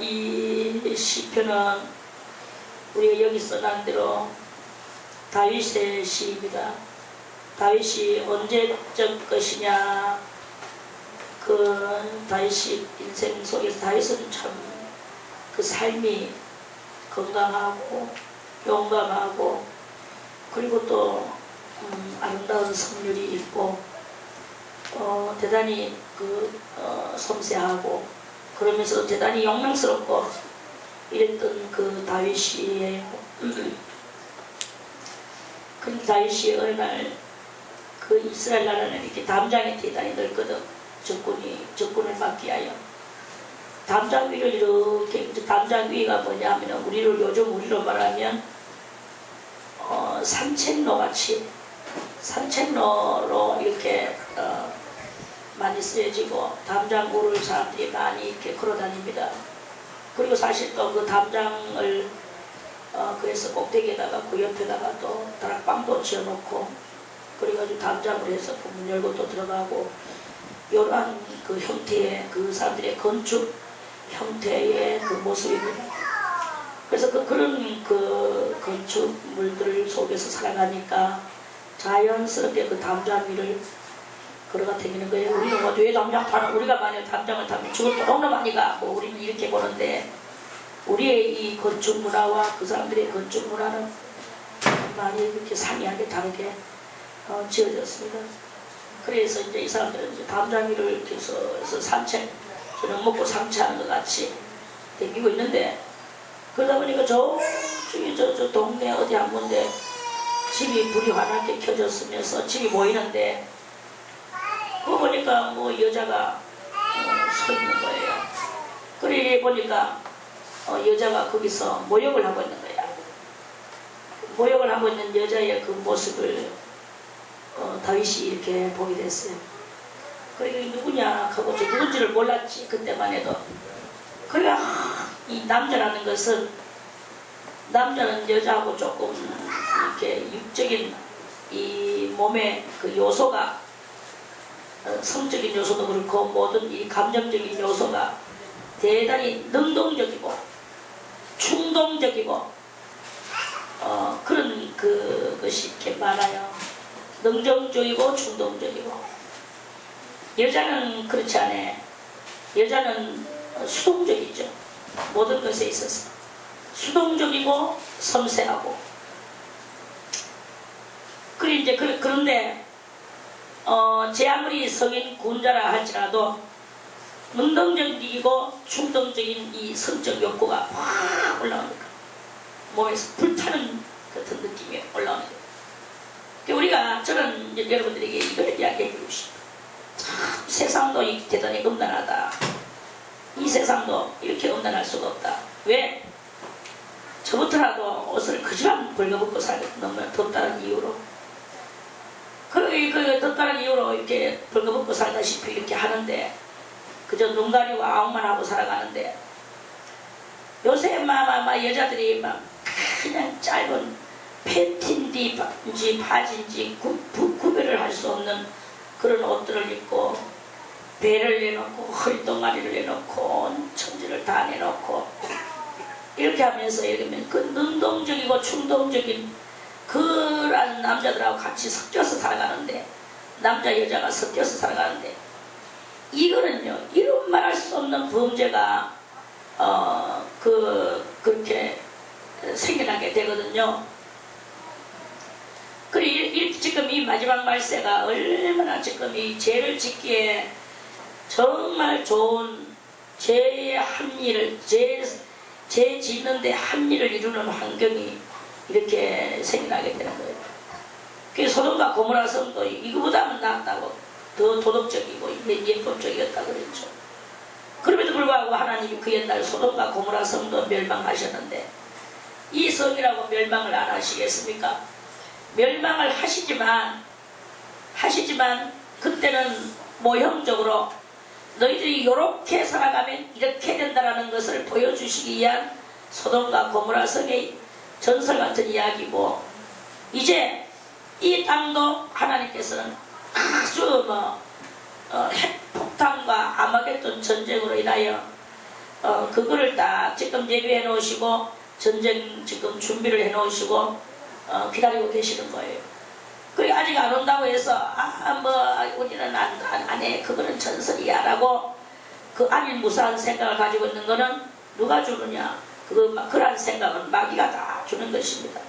이 시편은 우리가 여기 써난 대로 다윗의 시입니다. 다윗이 언제적 것이냐? 그 다윗이 인생 속에서 다윗은 참 그 삶이 건강하고 용감하고 그리고 또 아름다운 성률이 있고 대단히 섬세하고 그러면서 대단히 영광스럽고 이랬던 그 다윗이에요. 그 다윗이 어느 날 그 이스라엘 나라는 이렇게 담장에 대단히 넓거든. 적군을 막기 위하여 담장 위를 이렇게, 담장 위가 뭐냐면 우리로 말하면 산책로 같이 산책로로 이렇게 많이 쓰여지고 담장구를 사람들이 많이 이렇게 걸어다닙니다. 그리고 사실 또 그 담장을 그래서 꼭대기에다가 그 옆에다가 또 다락방도 지어놓고 그래가지고 담장을 해서 문 열고 또 들어가고 이러한 그 형태의 그 사람들의 건축 형태의 그 모습입니다. 그래서 그런 그 건축물들 속에서 살아가니까 자연스럽게 그 담장 위를 걸어가 다니는 거예요. 우리는 뭐 왜 담장 타는 우리가 만약 담장을 타면 죽을 때 너무나 많이 가. 뭐 우리는 이렇게 보는데 우리의 이 건축 문화와 그 사람들의 건축 문화는 많이 이렇게 상이하게 다르게 지어졌습니다. 그래서 이제 이 사람들은 이제 담장 위를 이렇게 해서 산책, 저녁 먹고 상체하는 것 같이 다니고 있는데 그러다 보니까 저쪽에 저 동네 어디 한 군데 집이 불이 환하게 켜졌으면서 집이 보이는데 그거 보니까 뭐 여자가 서 있는 거예요. 그래 보니까 여자가 거기서 모욕을 하고 있는 거야. 모욕을 하고 있는 여자의 그 모습을 다윗이 이렇게 보게 됐어요. 그러니까 누구냐 하고 저 누군지를 몰랐지 그때만 해도. 그러니까 이 남자라는 것은 남자는 여자하고 조금 이렇게 육적인 이 몸의 그 요소가 성적인 요소도 그렇고 모든 이 감정적인 요소가 대단히 능동적이고 충동적이고 그런 그것이 이렇게 많아요. 능동적이고 충동적이고 여자는 그렇지 않아요. 여자는 수동적이죠. 모든 것에 있어서 수동적이고 섬세하고 그런데 제 아무리 성인 군자라 할지라도 능동적이고 충동적인 이 성적 욕구가 확 올라오니까 몸에서 불타는 같은 느낌이 올라오는 거예요. 우리가 저는 여러분들에게 이걸 이야기해 주고 싶어요. 참 세상도 대단히 음란하다. 이 세상도 이렇게 음란할 수가 없다. 왜? 저부터라도 옷을 그지만 벌거벗고 살면 덥다는 이유로 그 덥다는 이유로 이렇게 벌거벗고 살다시피 이렇게 하는데 그저 눈 가리고 아웅만 하고 살아가는데 요새 여자들이 막 그냥 짧은 팬티인지 바지인지 구별을 할 수 없는 그런 옷들을 입고 배를 내놓고 허리동아리를 내놓고 천지를 다 내놓고 이렇게 하면서 그 능동적이고 충동적인 그런 남자들하고 같이 섞여서 살아가는데 남자 여자가 섞여서 살아가는데 이거는요 이런 말할 수 없는 범죄가 그렇게 생겨나게 되거든요. 그리고 지금 이 마지막 말세가 얼마나 지금 이 죄를 짓기에 정말 좋은 죄의 합리를 죄 짓는데 합리를 이루는 환경이 이렇게 생겨나게 되는 거예요. 그래서 소돔과 고모라 성도 이거보다는 낫다고 더 도덕적이고 예법적이었다 그랬죠. 그럼에도 불구하고 하나님이 그 옛날 소돔과 고모라 성도 멸망하셨는데 이 성이라고 멸망을 안 하시겠습니까? 멸망을 하시지만 그때는 모형적으로 너희들이 이렇게 살아가면 이렇게 된다라는 것을 보여주시기 위한 소돔과 고모라 성의 전설 같은 이야기고 이제 이 땅도 하나님께서는 아주 핵폭탄과 아마겟돈 전쟁으로 인하여 그거를 딱 지금 예비해 놓으시고 전쟁 지금 준비를 해 놓으시고 기다리고 계시는 거예요. 그리고 아직 안 온다고 해서 뭐 우리는 안 해, 그거는 전설이야 라고 그 안일무사한 생각을 가지고 있는 거는 누가 주느냐, 그런 생각은 마귀가 다 주는 것입니다.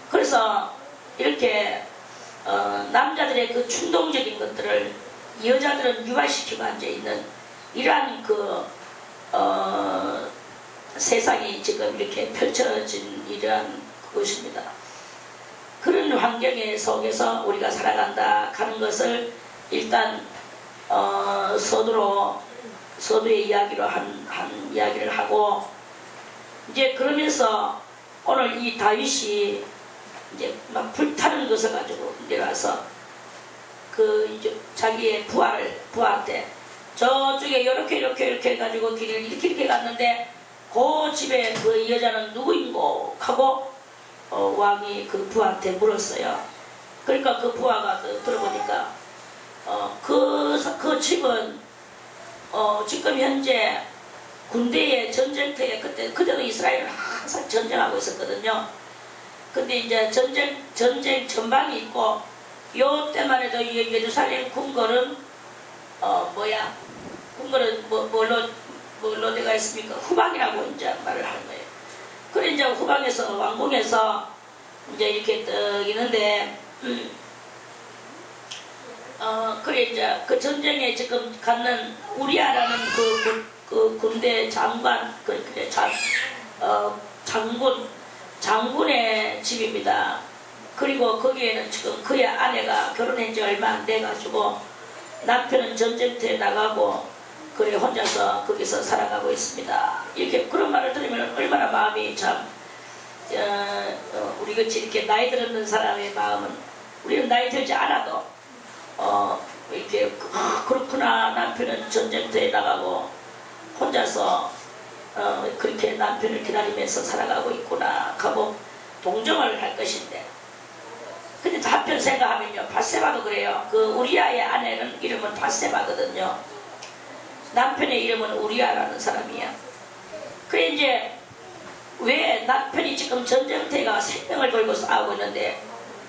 그래서 이렇게 남자들의 그 충동적인 것들을 여자들은 유발시키고 앉아있는 이러한 세상이 지금 이렇게 펼쳐진 이러한 것입니다. 그런 환경의 속에서 우리가 살아간다 하는 것을 일단 서두의 이야기로 한 이야기를 하고, 이제 그러면서 오늘 이 다윗이 이제 막 불타는 것을 가지고 내려와서 이제 자기의 부할 때 저쪽에 이렇게 해가지고 길을 이렇게 갔는데 그 집에 그 여자는 누구인고 하고 왕이 그 부한테 물었어요. 그러니까 그 부하가 들어보니까 그 집은 지금 현재 군대의 전쟁터에 그때도 이스라엘은 항상 전쟁하고 있었거든요. 근데 이제 전쟁 전방이 있고, 요 때만 해도 예루살렘 궁궐은 궁궐은 뭘로 되어 있습니까? 후방이라고 이제 말을 하는 거예요. 그래 이제 후방에서 왕궁에서 이제 이렇게 떡 있는데, 그래 이제 그 전쟁에 지금 갖는 우리아라는 그 군대 장관, 장군의 집입니다. 그리고 거기에는 지금 그의 아내가 결혼한 지 얼마 안 돼가지고 남편은 전쟁터에 나가고 그래 혼자서 거기서 살아가고 있습니다. 이렇게 그런 말을 들으면 얼마나 마음이 참 우리같이 이렇게 나이 들었는 사람의 마음은, 우리는 나이 들지 않아도 이렇게 그렇구나, 남편은 전쟁터에 나가고 혼자서 그렇게 남편을 기다리면서 살아가고 있구나 하고 동정을 할 것인데, 근데 한편 생각하면요, 바세바도 그래요. 그 우리아의 아내는 이름은 바세바거든요. 남편의 이름은 우리아라는 사람이야. 그래 이제 왜 남편이 지금 전쟁터가 생명을 걸고 싸우고 있는데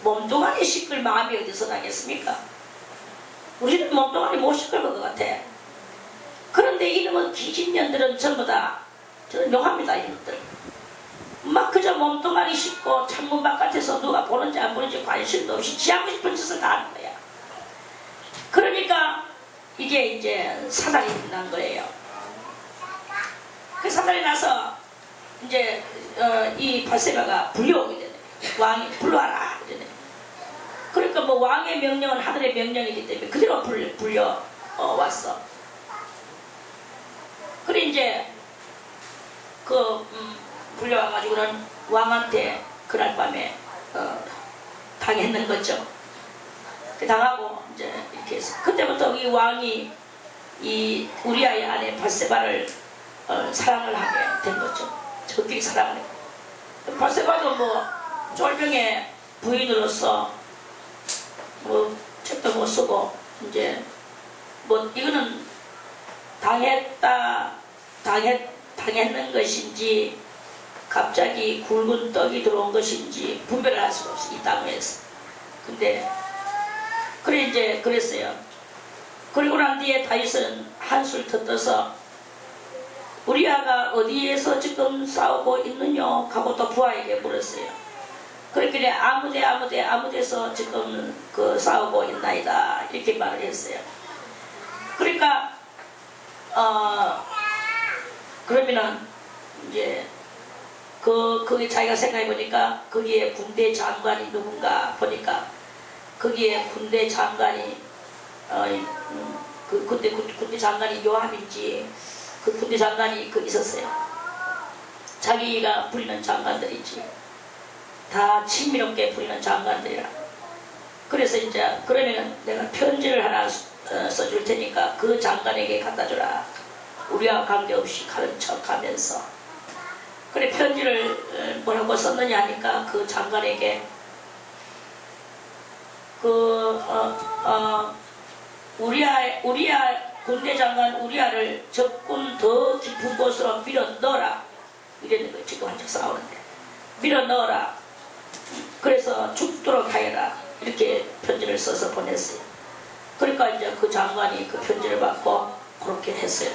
몸뚱아리 씻을 마음이 어디서 나겠습니까? 우리는 몸뚱아리 못 씻을 것 같아. 그런데 이놈은 기진년들은 전부 다 묘합니다. 이놈들 막 그저 몸뚱아리 씻고 창문 바깥에서 누가 보는지 안 보는지 관심도 없이 지 하고 싶은 짓을 다 하는 거야. 그러니까 이게 이제 사단이 난 거예요. 그 사단이 나서 이제 이 바세바가 불려오게 되네. 왕이 불러와라 그러네. 그러니까 뭐 왕의 명령은 하늘의 명령이기 때문에 그대로 불려왔어. 그래 이제 불려와가지고는 왕한테 그날 밤에 당했는 거죠. 당하고 이제 이렇게 해서 그때부터 이 왕이 이 우리아의 아내 바세바를 사랑을 하게 된 거죠. 저끼리 사랑을 했고, 바세바도 뭐 쫄병의 부인으로서 뭐 책도 못 쓰고 이제 뭐 이거는 당했는 것인지 갑자기 굵은 떡이 들어온 것인지 분별을 할 수가 없어, 이 땅에서. 근데 그래 이제 그랬어요. 그리고 난 뒤에 다윗은 한술 더 떠서 우리아가 어디에서 지금 싸우고 있느냐 하고 또 부하에게 물었어요. 그랬길래 아무데서 지금 싸우고 있나이다 이렇게 말을 했어요. 그러니까 그러면은 이제 거기 자기가 생각해 보니까 거기에 군대 장관이 누군가 보니까 거기에 군대 장관이 군대 장관이 요압인지 그 군대 장관이 있었어요. 자기가 부리는 장관들이지 다 친밀하게 부리는 장관들이라. 그래서 이제 그러면은 내가 편지를 하나 써줄 테니까 그 장관에게 갖다 주라. 우리와 관계없이 가는 척 하면서. 그래 편지를 뭐라고 썼느냐 하니까 그 장관에게 우리아 군대 장관 우리아를 적군 더 깊은 곳으로 밀어 넣어라. 이랬는 거예요. 지금 한쪽 싸우는데. 밀어 넣어라. 그래서 죽도록 하여라. 이렇게 편지를 써서 보냈어요. 그러니까 이제 그 장관이 그 편지를 받고 그렇게 했어요.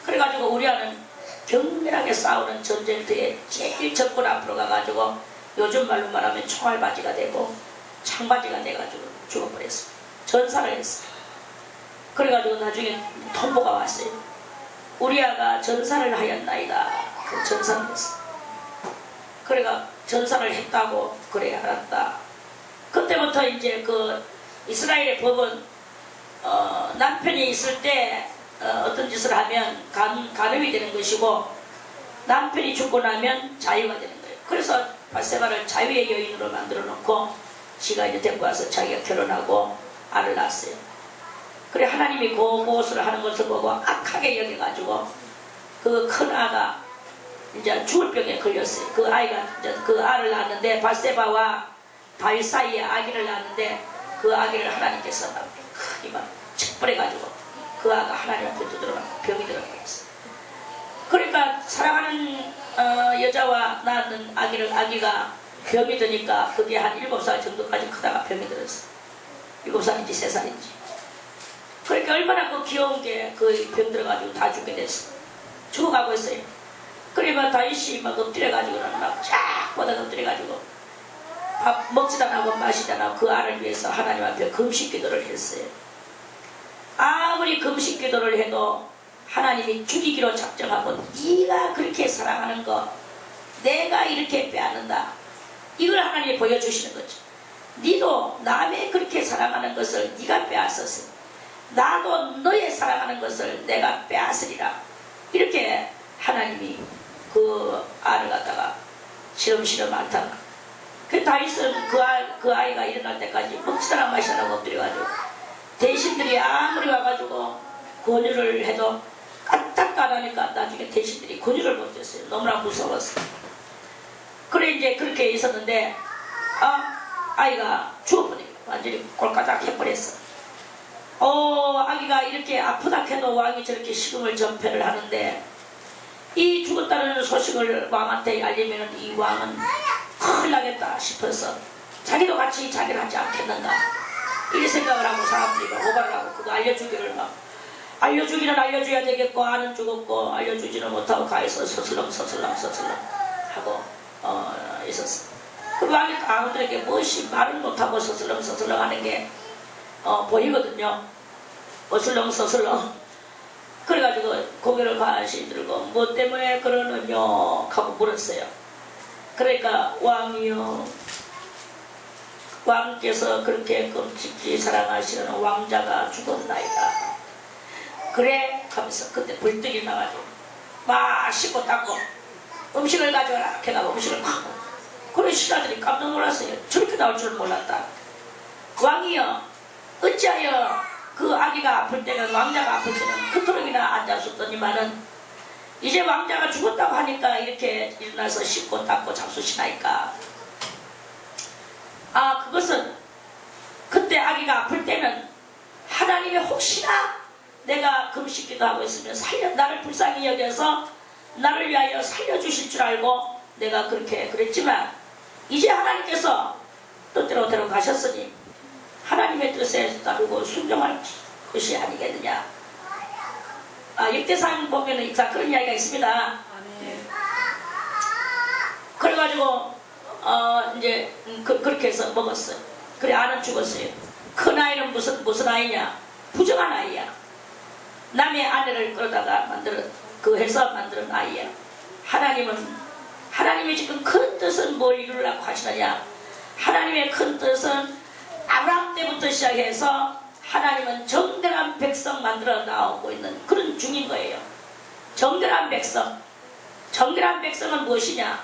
그래가지고 우리아는 격렬하게 싸우는 전쟁터에 제일 적군 앞으로 가가지고 요즘 말로 말하면 총알바지가 되고 창바지가 돼가지고 죽어버렸어요. 전사를 했어요. 그래가지고 나중에 통보가 왔어요. 우리아가 전사를 하였나이다. 그 전사를 했어요. 그래가 전사를 했다고 그래 알았다. 그때부터 이제 그 이스라엘의 법은 남편이 있을 때 어떤 짓을 하면 간음이 되는 것이고 남편이 죽고 나면 자유가 되는 거예요. 그래서 바세바를 자유의 여인으로 만들어 놓고 지가 이제 데리고 와서 자기가 결혼하고 아를 낳았어요. 그래 하나님이 그것을 하는 것을 보고 악하게 여겨가지고 그 큰 아가 이제 죽을 병에 걸렸어요. 그 아이가 이제 그 알을 낳았는데 바세바와 다윗 사이에 아기를 낳았는데 그 아기를 하나님께서 막 크게 막 책벌해가지고 그 아가 하나님 앞에 두드러가고 병이 들어버렸어요. 그러니까 사랑하는 여자와 낳는 아기가 병이 드니까 그게 한 7살 정도까지 크다가 병이 들었어요. 7살인지 3살인지. 그러니까 얼마나 그 귀여운 게 그 병 들어가지고 다 죽게 됐어. 죽어가고 있어요. 그러니까 다윗이 막 엎드려가지고는 막쫙 뻗어 엎드려가지고 밥 먹지도 않고 마시지 않고 그 알을 위해서 하나님 앞에 금식 기도를 했어요. 아무리 금식 기도를 해도 하나님이 죽이기로 작정하고 네가 그렇게 사랑하는 거 내가 이렇게 빼앗는다. 이걸 하나님이 보여주시는 거죠. 네도 남의 그렇게 사랑하는 것을 네가 빼앗았어. 나도 너의 사랑하는 것을 내가 빼앗으리라. 이렇게 하나님이 그 알을 갖다가 시름시름 앓다가 그 다윗은 그 아이가 일어날 때까지 먹지도 마시도 않고 엎드려가지고 대신들이 아무리 와가지고 권유를 해도 까딱 까다니까 나중에 대신들이 권유를 못했어요. 너무나 무서웠어. 그래 이제 그렇게 있었는데 아이가 죽어버리고 완전히 꼴까닥 해버렸어. 아기가 이렇게 아프다 해도 왕이 저렇게 식음을 전폐를 하는데 이 죽었다는 소식을 왕한테 알리면 이 왕은 큰일 나겠다 싶어서 자기도 같이 자기를 하지 않겠는가 이 생각을 하고 사람들이 고발을 하고 그거 알려주기를 막 알려주기는 알려줘야 되겠고 아는 죽었고 알려주지는 못하고 가해서 서슬렁 하고 있었어. 그 왕이 아무들에게 무엇이 말을 못하고 서슬렁 하는 게 보이거든요. 어슬렁 그래가지고 고개를 가시 들고 뭐 때문에 그러느뇨 하고 물었어요. 그러니까 왕이요 왕께서 그렇게 끔찍히 사랑하시는 왕자가 죽었나이다. 그래 하면서 그때 불떡이 나가지고 막 씻고 닦고 음식을 가져와라. 걔가 음식을 막 그런 신하들이 깜짝 놀랐어요. 저렇게 나올 줄은 몰랐다. 왕이요 어찌하여 그 아기가 아플 때는 왕자가 아플 때는 그토록이나 앉았었더니만은 이제 왕자가 죽었다고 하니까 이렇게 일어나서 씻고 닦고 잡수시나이까. 그것은 그때 아기가 아플 때는 하나님이 혹시나 내가 금식기도 하고 있으면 나를 불쌍히 여겨서 나를 위하여 살려주실 줄 알고 내가 그렇게 그랬지만 이제 하나님께서 뜻대로 데려가셨으니 하나님의 뜻에 따르고 순종할 것이 아니겠느냐. 역대상 보면은 그런 이야기가 있습니다. 그래가지고 이제 그렇게 해서 먹었어요. 그래 아는 죽었어요. 큰 아이는 무슨 아이냐? 부정한 아이야. 남의 아내를 끌어다가 해서 만드는 아이야. 하나님의 지금 큰 뜻은 뭘 이루려고 하시느냐? 하나님의 큰 뜻은 아브라함 때부터 시작해서 하나님은 정결한 백성 만들어 나오고 있는 그런 중인 거예요. 정결한 백성. 정결한 백성은 무엇이냐?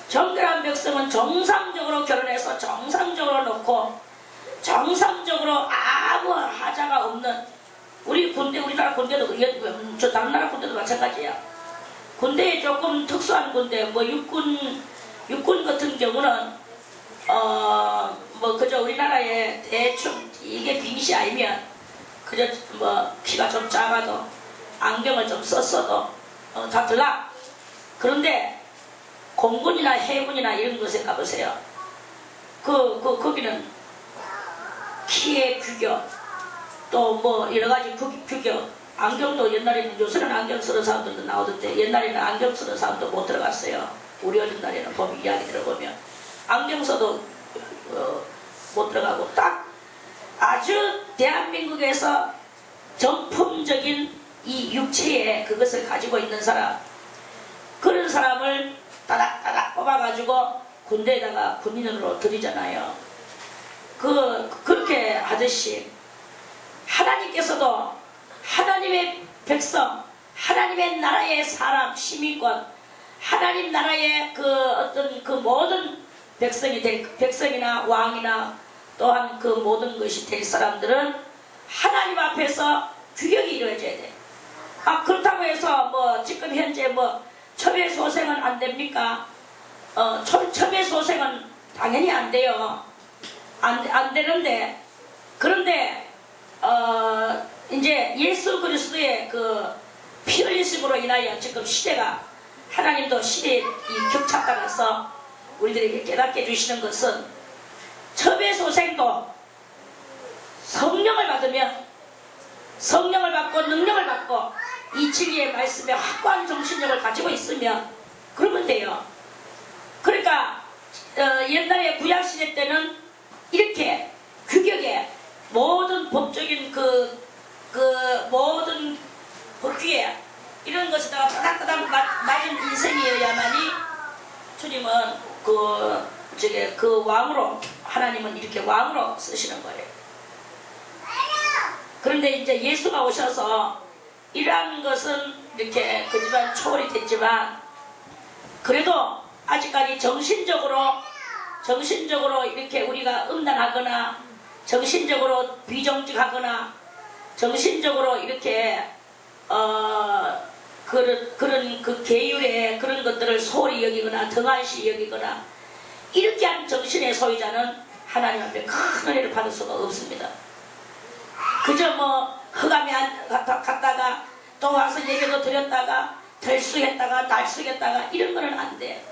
정결한 백성은 정상적으로 결혼해서 정상적으로 놓고 정상적으로 아무 하자가 없는 우리나라 군대도 저 다른 나라 군대도 마찬가지야. 군대에 조금 특수한 군대 육군 같은 경우는 그저 우리나라에 대충 이게 빙시 아니면 그저 뭐 키가 좀 작아도 안경을 좀 썼어도 다 들라. 그런데 공군이나 해군이나 이런 곳에 가보세요. 거기는 키의 규격, 또 뭐 여러가지 규격, 안경도 옛날에는, 요새는 안경 쓰는 사람들도 나오던데 옛날에는 안경 쓰는 사람도 못 들어갔어요. 우리 어린 날에는 보면 이야기 들어보면 안경 써도 못 들어가고, 딱 아주 대한민국에서 정품적인 이 육체의 그것을 가지고 있는 사람, 그런 사람을 따닥따닥 뽑아가지고 군대에다가 군인으로 들이잖아요. 그렇게 하듯이 하나님께서도 하나님의 백성, 하나님의 나라의 사람, 시민권, 하나님 나라의 어떤 모든 백성이나 왕이나 또한 그 모든 것이 될 사람들은 하나님 앞에서 규격이 이루어져야 돼. 그렇다고 해서 뭐 지금 현재 뭐 첩외소생은 안 됩니까? 첩외소생은 당연히 안 돼요. 안 되는데, 그런데 이제 예수 그리스도의 그 피 흘리심으로 인하여 지금 시대가, 하나님도 시대의 이 격차 따라서 우리들에게 깨닫게 해주시는 것은, 첩외소생도 성령을 받으면, 성령을 받고 능력을 받고 이 진리의 말씀에 확고한 정신력을 가지고 있으면 그러면 돼요. 그러니까 옛날에 구약시대 때는 이렇게 규격에 모든 법적인 모든 법규에 이런 것에다가 따닥따닥 맞은 인생이어야만이 주님은 그 왕으로, 하나님은 이렇게 왕으로 쓰시는 거예요. 그런데 이제 예수가 오셔서 이러한 것은 이렇게 그지만 초월이 됐지만, 그래도 아직까지 정신적으로 이렇게 우리가 음란하거나 정신적으로 비정직하거나 정신적으로 이렇게 그런 그 계율의 그런 것들을 소홀히 여기거나 등한시 여기거나 이렇게 한 정신의 소유자는 하나님 앞에 큰 은혜를 받을 수가 없습니다. 그저 뭐 흑암에 갔다가 또 와서 예배도 드렸다가 덜쑥했다가 날쑥했다가 이런 거는 안 돼.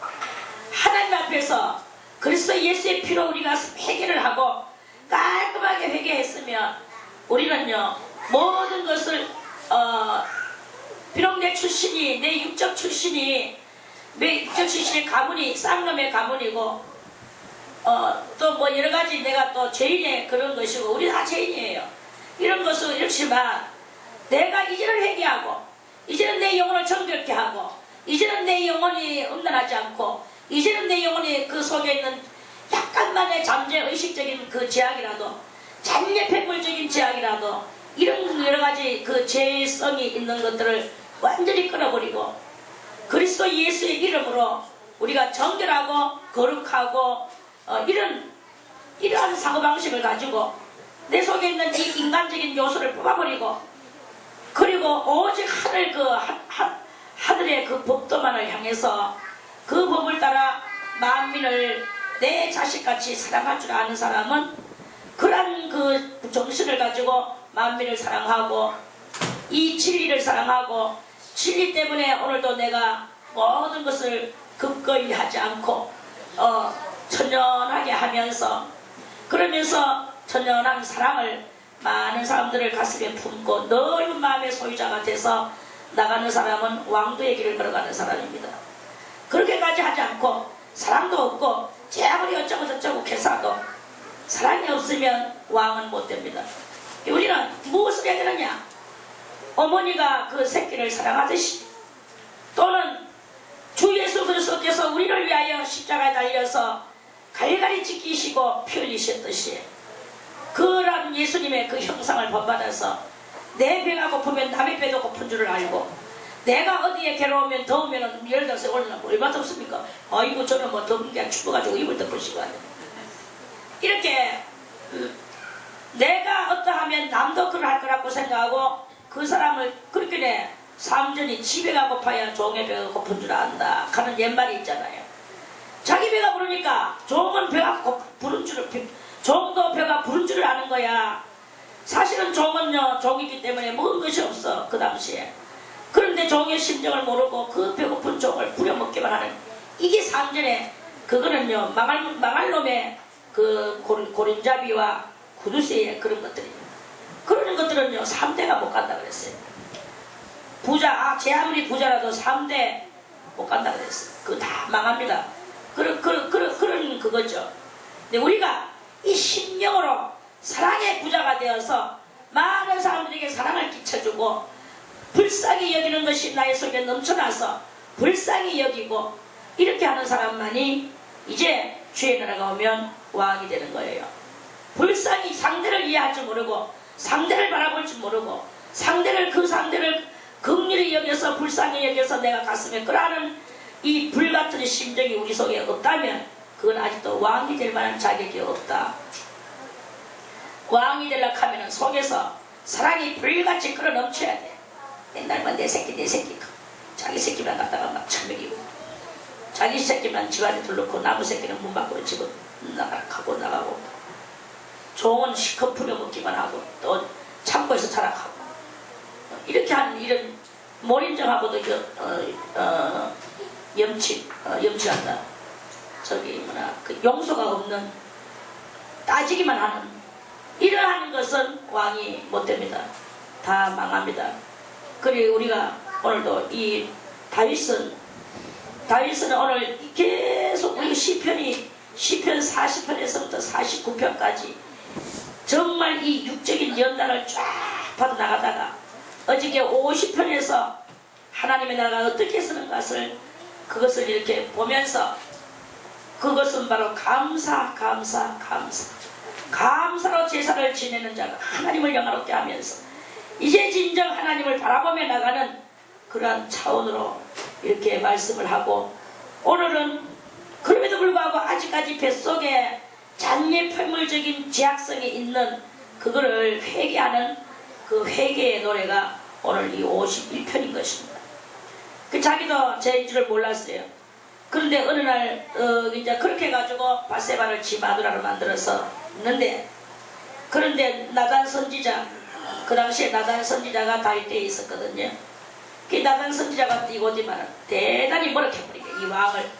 하나님 앞에서 그리스도 예수의 피로 우리가 회개를 하고 깔끔하게 회개했으면 우리는요 모든 것을 비록 내 출신이, 내 육적 출신이 가문이 쌍놈의 가문이고 또 뭐 여러가지 내가 또 죄인의 그런 것이고 우리 다 죄인이에요. 이런 것은 이렇지만 내가 이제는 회개하고 이제는 내 영혼을 정결케 하고 이제는 내 영혼이 음란하지 않고 이제는 내 영혼이 그 속에 있는 약간만의 잠재의식적인 그 제약이라도 잠재폐물적인 제약이라도 이런 여러가지 그 죄성이 있는 것들을 완전히 끊어버리고 그리스도 예수의 이름으로 우리가 정결하고 거룩하고 이러한 사고방식을 가지고 내 속에 있는 이 인간적인 요소를 뽑아버리고 그리고 오직 하늘의 그 법도만을 향해서 그 법을 따라 만민을 내 자식같이 사랑할 줄 아는 사람은 그러한 그 정신을 가지고 만민을 사랑하고 이 진리를 사랑하고 진리 때문에 오늘도 내가 모든 것을 급거이 하지 않고 천연하게 하면서 그러면서 천연한 사랑을 많은 사람들을 가슴에 품고 넓은 마음의 소유자가 돼서 나가는 사람은 왕도의 길을 걸어가는 사람입니다. 그렇게까지 하지 않고 사랑도 없고 제아무리 어쩌고 저쩌고 해서도 사랑이 없으면 왕은 못 됩니다. 우리는 무엇을 해야 되느냐? 어머니가 그 새끼를 사랑하듯이 또는 주 예수 그리스도께서 우리를 위하여 십자가에 달려서 갈갈이 찢기시고 피 흘리셨듯이 그런 예수님의 그 형상을 본받아서 내 배가 고프면 남의 배도 고픈 줄을 알고 내가 어디에 괴로우면 더우면 예를 들어서 오늘 얼마나 덥습니까? 아이고 저는 뭐 더운 게 추워가지고 이불 덮으시고 하네. 이렇게 내가 어떠하면 남도 그럴 거라고 생각하고 그 사람을 그렇게 내 삼전이 지배가 고파야 종의 배가 고픈 줄 안다 하는 옛말이 있잖아요. 자기 배가 부르니까 종은 배가 부른 줄을 종도 배가 부른 줄을 아는 거야. 사실은 종은요, 종이기 때문에 먹은 것이 없어, 그 당시에. 그런데 종의 심정을 모르고 그 배고픈 종을 부려먹기만 하는, 이게 상전에, 그거는요, 망할 놈의 그 고린잡이와 구두쇠의 그런 것들이에요. 그런 것들은요, 3대가 못 간다 그랬어요. 제 아무리 부자라도 3대 못 간다 그랬어요. 그거 다 망합니다. 그런 그거죠. 근데 우리가 이 심령으로 사랑의 부자가 되어서 많은 사람들에게 사랑을 끼쳐주고 불쌍히 여기는 것이 나의 속에 넘쳐나서 불쌍히 여기고 이렇게 하는 사람만이 이제 주의 나라가 오면 왕이 되는 거예요. 불쌍히 상대를 이해할 줄 모르고 상대를 바라볼 줄 모르고 그 상대를 긍휼히 여겨서 불쌍히 여겨서 내가 가슴에 끌어안는 이 불같은 심정이 우리 속에 없다면 그건 아직도 왕이 될 만한 자격이 없다. 왕이 되려고 하면 속에서 사랑이 불같이 끌어 넘쳐야 돼. 옛날만 내 새끼 자기 새끼만 갖다가 막 처먹이고 자기 새끼만 집안에 둘러놓고 나무 새끼는 문 밖으로 집어 나가고 종은 시커 부려먹기만 하고 또 창고에서 타락하고 이렇게 하는 이런 몰인정하고도 염치한다. 그 용서가 없는 따지기만 하는 이러한 것은 왕이 못됩니다. 다 망합니다. 그리고 우리가 오늘도 이 다윗은 오늘 계속 우리 시편 40편에서부터 49편까지 정말 이 육적인 연단을 쫙 받아 나가다가 어저께 50편에서 하나님의 나라가 어떻게 쓰는 것을 그것을 이렇게 보면서 그것은 바로 감사로 제사를 지내는 자가 하나님을 영화롭게 하면서 이제 진정 하나님을 바라보며 나가는 그러한 차원으로 이렇게 말씀을 하고 오늘은 그럼에도 불구하고 아직까지 뱃속에 잔미패물적인 죄악성이 있는 그거를 회개하는 그 회개의 노래가 오늘 이 51편인 것입니다. 자기도 제 줄을 몰랐어요. 그런데 어느 날 이제 그렇게 해가지고 바세바를 지 마누라로 만들어서 있는데 그런데 나단 선지자 그 당시에 나단 선지자가 다윗 때에 있었거든요. 그 나단 선지자가 이거지만 대단히 머쓱해버리게 이 왕을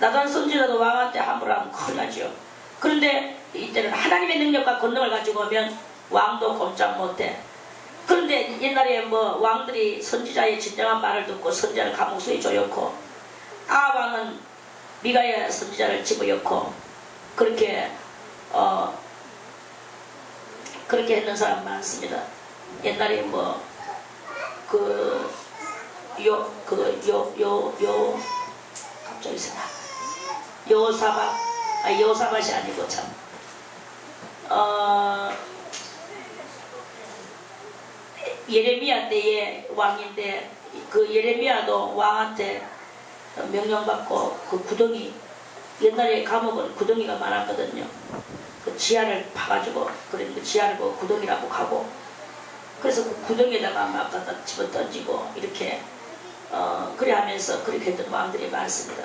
나단 선지자도 왕한테 함부로 하면 큰일 나죠. 그런데 이때는 하나님의 능력과 권능을 가지고 오면 왕도 꼼짝 못해. 그런데 옛날에 뭐 왕들이 선지자의 진정한 말을 듣고 선지자를 감옥소에 조였고 아왕은 미가야 선지자를 집어였고 그렇게 했는 사람 많습니다. 옛날에 뭐 갑자기 생각 여호사밧이 아니고 참 예레미야 때의 왕인데 그 예레미야도 왕한테 명령받고 그 구덩이 옛날에 감옥은 구덩이가 많았거든요. 그 지하를 파가지고 그런 그 지하를 뭐 구덩이라고 가고 그래서 그 구덩이에다가 막 갖다 집어 던지고 이렇게 그래 하면서 그렇게 했던 왕들이 많습니다.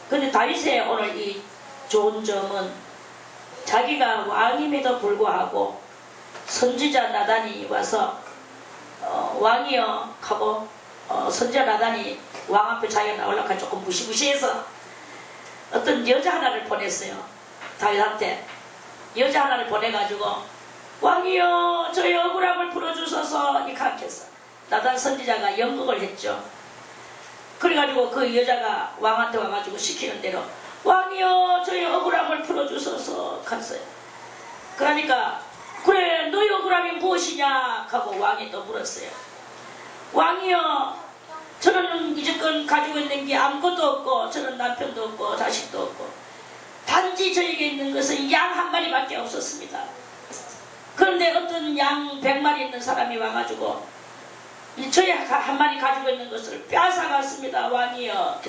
그런데 다윗의 오늘 이 좋은 점은 자기가 왕임에도 불구하고 선지자 나단이 와서 왕이여 하고 선지자 나단이 왕 앞에 자기가 나오려고 조금 무시무시해서 어떤 여자 하나를 보냈어요. 다윗한테 여자 하나를 보내가지고 왕이여 저의 억울함을 풀어주소서 이렇게 했어. 나단 선지자가 연극을 했죠. 그래가지고 그 여자가 왕한테 와가지고 시키는 대로 왕이여 저의 억울함을 풀어주소서 했어요. 그러니까 그래 너의 억울함이 무엇이냐 하고 왕이 또 물었어요. 왕이여 저는 이제껏 가지고 있는 게 아무것도 없고 저는 남편도 없고 자식도 없고 단지 저에게 있는 것은 양 한 마리밖에 없었습니다. 그런데 어떤 양 100마리 있는 사람이 와가지고 저희 한 마리 가지고 있는 것을 빼앗아갔습니다. 왕이여.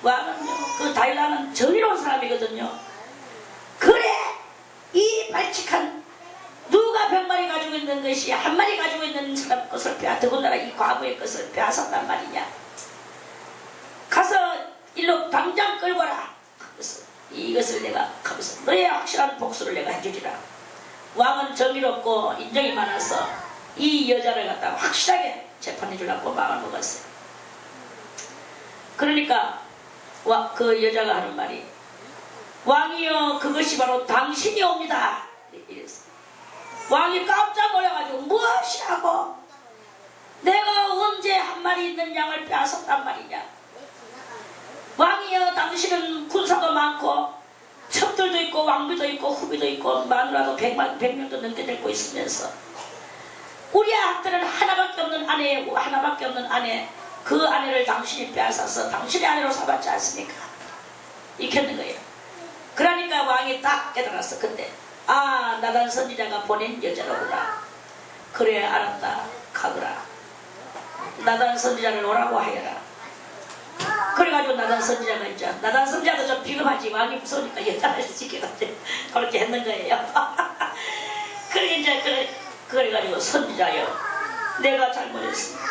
왕은요 그 다윗은 정의로운 사람이거든요. 그래 이 발칙한 누가 100마리 가지고 있는 것이 한 마리 가지고 있는 사람 것을 더군다나 이 과부의 것을 빼앗았단 말이냐. 가서 일로 당장 끌거라. 이것을 내가 하면서 너의 확실한 복수를 내가 해주리라. 왕은 정의롭고 인정이 많아서 이 여자를 갖다가 확실하게 재판해 주려고 마음을 먹었어요. 그러니까 그 여자가 하는 말이 왕이여 그것이 바로 당신이 옵니다. 이랬어요. 왕이 깜짝 놀라가지고 무엇이라고? 내가 언제 한 마리 있는 양을 빼앗았단 말이냐? 왕이여 당신은 군사도 많고 첩들도 있고 왕비도 있고 후비도 있고 마누라도 100명도 넘게 데리고 있으면서 우리 아들은 하나밖에 없는 아내이고 하나밖에 없는 아내 그 아내를 당신이 빼앗아서 당신의 아내로 삼았지 않습니까? 이렇게 했는 거예요. 그러니까 왕이 딱 깨달았어. 그때 아 나단 선지자가 보낸 여자로구나. 그래 알았다. 가거라. 나단 선지자를 오라고 하여라. 그래가지고 나단 선지자가 있죠. 나단 선지자도 좀 비겁하지. 왕이 무서우니까 여자를 시켜가지고 그렇게 했는 거예요. 그래 이제 그래가지고 선지자여 내가 잘못했습니다.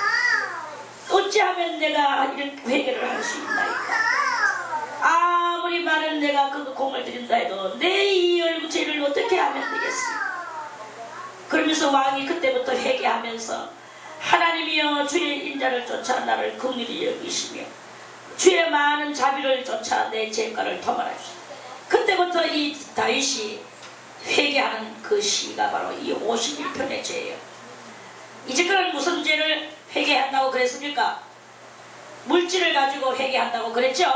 어찌하면 내가 이런 회개를 할 수 있나이까. 아무리 많은 내가 그 공을 들인다 해도 내 이 얼굴 죄를 어떻게 하면 되겠습니까? 그러면서 왕이 그때부터 회개하면서 하나님이여 주의 인자를 쫓아 나를 긍휼히 여기시며 주의 많은 자비를 쫓아 내 죄가를 도말하시오. 그때부터 이 다윗이 회개하는 그 시가 바로 이 51편의 죄예요. 이제 그런 무슨 죄를 회개한다고 그랬습니까? 물질을 가지고 회개한다고 그랬죠?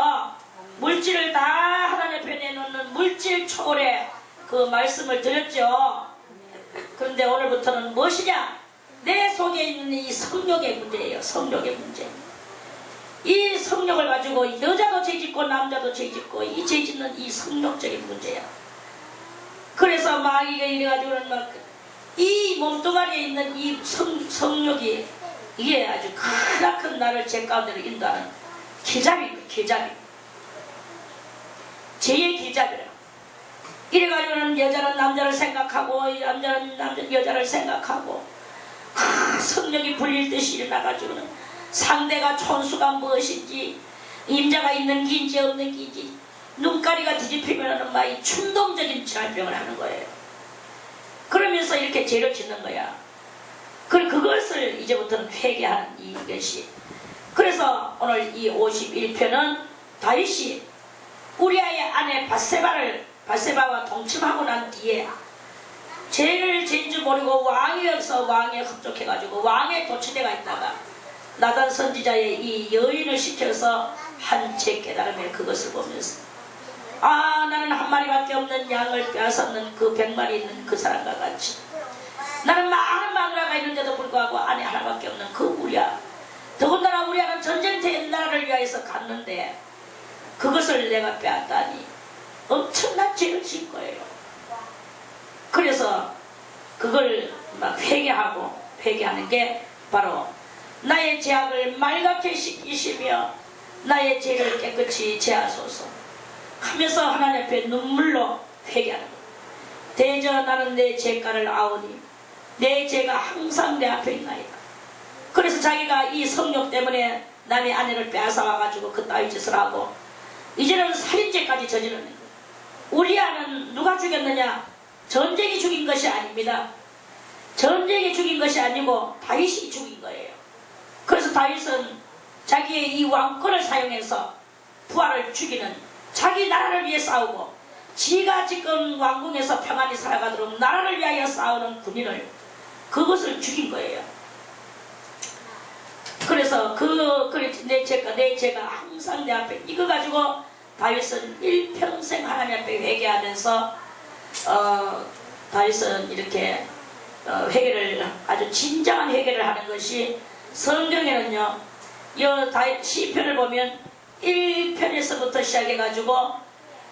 물질을 다 하나님 앞에 내놓는 물질 초월의 그 말씀을 드렸죠. 그런데 오늘부터는 무엇이냐? 내 속에 있는 이 성욕의 문제예요. 성욕의 문제. 이 성욕을 가지고 여자도 죄짓고 남자도 죄짓고 이 죄짓는 이 성욕적인 문제야. 그래서 마귀가 이래가지고는 막 이 몸뚱아리에 있는 이 성욕이 이게 아주 크나큰 나를 죄 가운데로 인도하는 기잡입니다. 기잡이. 죄의 기잡이라. 이래가지고는 여자는 남자를 생각하고 남자는 여자를 생각하고 성욕이 불릴 듯이 일어나가지고는 상대가 촌수가 무엇인지 임자가 있는 기인지 없는 기인지 눈가리가 뒤집히면은 막 이 충동적인 질병을 하는 거예요. 그러면서 이렇게 죄를 짓는 거야. 그것을 이제부터는 회개하는 이것이. 그래서 오늘 이 51편은 다윗이 우리아의 아내 바세바와 동침하고 난 뒤에 죄를 지은 줄 모르고 왕이어서 왕에 흡족해가지고 왕의 도치대가 있다가 나단 선지자의 이 여인을 시켜서 한 죄 깨달음에 그것을 보면서 아 나는 한 마리밖에 없는 양을 빼앗았는 그 100마리 있는 그 사람과 같이 나는 많은 마누라가 있는데도 불구하고 아내 하나밖에 없는 그 우리아. 더군다나 우리아는 전쟁터에 나라를 위하여서 갔는데 그것을 내가 빼앗다니 엄청난 죄를 지은 거예요. 그래서 그걸 막 회개하는 게 바로 나의 죄악을 말갛게 씻기시며 나의 죄를 깨끗이 제하소서 하면서 하나님 앞에 눈물로 회개하는 거예요. 대저 나는 내 죄가를 아오니 내 죄가 항상 내 앞에 있나이다. 그래서 자기가 이 성욕 때문에 남의 아내를 빼앗아 와가지고 그 따위 짓을 하고 이제는 살인죄까지 저지르는 거예요. 우리아는 누가 죽였느냐? 전쟁이 죽인 것이 아닙니다. 전쟁이 죽인 것이 아니고 다윗이 죽인 거예요. 그래서 다윗은 자기의 이 왕권을 사용해서 부하를 죽이는 자기 나라를 위해 싸우고 지가 지금 왕궁에서 평안히 살아가도록 나라를 위하여 싸우는 군인을 그것을 죽인 거예요. 그래서 내 죄가 항상 내 앞에 이거 가지고 다윗은 일평생 하나님 앞에 회개하면서 다윗은 이렇게 회개를 아주 진정한 회개를 하는 것이 성경에는요. 이 시편을 보면 1편에서부터 시작해가지고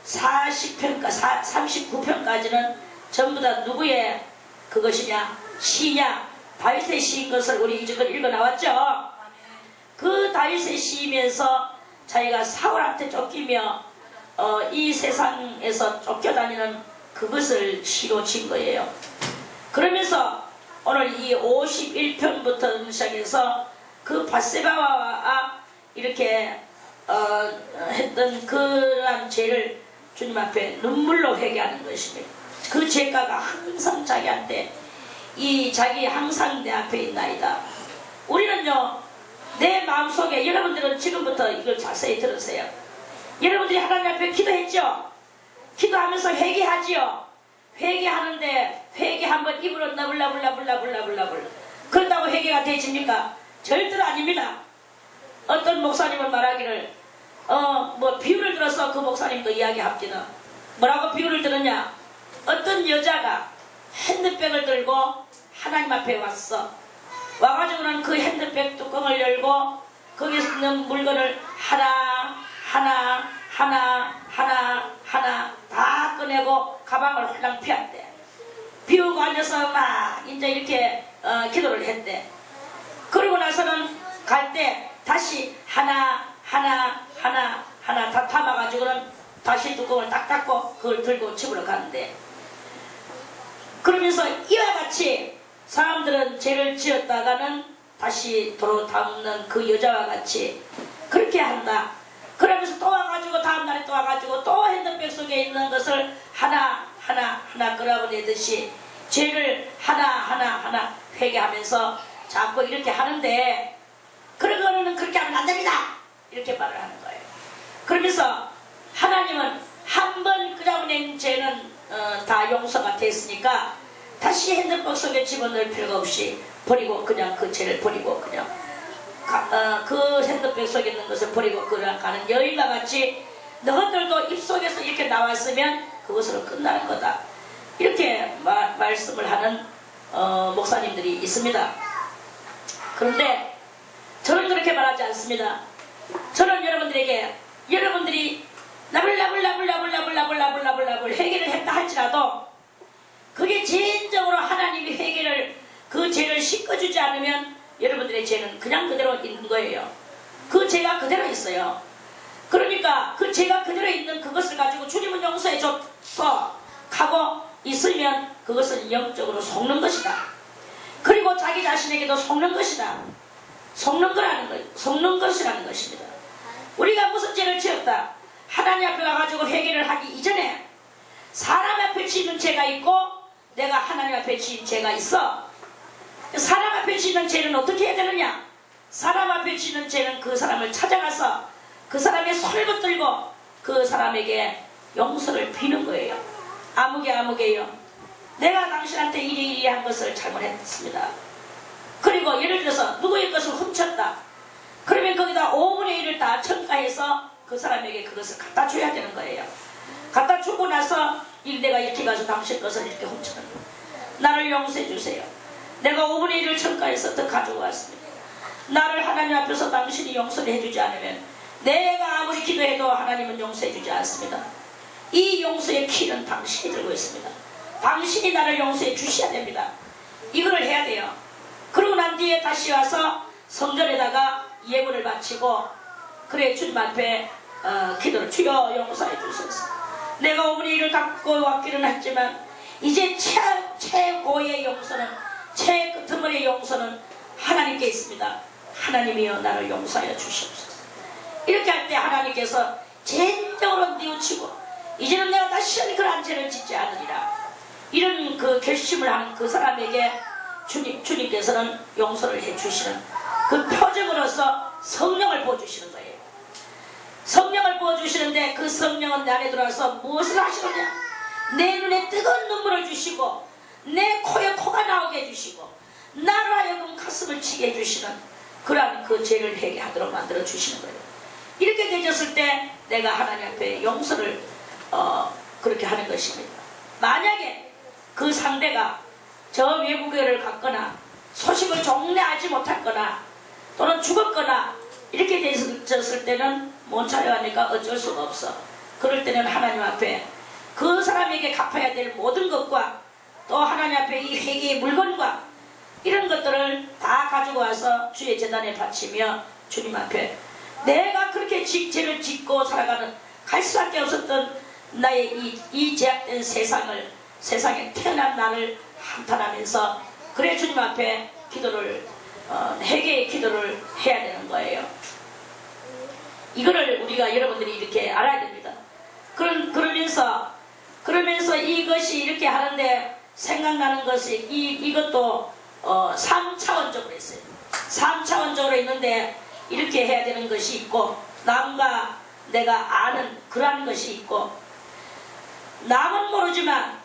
39편까지는 전부 다 누구의 그것이냐? 시냐? 다윗의 시인 것을 우리 이제껏 읽어 나왔죠? 그 다윗의 시이면서 자기가 사울한테 쫓기며 이 세상에서 쫓겨다니는 그것을 시로 친 거예요. 그러면서 오늘 이 51편부터 시작해서 그 바세바와 이렇게 했던 그러한 죄를 주님 앞에 눈물로 회개하는 것입니다. 그 죄가가 항상 자기한테 자기 항상 내 앞에 있나이다. 우리는요, 내 마음속에, 여러분들은 지금부터 이걸 자세히 들으세요. 여러분들이 하나님 앞에 기도했죠? 기도하면서 회개하지요? 회개하는데 회개 한번 입으로 나불나불나불나불나불나불 그런다고 회개가 되집니까? 절대로 아닙니다. 어떤 목사님은 말하기를 뭐 비유를 들어서 그 목사님도 이야기합니다. 뭐라고 비유를 들었냐? 어떤 여자가 핸드백을 들고 하나님 앞에 왔어. 와가지고는 그 핸드백 뚜껑을 열고 거기에 있는 물건을 하나 다 꺼내고 가방을 홀랑 피웠대. 비우고 앉아서 막 이제 이렇게 기도를 했대. 그리고 나서는 갈 때 다시 하나 다 담아가지고는 다시 뚜껑을 딱 닫고 그걸 들고 집으로 가는데, 그러면서 이와 같이 사람들은 죄를 지었다가는 다시 도로 담는 그 여자와 같이 그렇게 한다. 그러면서 또 와가지고 다음날에 또 와가지고 또 핸드백 속에 있는 것을 하나 끌어내듯이 죄를 하나 회개하면서 자꾸 이렇게 하는데, 그런 거는 그렇게 하면 안 됩니다, 이렇게 말을 하는 거예요. 그러면서 하나님은 한 번 끌어낸 죄는 다 용서가 됐으니까 다시 핸드백 속에 집어넣을 필요가 없이 버리고 그냥 그 죄를 버리고 그냥 그 핸드백 속에 있는 것을 버리고 그냥 가는 여인과 같이 너희들도 입속에서 이렇게 나왔으면 그것으로 끝나는 거다, 이렇게 말씀을 하는 목사님들이 있습니다. 그런데 저는 그렇게 말하지 않습니다. 저는 여러분들에게, 여러분들이 나불나불 회개를 했다 할지라도 그게 진정으로 하나님이 회개를 그 죄를 씻어주지 않으면 여러분들의 죄는 그냥 그대로 있는 거예요. 그 죄가 그대로 있어요. 그러니까 그 죄가 그대로 있는 그것을 가지고 주님은 용서해 줬어 하고 있으면 그것은 영적으로 속는 것이다. 그리고 자기 자신에게도 속는 것이다. 속는 것이라는 것입니다. 우리가 무슨 죄를 지었다, 하나님 앞에 가가지고 회개를 하기 이전에 사람 앞에 지은 죄가 있고 내가 하나님 앞에 지은 죄가 있어. 사람 앞에 지는 죄는 어떻게 해야 되느냐? 사람 앞에 지는 죄는 그 사람을 찾아가서 그 사람의 손을 붙들고 그 사람에게 용서를 비는 거예요. 아무개요, 내가 당신한테 이리 한 것을 잘못했습니다. 그리고 예를 들어서 누구의 것을 훔쳤다. 그러면 거기다 5분의 1을 다 첨가해서 그 사람에게 그것을 갖다 줘야 되는 거예요. 갖다 주고 나서 내가 이렇게 가서 당신 것을 이렇게 훔쳤는데 나를 용서해 주세요. 내가 5분의 1을 첨가해서 더 가지고 왔습니다. 나를 하나님 앞에서 당신이 용서를 해주지 않으면 내가 아무리 기도해도 하나님은 용서해 주지 않습니다. 이 용서의 키는 당신이 들고 있습니다. 당신이 나를 용서해 주셔야 됩니다. 이거를 해야 돼요. 그러고 난 뒤에 다시 와서 성전에다가 예물을 바치고 그래 주님 앞에 기도를, 주여 용서해 주소서. 내가 5분의 1을 갖고 왔기는 했지만 이제 최고의 용서는, 최끝머리의 용서는 하나님께 있습니다. 하나님이여 나를 용서하여 주시옵소서. 이렇게 할 때 하나님께서 진정으로 뉘우치고 이제는 내가 다시는 그런 죄를 짓지 않으리라, 이런 그 결심을 하는 그 사람에게 주님께서는 용서를 해주시는 그 표적으로서 성령을 부어주시는 거예요. 성령을 부어주시는데 그 성령은 내 안에 들어와서 무엇을 하시느냐? 내 눈에 뜨거운 눈물을 주시고 내 코에 코가 나오게 해주시고 나로 하여금 가슴을 치게 해주시는 그러한 그 죄를 회개하도록 만들어 주시는 거예요. 이렇게 되졌을 때 내가 하나님 앞에 용서를 그렇게 하는 것입니다. 만약에 그 상대가 저 외국에를 갔거나 소식을 종래하지 못했거나 또는 죽었거나 이렇게 되었을 때는 못 찾아가니까 어쩔 수가 없어. 그럴 때는 하나님 앞에 그 사람에게 갚아야 될 모든 것과 또 하나님 앞에 이 회개의 물건과 이런 것들을 다 가지고 와서 주의 제단에 바치며 주님 앞에 내가 그렇게 죄를 짓고 살아가는 갈 수밖에 없었던 나의 이 제약된 세상에 태어난 나를 한탄하면서 그래 주님 앞에 기도를 회개의 기도를 해야 되는 거예요. 이거를 우리가 여러분들이 이렇게 알아야 됩니다. 그러면서 그러면서 이것이 이렇게 하는데 생각나는 것이 이것도 3차원적으로 있어요. 3차원적으로 있는데 이렇게 해야 되는 것이 있고, 남과 내가 아는 그러한 것이 있고, 남은 모르지만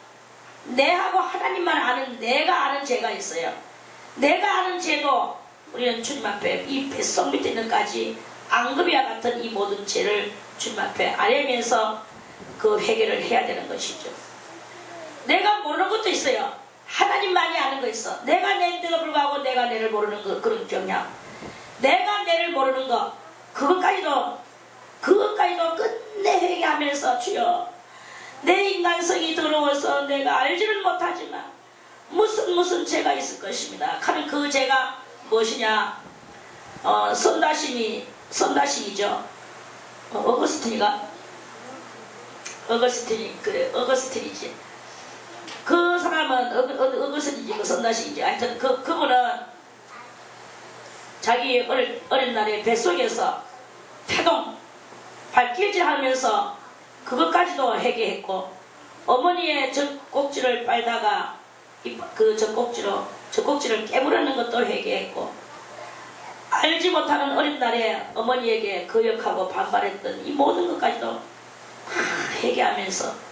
내하고 하나님만 아는 내가 아는 죄가 있어요. 내가 아는 죄도 우리는 주님 앞에 이 뱃속 밑에 있는 까지 앙금이와 같은 이 모든 죄를 주님 앞에 아뢰면서 그 회개를 해야 되는 것이죠. 내가 모르는 것도 있어요. 하나님만이 아는 거 있어. 내가 내인데도 불구하고 내가 내를 모르는 거, 그런 경향. 내가 내를 모르는 거, 그것까지도 끝내 회개하면서, 주여, 내 인간성이 더러워서 내가 알지는 못하지만 무슨 죄가 있을 것입니다. 하는 그 죄가 무엇이냐? 선다신이죠. 어거스틴이지. 그 사람은 어거스틴이지, 그 선다신이지. 하여튼 그분은 자기 어린 날에 뱃속에서 태동 발길질하면서 그것까지도 회개했고, 어머니의 젖꼭지를 빨다가 그 젖꼭지를 깨물었는 것도 회개했고, 알지 못하는 어린 날에 어머니에게 거역하고 반발했던 이 모든 것까지도 회개하면서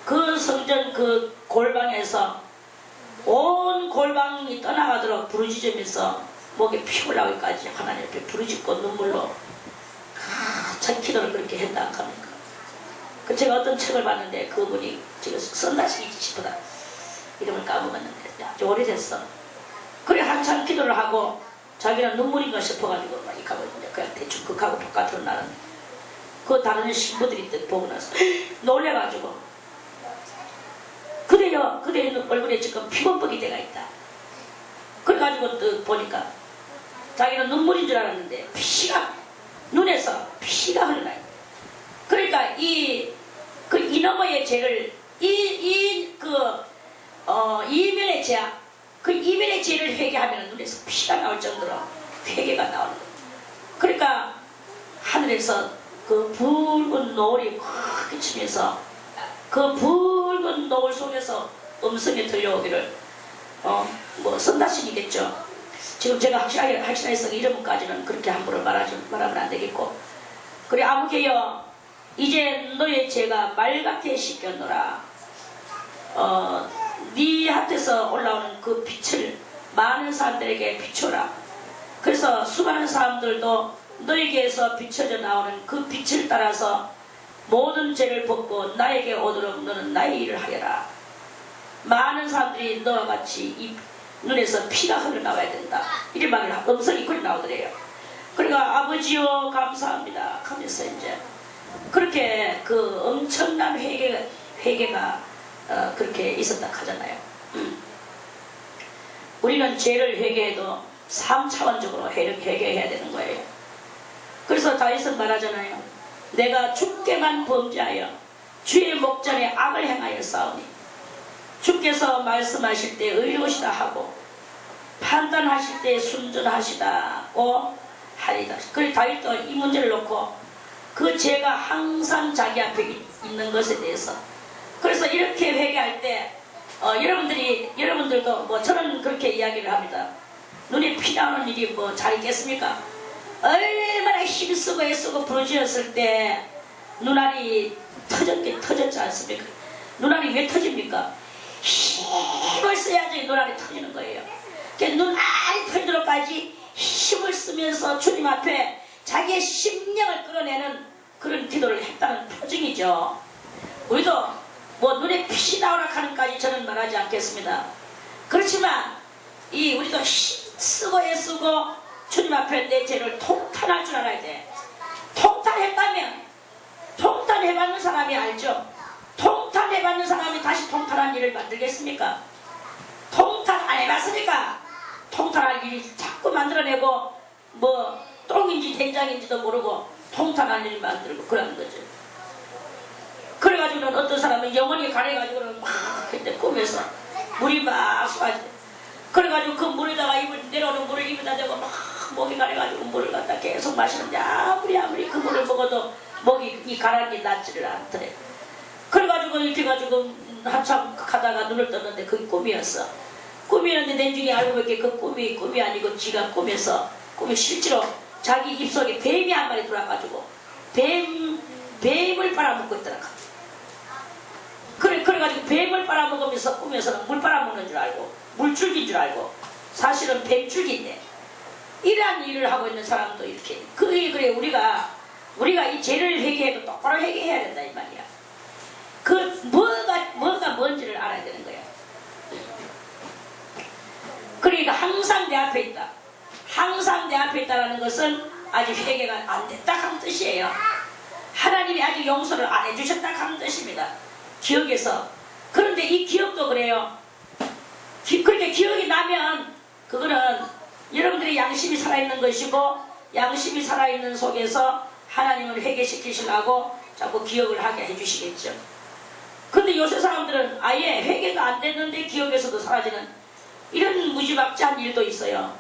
그 성전 그 골방에서 온 골방이 떠나가도록 부르짖으면서 목에 피 올라오기까지 하나님 앞에 부르짖고 눈물로 첫 기도를 그렇게 했다 합니까? 그 제가 어떤 책을 봤는데 그분이 지금 선다시기 싶다 이름을 까먹었는데 아주 오래됐어. 그래 한참 기도를 하고 자기는 눈물인가 싶어가지고 막 이렇게 하고 그냥 대충 극하고 바깥으로 나갔는데 그 다른 신부들이 보고 나서 놀래가지고 그대 얼굴에 지금 피범벅이 돼가 있다. 그래가지고 또 보니까 자기는 눈물인 줄 알았는데 눈에서 피가 흘러나요. 그러니까 이놈의 죄를 이면의 죄야. 그 이면의 죄를 회개하면 눈에서 피가 나올 정도로 회개가 나오는 거예요. 그러니까 하늘에서 그 붉은 노을이 크게 치면서 그 붉은 노을 속에서 음성이 들려오기를 선다신이겠죠. 지금 제가 확실해서 이름까지는 그렇게 함부로 말하면 안 되겠고, 그래 아무개여 이제 너의 죄가 말같이 씻겼노라. 네 앞에서 올라오는 그 빛을 많은 사람들에게 비춰라. 그래서 수많은 사람들도 너에게서 비춰져 나오는 그 빛을 따라서 모든 죄를 벗고 나에게 오도록 너는 나의 일을 하여라. 많은 사람들이 너와 같이 이 눈에서 피가 흘러나와야 된다. 이런 말을 음성이 그리 나오더래요. 그러니까 아버지요 감사합니다 하면서 이제 그렇게 그 엄청난 회개가 그렇게 있었다 하잖아요. 우리는 죄를 회개해도 3차원적으로 회개해야 되는 거예요. 그래서 다윗은 말하잖아요. 내가 주께만 범죄하여 주의 목전에 악을 행하여 싸우니 주께서 말씀하실 때 의로우시다 하고 판단하실 때 순전하시다고 하리다. 그래 다윗도 이 문제를 놓고 그 죄가 항상 자기 앞에 있는 것에 대해서, 그래서 이렇게 회개할 때 여러분들도 저는 그렇게 이야기를 합니다. 눈에 피 나오는 일이 잘 있겠습니까? 얼마나 힘쓰고 애쓰고 부르짖었을 때 눈알이 터졌지 않습니까? 눈알이 왜 터집니까? 힘을 써야지 눈알이 터지는 거예요. 눈알이 터지도록까지 힘을 쓰면서 주님 앞에 자기의 심령을 끌어내는 그런 기도를 했다는 표징이죠. 우리도 눈에 빛이 나오라 하는까지 저는 말하지 않겠습니다. 그렇지만 우리도 힘쓰고 애쓰고 주님 앞에 내 죄를 통탄할 줄 알아야 돼. 통탄해봤는 사람이 알죠. 통탄해봤는 사람이 다시 통탄한 일을 만들겠습니까? 통탄 안 해봤으니까 통탄할 일이 자꾸 만들어내고 똥인지 된장인지도 모르고 통탄할 일을 만들고 그러는 거죠. 그래가지고는 어떤 사람은 영혼이 가려가지고는 막 그때 꿈에서 물이 막 쏟아져. 그래가지고 그 물에다가 내려오는 물을 입에다 대고 막 목이 가려가지고 물을 갖다 계속 마시는데 아무리 그 물을 먹어도 목이 가라앉기 낫지를 않더래. 그래가지고 그래가지고 이렇게 가지고 한참 가다가 눈을 떴는데 그게 꿈이었어. 꿈이었는데 내중에 알고 보니까 그 꿈이 아니고 지가 꿈에서 꿈이 실제로 자기 입속에 뱀이 한 마리 들어와가지고 뱀을 빨아먹고 있더라고. 그래가지고 뱀을 빨아먹으면서 꿈에서는 물 빨아먹는 줄 알고 물줄기인 줄 알고 사실은 뱀줄기인데 이러한 일을 하고 있는 사람도 이렇게 그래 우리가 이 죄를 회개해도 똑바로 회개해야 된다 이 말이야. 그 뭐가 뭔지를 알아야 되는 거야. 그러니까 항상 내 앞에 있다. 항상 내 앞에 있다라는 것은 아직 회개가 안 됐다 하는 뜻이에요. 하나님이 아직 용서를 안 해주셨다 하는 뜻입니다. 기억에서. 그런데 이 기억도 그래요. 그렇게 기억이 나면 그거는 여러분들의 양심이 살아있는 것이고 양심이 살아있는 속에서 하나님을 회개시키시려고 자꾸 기억을 하게 해주시겠죠. 근데 요새 사람들은 아예 회개가 안 됐는데 기억에서도 사라지는 이런 무지막지한 일도 있어요.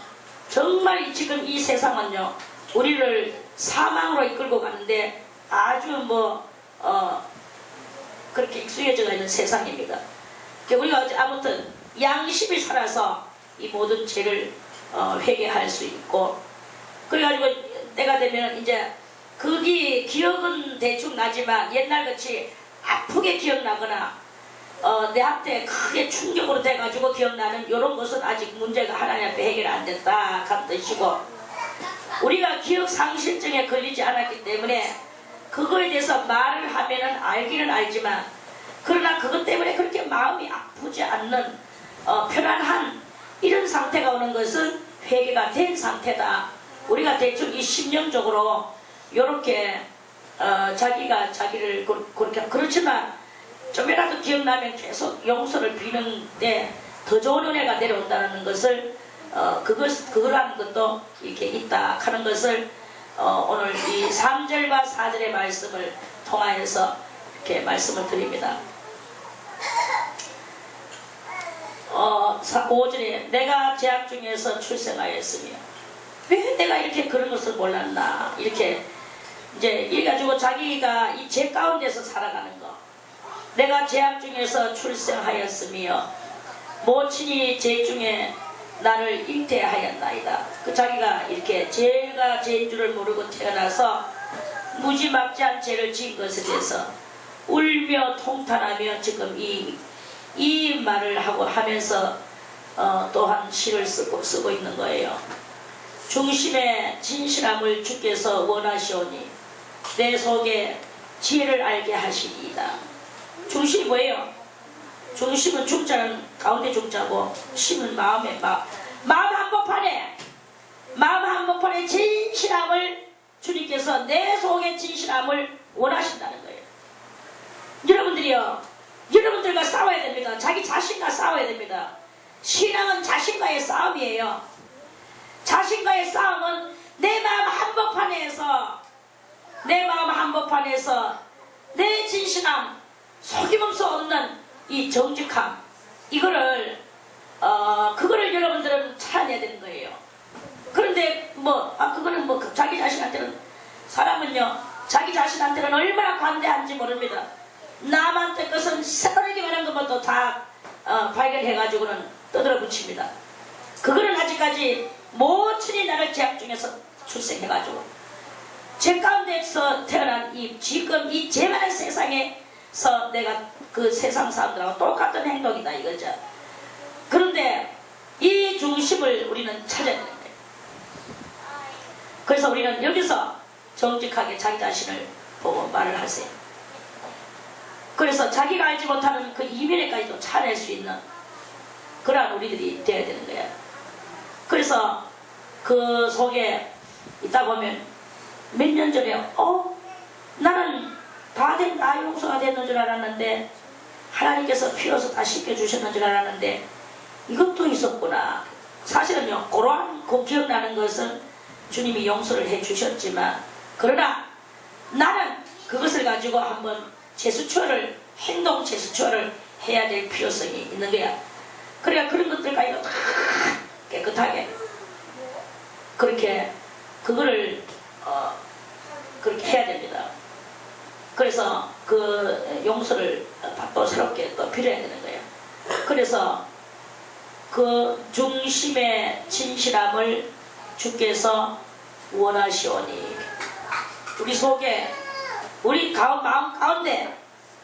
정말 지금 이 세상은요 우리를 사망으로 이끌고 가는데 아주 그렇게 익숙해져 있는 세상입니다. 우리가 아무튼 양심이 살아서 이 모든 죄를 회개할 수 있고 그래가지고 때가 되면 이제 그게 기억은 대충 나지만 옛날같이 아프게 기억나거나 내한테 크게 충격으로 돼가지고 기억나는 이런 것은 아직 문제가 하나님 앞에 해결 안 됐다 하는 뜻이고 우리가 기억 상실증에 걸리지 않았기 때문에 그거에 대해서 말을 하면은 알기는 알지만 그러나 그것 때문에 그렇게 마음이 아프지 않는 편안한 이런 상태가 오는 것은 회개가 된 상태다. 우리가 대충 이 심령적으로 이렇게 자기가 자기를 그렇게 그렇지만 좀이라도 기억나면 계속 용서를 비는데 더 좋은 은혜가 내려온다는 것을 그걸 하는 것도 이렇게 있다 하는 것을 오늘 이 3절과 4절의 말씀을 통하여서 이렇게 말씀을 드립니다. 5절에 내가 죄악 중에서 출생하였으며 왜 내가 이렇게 그런 것을 몰랐나 이렇게 이제 이래가지고 자기가 이 죄 가운데서 살아가는 거 내가 죄악 중에서 출생하였으며 모친이 죄 중에 나를 잉태하였나이다. 그 자기가 이렇게 죄가 죄인 줄을 모르고 태어나서 무지막지한 죄를 지은 것에 대해서 울며 통탄하며 지금 이 말을 하면서 또한 시를 쓰고 있는 거예요. 중심의 진실함을 주께서 원하시오니 내 속에 지혜를 알게 하시리이다. 중심이 뭐예요? 중심은 중자는 가운데 중자고 심은 마음 한복판에 진실함을 주님께서 내 속의 진실함을 원하신다는 거예요. 여러분들과 싸워야 됩니다. 자기 자신과 싸워야 됩니다. 신앙은 자신과의 싸움이에요. 자신과의 싸움은 내 마음 한복판에서 내 진실함 속임을 수 없는 이 정직함 그거를 여러분들은 찾아내야 되는 거예요. 그런데 그거는 자기 자신한테는 사람은요 자기 자신한테는 얼마나 관대한지 모릅니다. 남한테 것은 새로리기만 한 것부터 다 발견해가지고는 떠들어 붙입니다. 그거는 아직까지 모친이 나를 죄악 중에서 출생해가지고 죄 가운데서 태어난 지금 이 죄만한 세상에서 내가 그 세상 사람들하고 똑같은 행동이다 이거죠. 그런데 이 중심을 우리는 찾아야 되는 거예요. 그래서 우리는 여기서 정직하게 자기 자신을 보고 말을 하세요. 그래서 자기가 알지 못하는 그 이면에까지도 찾아낼 수 있는 그러한 우리들이 되어야 되는 거예요. 그래서 그 속에 있다 보면 몇 년 전에 나는 다 용서가 됐는 줄 알았는데 하나님께서 피로서 다 씻겨주셨는 줄 알았는데 이것도 있었구나. 사실은요 그러한 기억나는 것은 주님이 용서를 해주셨지만 그러나 나는 그것을 가지고 한번 행동 제스처를 해야 될 필요성이 있는 거야. 그러니까 그런 것들까지도 다 깨끗하게 그렇게 그거를 그렇게 해야 됩니다. 그래서 그 용서를 또 새롭게 또 필요해야 되는 거예요. 그래서 그 중심의 진실함을 주께서 원하시오니 우리 속에 우리 마음 가운데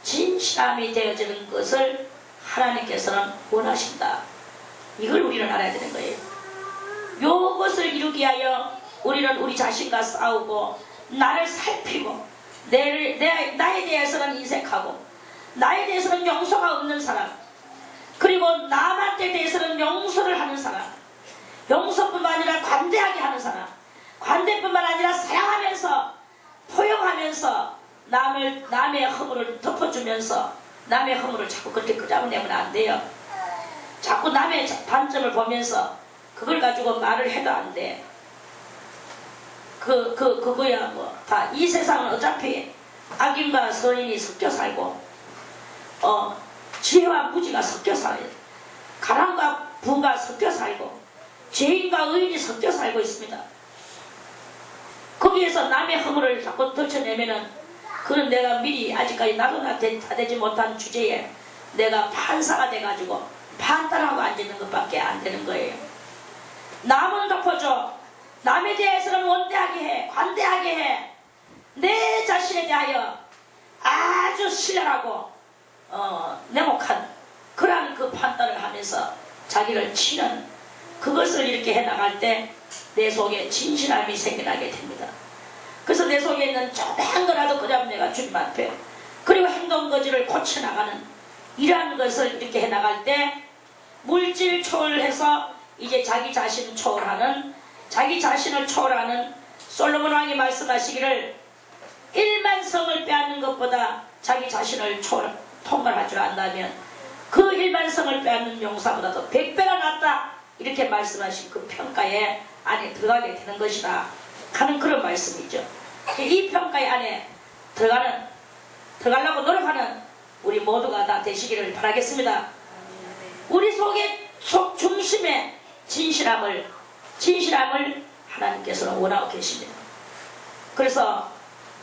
진실함이 되어지는 것을 하나님께서는 원하신다. 이걸 우리는 알아야 되는 거예요. 이것을 이루기 위하여 우리는 우리 자신과 싸우고 나를 살피고 나에 대해서는 인색하고 나에 대해서는 용서가 없는 사람, 그리고 남한테 대해서는 용서를 하는 사람, 용서뿐만 아니라 관대하게 하는 사람, 관대뿐만 아니라 사랑하면서 포용하면서 남의 허물을 덮어주면서 남의 허물을 자꾸 그렇게 끄잡아내면 안 돼요. 자꾸 남의 단점을 보면서 그걸 가지고 말을 해도 안 돼. 그거야 뭐 다 이 세상은 어차피 악인과 선인이 섞여 살고 지혜와 무지가 섞여 살아요. 가랑과 부가 섞여 살고 죄인과 의인이 섞여 살고 있습니다. 거기에서 남의 허물을 자꾸 덜쳐내면은 그건 내가 미리 아직까지 나도 다 되지 못한 주제에 내가 판사가 돼가지고 판단하고 앉는 것밖에 안 되는 거예요. 남은 덮어줘. 남에 대해서는 원대하게 해. 관대하게 해. 내 자신에 대하여 아주 신랄하고 냉혹한 그러한 그 판단을 하면서 자기를 치는 그것을 이렇게 해나갈 때 내 속에 진실함이 생겨나게 됩니다. 그래서 내 속에 있는 조그만 거라도 그냥 내가 주님 앞에 그리고 행동거지를 고쳐나가는 이러한 것을 이렇게 해나갈 때 물질 초월해서 이제 자기 자신을 초월하는 자기 자신을 초월하는 솔로몬 왕이 말씀하시기를 1만 성을 빼앗는 것보다 자기 자신을 통과할 줄 안다면 그 1만 성을 빼앗는 용사보다도 100배가 낫다 이렇게 말씀하신 그 평가에 안에 들어가게 되는 것이다 하는 그런 말씀이죠. 이 평가의 안에 들어가려고 노력하는 우리 모두가 다 되시기를 바라겠습니다. 우리 속의 속 중심의 진실함을 하나님께서는 원하고 계십니다. 그래서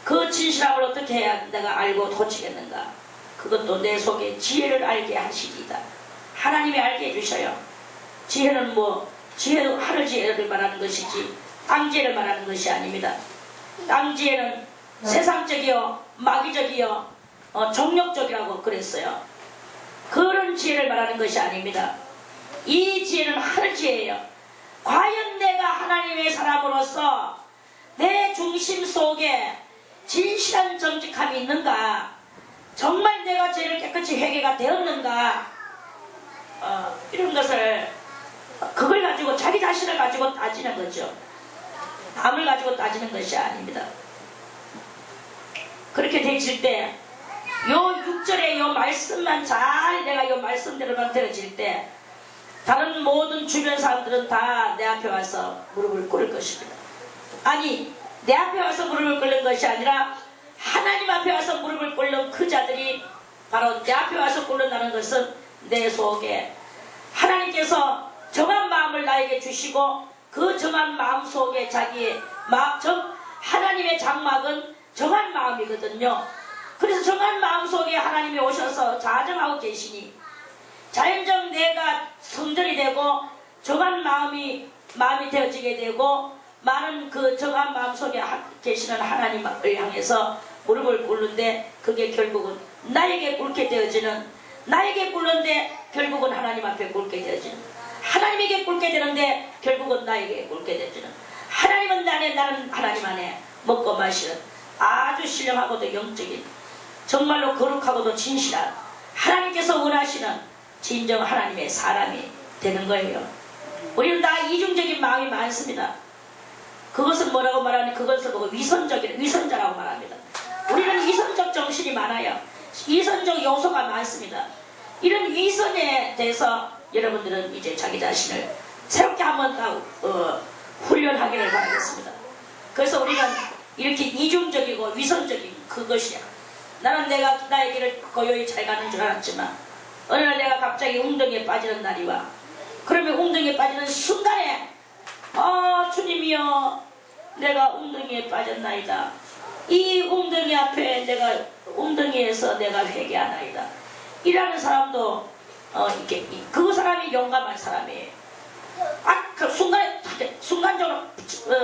그 진실함을 어떻게 해야 내가 알고 도치겠는가? 그것도 내 속에 지혜를 알게 하시리이다. 하나님이 알게 해주셔요. 지혜는 지혜도 하늘 지혜를 말하는 것이지 땅 지혜를 말하는 것이 아닙니다. 땅 지혜는 세상적이요 마귀적이요 정력적이라고 그랬어요. 그런 지혜를 말하는 것이 아닙니다. 이 지혜는 하늘 지혜예요. 과연 내가 하나님의 사람으로서 내 중심 속에 진실한 정직함이 있는가? 정말 내가 죄를 깨끗이 회개가 되었는가? 이런 것을 그걸 가지고 자기 자신을 가지고 따지는 거죠. 남을 가지고 따지는 것이 아닙니다. 그렇게 되질 때 요 6절의 요 말씀만 잘 내가 요 말씀대로만 들어질 때 다른 모든 주변 사람들은 다 내 앞에 와서 무릎을 꿇을 것입니다. 아니 내 앞에 와서 무릎을 꿇는 것이 아니라 하나님 앞에 와서 무릎을 꿇는 그 자들이 바로 내 앞에 와서 꿇는다는 것은 내 속에 하나님께서 정한 마음을 나에게 주시고 그 정한 마음 속에 자기의 하나님의 장막은 정한 마음이거든요. 그래서 정한 마음 속에 하나님이 오셔서 자정하고 계시니 자연적 내가 성전이 되고 정한 마음이 되어지게 되고 많은 그 정한 마음 속에 계시는 하나님을 향해서 무릎을 꿇는데 그게 결국은 나에게 꿇게 되어지는 나에게 꿇는데 결국은 하나님 앞에 꿇게 되어지는 하나님에게 꿇게 되는데 결국은 나에게 꿇게 되어지는 하나님은 나는 하나님 안에 먹고 마시는 아주 신령하고도 영적인 정말로 거룩하고도 진실한 하나님께서 원하시는 진정 하나님의 사람이 되는 거예요. 우리는 다 이중적인 마음이 많습니다. 그것은 뭐라고 말하니 그것을 보고 위선자라고 말합니다. 우리는 위선적 정신이 많아요. 위선적 요소가 많습니다. 이런 위선에 대해서 여러분들은 이제 자기 자신을 새롭게 한번 다 훈련하기를 바라겠습니다. 그래서 우리는 이렇게 이중적이고 위선적인 그것이야. 나는 내가 나의 길을 고요히 잘 가는 줄 알았지만 어느 날 내가 갑자기 웅덩이에 빠지는 날이 와. 그러면 웅덩이에 빠지는 순간에 주님이여 내가 웅덩이에 빠졌나이다. 이 웅덩이 앞에 웅덩이에서 내가 회개하나이다. 일하는 사람도 이렇게 그 사람이 용감한 사람이에요. 그 순간적으로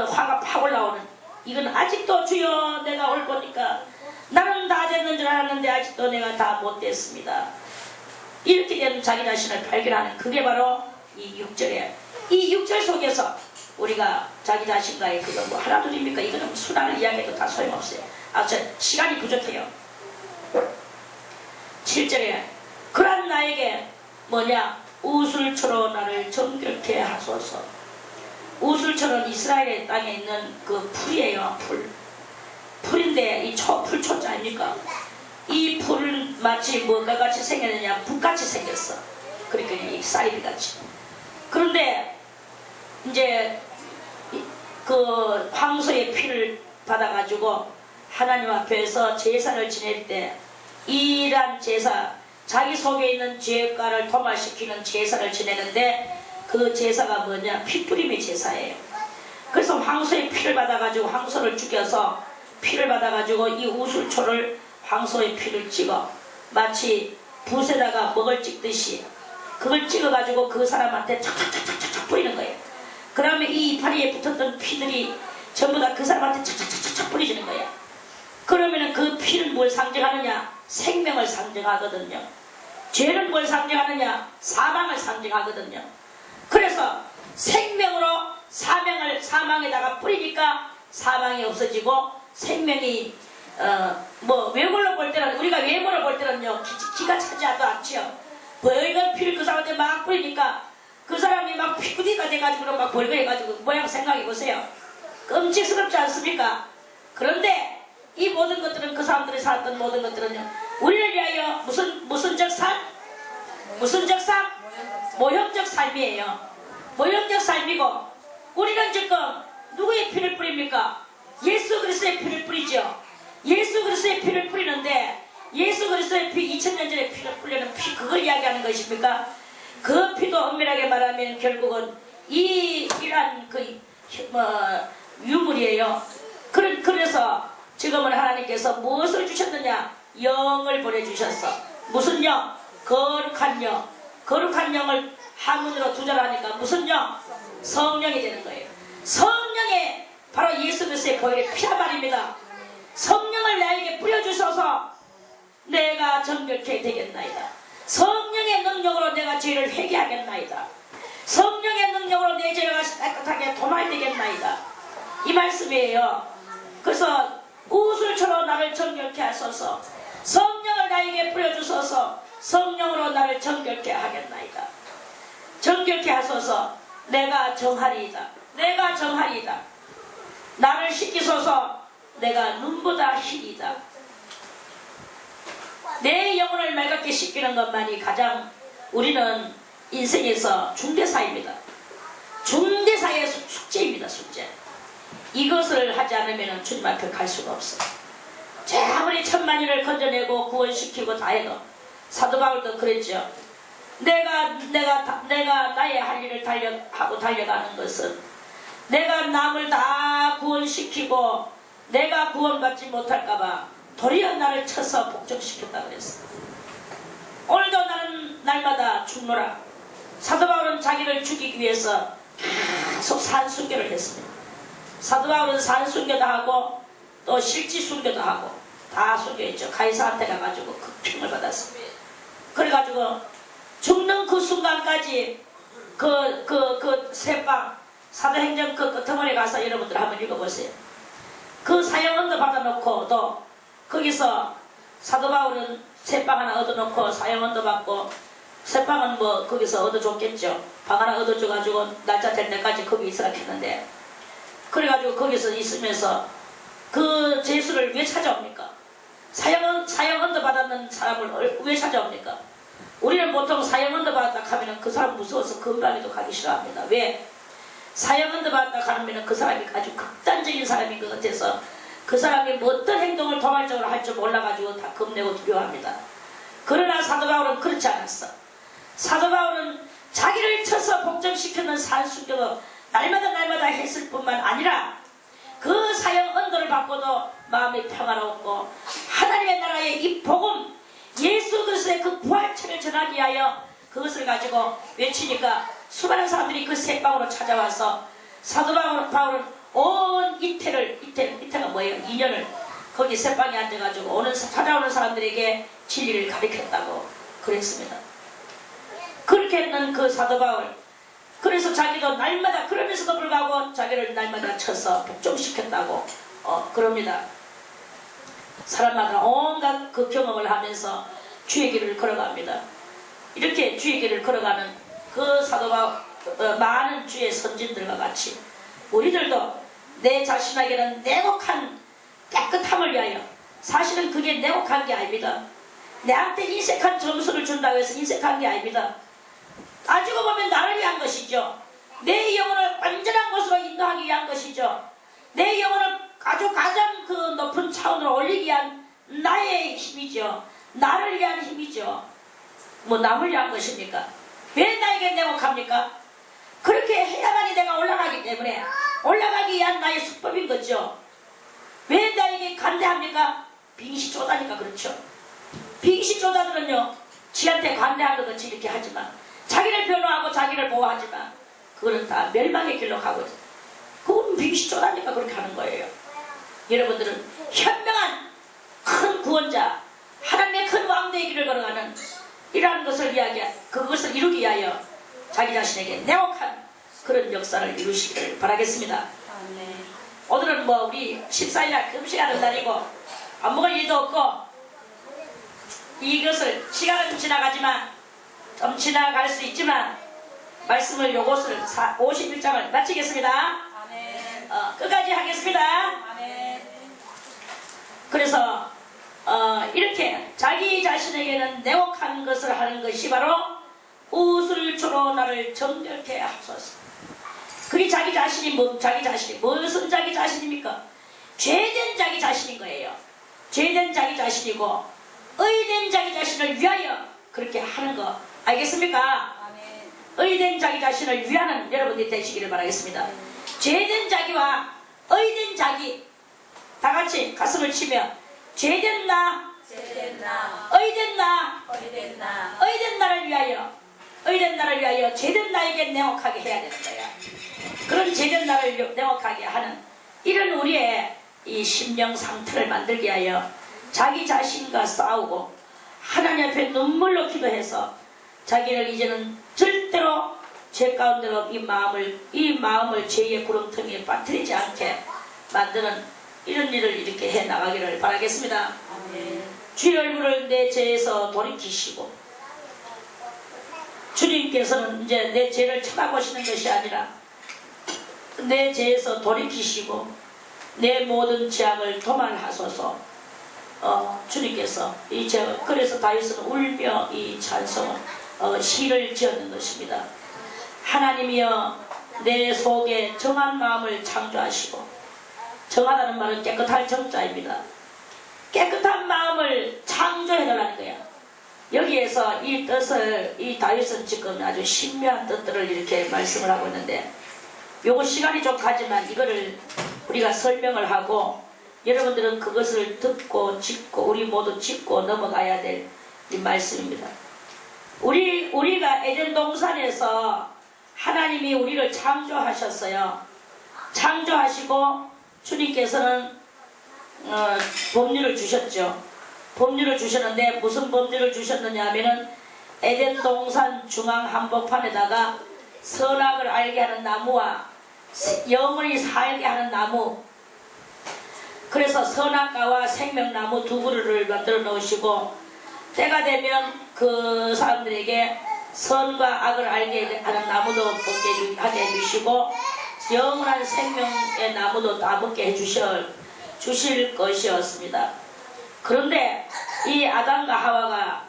화가 팍 올라오는, 이건 아직도 주여 내가 올 거니까 나는 다 됐는 줄 알았는데 아직도 내가 다 못 됐습니다. 이렇게 되는 자기 자신을 발견하는, 그게 바로 이 6절이에요. 이 6절 속에서 우리가 자기 자신과의 그거 뭐 하나둘입니까? 이거는 수단을 이야기해도 다 소용없어요. 시간이 부족해요. 7절에 그런 나에게 뭐냐, 우술초로 나를 정결케 하소서. 우술초는 이스라엘의 땅에 있는 그 풀이에요. 풀인데 이 풀초자 아닙니까? 이 풀은 마치 뭐가 같이 생겼느냐, 북같이 생겼어. 그러니까 이 사이비같이. 그런데 이제 그 황소의 피를 받아가지고 하나님 앞에서 제사를 지낼 때, 이란 제사, 자기 속에 있는 죄가를 도말시키는 제사를 지내는데, 그 제사가 뭐냐, 피뿌림의 제사예요. 그래서 황소의 피를 받아가지고 황소를 죽여서 피를 받아가지고 이 우술초를 황소의 피를 찍어 마치 붓에다가 먹을 찍듯이 그걸 찍어가지고 그 사람한테 착착착착착 뿌리는 거예요. 그러면 이 이파리에 붙었던 피들이 전부 다 그 사람한테 착착착착 뿌려지는 거예요. 그러면 그 피는 뭘 상징하느냐? 생명을 상징하거든요. 죄는 뭘 상징하느냐? 사망을 상징하거든요. 그래서 생명으로 사망에다가 뿌리니까 사망이 없어지고 생명이 뭐 외모로 볼 때는, 우리가 외모로 볼 때는요 기가 차지하지도 않지요. 벌건 피를 그 사람한테 막 뿌리니까 그 사람이 막 피구디가 돼가지고 막 벌거해가지고 모양 생각해보세요. 끔찍스럽지 않습니까? 그런데 이 모든 것들은, 그 사람들이 살았던 모든 것들은요, 우리를 위하여 무슨적 삶? 무슨적 삶? 모형적 삶이에요. 모형적 삶이고, 우리는 지금 누구의 피를 뿌립니까? 예수 그리스도의 피를 뿌리죠. 예수 그리스도의 피를 뿌리는데, 예수 그리스도의 피, 2000년 전에 피를 뿌리는 피, 그걸 이야기하는 것입니까? 그 피도 엄밀하게 말하면 결국은 이란 유물이에요. 그래서 지금은 하나님께서 무엇을 주셨느냐? 영을 보내주셨어. 무슨 영? 거룩한 영. 거룩한 영을 한문으로 두절하니까 무슨 영? 성령이 되는 거예요. 성령에 바로 예수 그리스도의 보혈의 피라 말입니다. 성령을 나에게 뿌려주셔서 내가 정결케 되겠나이다. 성령의 능력으로 내가 죄를 회개하겠나이다. 성령의 능력으로 내 죄가 깨끗하게 도말되겠나이다. 이 말씀이에요. 그래서 우술처럼 나를 정결케 하소서. 성령을 나에게 뿌려주소서. 성령으로 나를 정결케 하겠나이다. 정결케 하소서. 내가 정하리이다. 내가 정하리이다. 나를 씻기소서. 내가 눈보다 희이다. 내 영혼을 맑게 씻기는 것만이 가장 우리는 인생에서 중대사입니다. 중대사의 숙제입니다. 숙제. 이것을 하지 않으면 주님 앞에 갈 수가 없어요. 아무리 천만인을 건져내고 구원시키고 다 해도, 사도 바울도 그랬죠. 내가 나의 할 일을 달려가는 것은, 내가 남을 다 구원시키고 내가 구원받지 못할까봐 도리어 나를 쳐서 복종시켰다 그랬어. 오늘도 나는 날마다 죽노라. 사도 바울은 자기를 죽이기 위해서 계속 산순교를 했습니다. 사도 바울은 산순교도 하고 또 실지순교도 하고 다 순교했죠. 가이사한테 가가지고 극형을 받았습니다. 그래가지고 죽는 그 순간까지 그 새빵, 사도행전 그 끝머리에 가서 여러분들 한번 읽어보세요. 그 사형언도 받아놓고 또 거기서 사도 바울은 새빵 하나 얻어놓고 사형언도 받고, 새빵은 뭐 거기서 얻어줬겠죠. 방 하나 얻어줘가지고 날짜 될 때까지 거기 있으라 했는데, 그래가지고 거기서 있으면서 그 제수를 왜 찾아옵니까? 사형언도 받았는 사람을 왜 찾아옵니까? 우리는 보통 사형언도 받았다 하면 그 사람 무서워서 금방에도 가기 싫어합니다. 왜? 사형언도 받았다 하면 그 사람이 아주 극단적인 사람인 것 같아서 그 사람이 어떤 행동을 도발적으로 할 줄 몰라가지고 다 겁내고 두려워합니다. 그러나 사도 바울은 그렇지 않았어. 사도 바울은 자기를 쳐서 복종시키는 산순교도 날마다 했을 뿐만 아니라 그 사형 언도를 받고도 마음이 평화롭고 하나님의 나라의 이 복음, 예수 그리스도의 그 부활체를 전하기 위하여 그것을 가지고 외치니까 수많은 사람들이 그 새방으로 찾아와서 사도 바울은 온 이태가 뭐예요? 2년을 거기 새방에 앉아가지고 찾아오는 사람들에게 진리를 가르쳤다고 그랬습니다. 그렇게 했는 그 사도 바울, 그래서 자기도 날마다, 그러면서도 불구하고 자기를 날마다 쳐서 복종시켰다고 그럽니다. 사람마다 온갖 그 경험을 하면서 주의 길을 걸어갑니다. 이렇게 주의 길을 걸어가는 그 사도 바울, 많은 주의 선진들과 같이 우리들도 내 자신에게는 내곡한 깨끗함을 위하여, 사실은 그게 내곡한 게 아닙니다. 내한테 인색한 점수를 준다고 해서 인색한 게 아닙니다. 따지고 보면 나를 위한 것이죠. 내 영혼을 완전한 것으로 인도하기 위한 것이죠. 내 영혼을 아주 가장 그 높은 차원으로 올리기 위한 나의 힘이죠. 나를 위한 힘이죠. 뭐 남을 위한 것입니까? 왜 나에게 내곡합니까? 그렇게 해야만이 내가 올라가기 때문에, 올라가기 위한 나의 수법인 거죠. 왜 나에게 관대합니까? 빙시조다니까. 그렇죠. 빙시조다들은요, 지한테 관대한 것 같이 이렇게 하지만, 자기를 변호하고 자기를 보호하지만 그거는 다 멸망의 길로 가고 있어요. 그건 빙시조다니까 그렇게 하는 거예요. 여러분들은 현명한 큰 구원자, 하나님의 큰 왕대의 길을 걸어가는 이러한 것을 그것을 이루기 위하여 자기 자신에게 내곡한 그런 역사를 이루시기를 바라겠습니다. 오늘은 뭐 우리 14일날 금식하는 날이고 안 먹을 일도 없고, 이것을 시간은 지나가지만, 좀 지나갈 수 있지만 말씀을 요것을 51장을 마치겠습니다. 아멘. 끝까지 하겠습니다. 아멘. 그래서 이렇게 자기 자신에게는 내곡한 것을 하는 것이 바로 우슬초로 나를 정결케 하소서. 그게 자기 자신이 무슨 자기 자신입니까? 죄된 자기 자신인 거예요. 죄된 자기 자신이고 의된 자기 자신을 위하여 그렇게 하는 거 알겠습니까? 아멘. 의된 자기 자신을 위하는 여러분들이 되시기를 바라겠습니다. 죄된 자기와 의된 자기 다 같이 가슴을 치며 죄된 나, 의된 나, 의된 나를 위하여 죄된 나에게 내곡하게 해야 되는 거야. 그런 죄된 나를 내곡하게 하는 이런 우리의 이 심령 상태를 만들게 하여 자기 자신과 싸우고 하나님 앞에 눈물로 기도해서 자기를 이제는 절대로 죄 가운데로 이 마음을 죄의 구렁텅이에 빠뜨리지 않게 만드는 이런 일을 이렇게 해 나가기를 바라겠습니다. 주의 얼굴을 내 죄에서 돌이키시고, 주님께서는 이제 내 죄를 찾아보시는 것이 아니라 내 죄에서 돌이키시고 내 모든 죄악을 도말하소서. 주님께서 그래서 다윗은 울며 이 찬송을 시를 지었는 것입니다. 하나님이여 내 속에 정한 마음을 창조하시고, 정하다는 말은 깨끗할 정자입니다. 깨끗한 마음을 창조해달라는 거야. 여기에서 이 뜻을 이 다윗은 지금 아주 신묘한 뜻들을 이렇게 말씀을 하고 있는데, 요거 시간이 좀 가지만 이거를 우리가 설명을 하고 여러분들은 그것을 듣고 짚고 우리 모두 짚고 넘어가야 될 이 말씀입니다. 우리가 에덴 동산에서 하나님이 우리를 창조하셨어요. 창조하시고 주님께서는 법률을 주셨죠. 법률을 주셨는데 무슨 법률을 주셨느냐 하면은 에덴 동산 중앙 한복판에다가 선악을 알게 하는 나무와 영원히 살게 하는 나무, 그래서 선악과와 생명나무 두 그루를 만들어 놓으시고 때가 되면 그 사람들에게 선과 악을 알게 하는 나무도 먹게 하게 해주시고 영원한 생명의 나무도 다 먹게 주실 것이었습니다. 그런데 이 아담과 하와가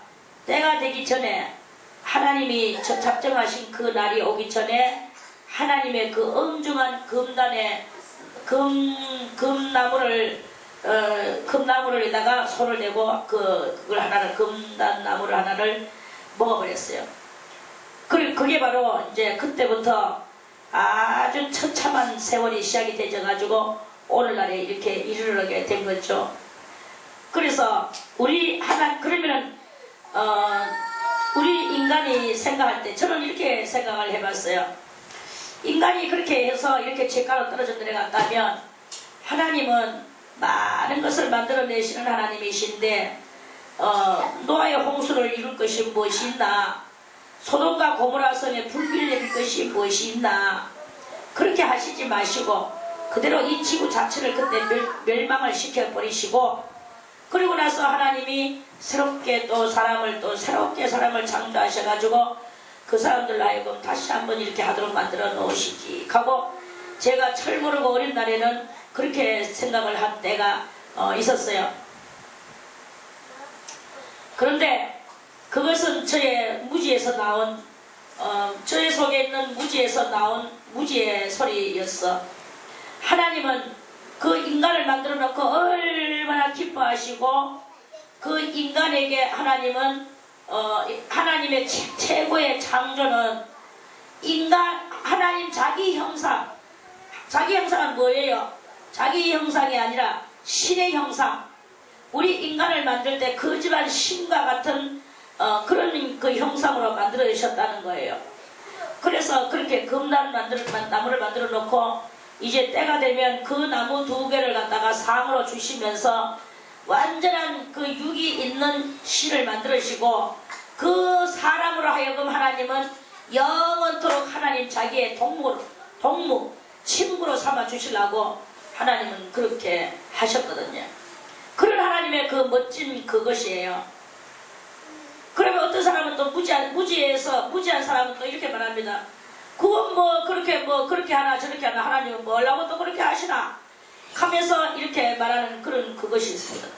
때가 되기 전에 하나님이 작정하신 그 날이 오기 전에 하나님의 그 엄중한 금단의 금나무를에다가 손을 대고 그걸 하나를 금단나무를 하나를 먹어버렸어요. 그게 바로 이제 그때부터 아주 처참한 세월이 시작이 되져가지고 오늘날에 이렇게 이르게 된 거죠. 그래서 그러면은 우리 인간이 생각할 때 저는 이렇게 생각을 해봤어요. 인간이 그렇게 해서 이렇게 죄가로 떨어져 내려갔다면 하나님은 많은 것을 만들어내시는 하나님이신데 노아의 홍수를 이룰 것이 무엇이 있나, 소돔과 고모라 성에 불길을 내릴 것이 무엇이 있나, 그렇게 하시지 마시고 그대로 이 지구 자체를 그때 멸망을 시켜버리시고, 그리고 나서 하나님이 새롭게 또 새롭게 사람을 창조하셔가지고 그 사람들 하여금 다시 한번 이렇게 하도록 만들어 놓으시지 하고, 제가 철 모르고 어린 날에는 그렇게 생각을 한 때가 있었어요. 그런데 그것은 저의 무지에서 나온 저의 속에 있는 무지에서 나온 무지의 소리였어. 하나님은 그 인간을 만들어 놓고 얼마나 기뻐하시고, 그 인간에게 하나님은 하나님의 최고의 창조는 하나님 자기 형상. 자기 형상은 뭐예요? 자기 형상이 아니라 신의 형상. 우리 인간을 만들 때 거지만 신과 같은 그런 그 형상으로 만들어 주셨다는 거예요. 그래서 그렇게 나무를 만들어 놓고 이제 때가 되면 그 나무 2개를 갖다가 상으로 주시면서 완전한 그 육이 있는 신을 만들으시고, 그 사람으로 하여금 하나님은 영원토록 하나님 자기의 동무 친구로 삼아 주시려고 하나님은 그렇게 하셨거든요. 그런 하나님의 그 멋진 그것이에요. 그러면 어떤 사람은 또 무지한 사람은 또 이렇게 말합니다. 그건 그렇게 하나 저렇게 하나, 하나님은 뭐라고 또 그렇게 하시나 하면서 이렇게 말하는 그런 그것이 있습니다.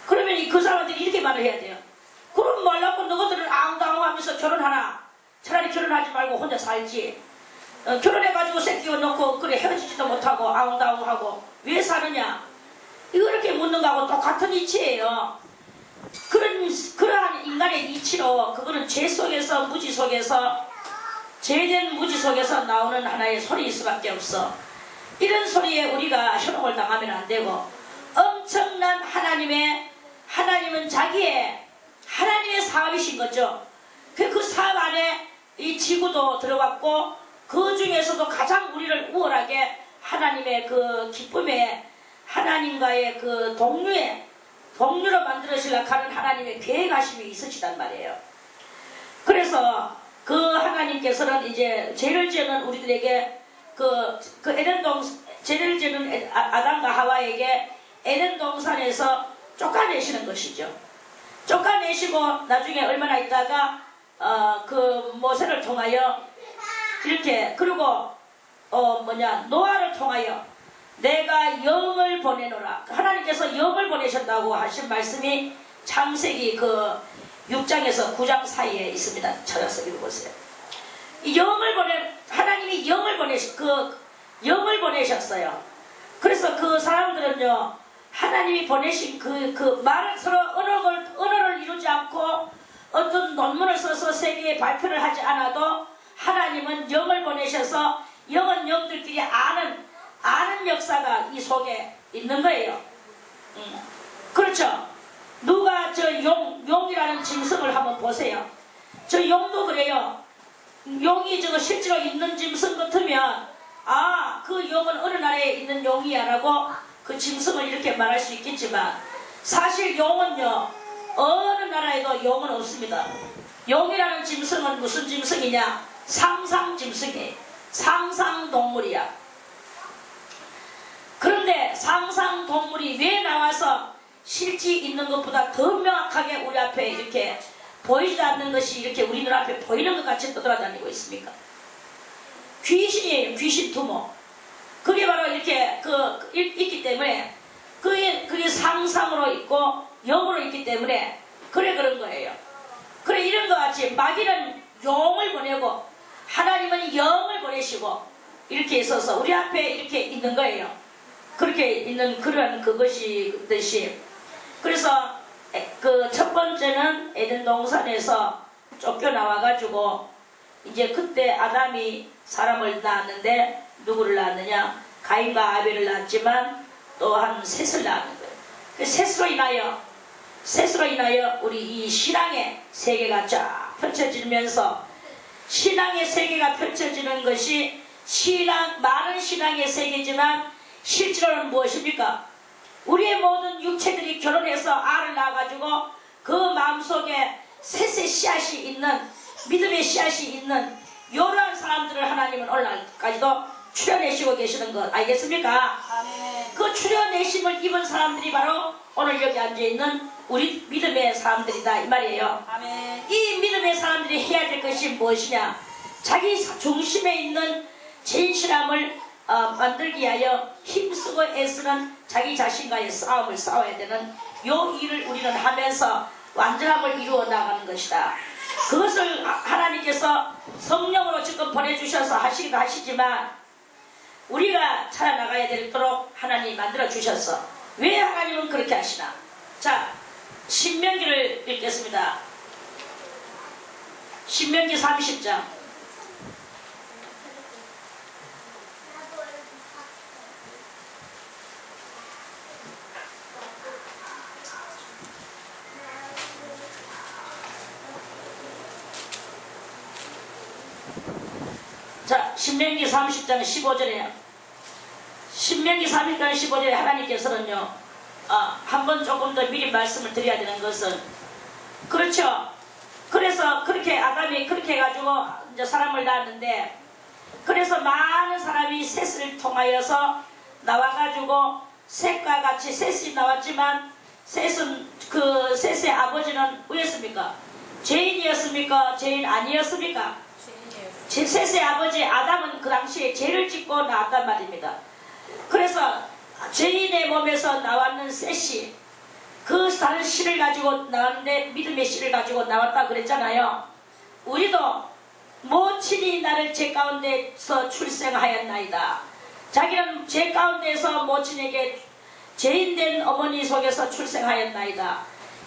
그러면 그 사람들이 이렇게 말을 해야 돼요. 그럼 뭐라고 너희들은 앙당하면서 결혼하나? 차라리 결혼하지 말고 혼자 살지. 결혼해가지고 새끼 놓고 그래 헤어지지도 못하고 앙당하고 왜 사느냐? 이렇게 묻는 거하고 똑같은 이치예요. 그러한 인간의 이치로, 그거는 죄 속에서, 무지 속에서, 죄된 무지 속에서 나오는 하나의 소리일 수밖에 없어. 이런 소리에 우리가 현혹을 당하면 안 되고, 엄청난 하나님은 하나님의 사업이신 거죠. 그 사업 안에 이 지구도 들어갔고, 그 중에서도 가장 우리를 우월하게 하나님의 그 기쁨에, 하나님과의 그 동료로 만들어시려고 하는 하나님의 계획하심이 있으시단 말이에요. 그래서 그 하나님께서는 이제 죄를 지은 우리들에게 죄를 지은 아담과 하와에게 에덴 동산에서 쫓아내시는 것이죠. 쫓아내시고 나중에 얼마나 있다가 그 모세를 통하여 이렇게, 그리고 노아를 통하여 내가 영을 보내노라. 하나님께서 영을 보내셨다고 하신 말씀이 창세기 그 6장에서 9장 사이에 있습니다. 찾아서 읽어보세요. 하나님이 영을 보내셨어요. 그래서 그 사람들은요, 하나님이 보내신 그 말을 서로 언어를 이루지 않고 어떤 논문을 써서 세계에 발표를 하지 않아도 하나님은 영을 보내셔서 영은 영들끼리 아는 역사가 이 속에 있는 거예요. 그렇죠. 누가 저 용이라는 짐승을 한번 보세요. 저 용도 그래요. 용이 저거 실제로 있는 짐승 같으면 그 용은 어느 나라에 있는 용이야 라고 그 짐승을 이렇게 말할 수 있겠지만, 사실 용은요 어느 나라에도 용은 없습니다. 용이라는 짐승은 무슨 짐승이냐? 상상짐승이에요. 상상동물이야. 그런데 상상동물이 왜 나와서 실제 있는 것보다 더 명확하게 우리 앞에 이렇게 보이지 않는 것이 이렇게 우리 눈앞에 보이는 것 같이 떠돌아다니고 있습니까? 귀신이에요. 귀신 두모. 그게 바로 이렇게 있기 때문에 그게 상상으로 있고 영으로 있기 때문에 그런 거예요. 그래, 이런 것 같이 마귀는 용을 보내고 하나님은 영을 보내시고 이렇게 있어서 우리 앞에 이렇게 있는 거예요. 그렇게 있는 그런 그것이듯이, 그래서 그 첫 번째는 에덴 동산에서 쫓겨나와가지고 이제 그때 아담이 사람을 낳았는데 누구를 낳았느냐? 가인과 아벨을 낳았지만 또한 셋을 낳는 거예요. 그 셋으로 인하여 셋으로 인하여 우리 이 신앙의 세계가 쫙 펼쳐지면서 신앙의 세계가 펼쳐지는 것이 많은 신앙의 세계지만 실제로는 무엇입니까? 우리의 모든 육체들이 결혼해서 알을 낳아가지고 그 마음속에 셋의 씨앗이 있는, 믿음의 씨앗이 있는 이러한 사람들을 하나님은 오늘까지도 출려내시고 계시는 것 알겠습니까? 아멘. 그 출려내심을 입은 사람들이 바로 오늘 여기 앉아있는 우리 믿음의 사람들이다 이 말이에요. 아멘. 이 믿음의 사람들이 해야 될 것이 무엇이냐? 자기 중심에 있는 진실함을 만들기 위하여 힘쓰고 애쓰는 자기 자신과의 싸움을 싸워야 되는 요 일을 우리는 하면서 완전함을 이루어 나가는 것이다. 그것을 하나님께서 성령으로 지금 보내주셔서 하시지만 우리가 살아나가야 되도록 하나님이 만들어 주셨어. 왜 하나님은 그렇게 하시나? 자, 신명기를 읽겠습니다. 신명기 30장. 자, 신명기 30장 15절에 신명기 30장 15절에 하나님께서는요, 한번 조금 더 미리 말씀을 드려야 되는 것은, 그렇죠. 그래서 그렇게 아담이 그렇게 해가지고 이제 사람을 낳았는데, 그래서 많은 사람이 셋을 통하여서 나와가지고 셋과 같이 셋이 나왔지만 셋은 그 셋의 아버지는 누구였습니까? 죄인이었습니까? 죄인 아니었습니까? 셋의 아버지 아담은 그 당시에 죄를 짓고 나왔단 말입니다. 그래서 죄인의 몸에서 나왔는 셋이 그 다른 씨를 가지고 나왔는데 믿음의 씨를 가지고 나왔다 그랬잖아요. 우리도 모친이 나를 죄 가운데서 출생하였나이다. 자기는 죄 가운데서 모친에게 죄인된 어머니 속에서 출생하였나이다.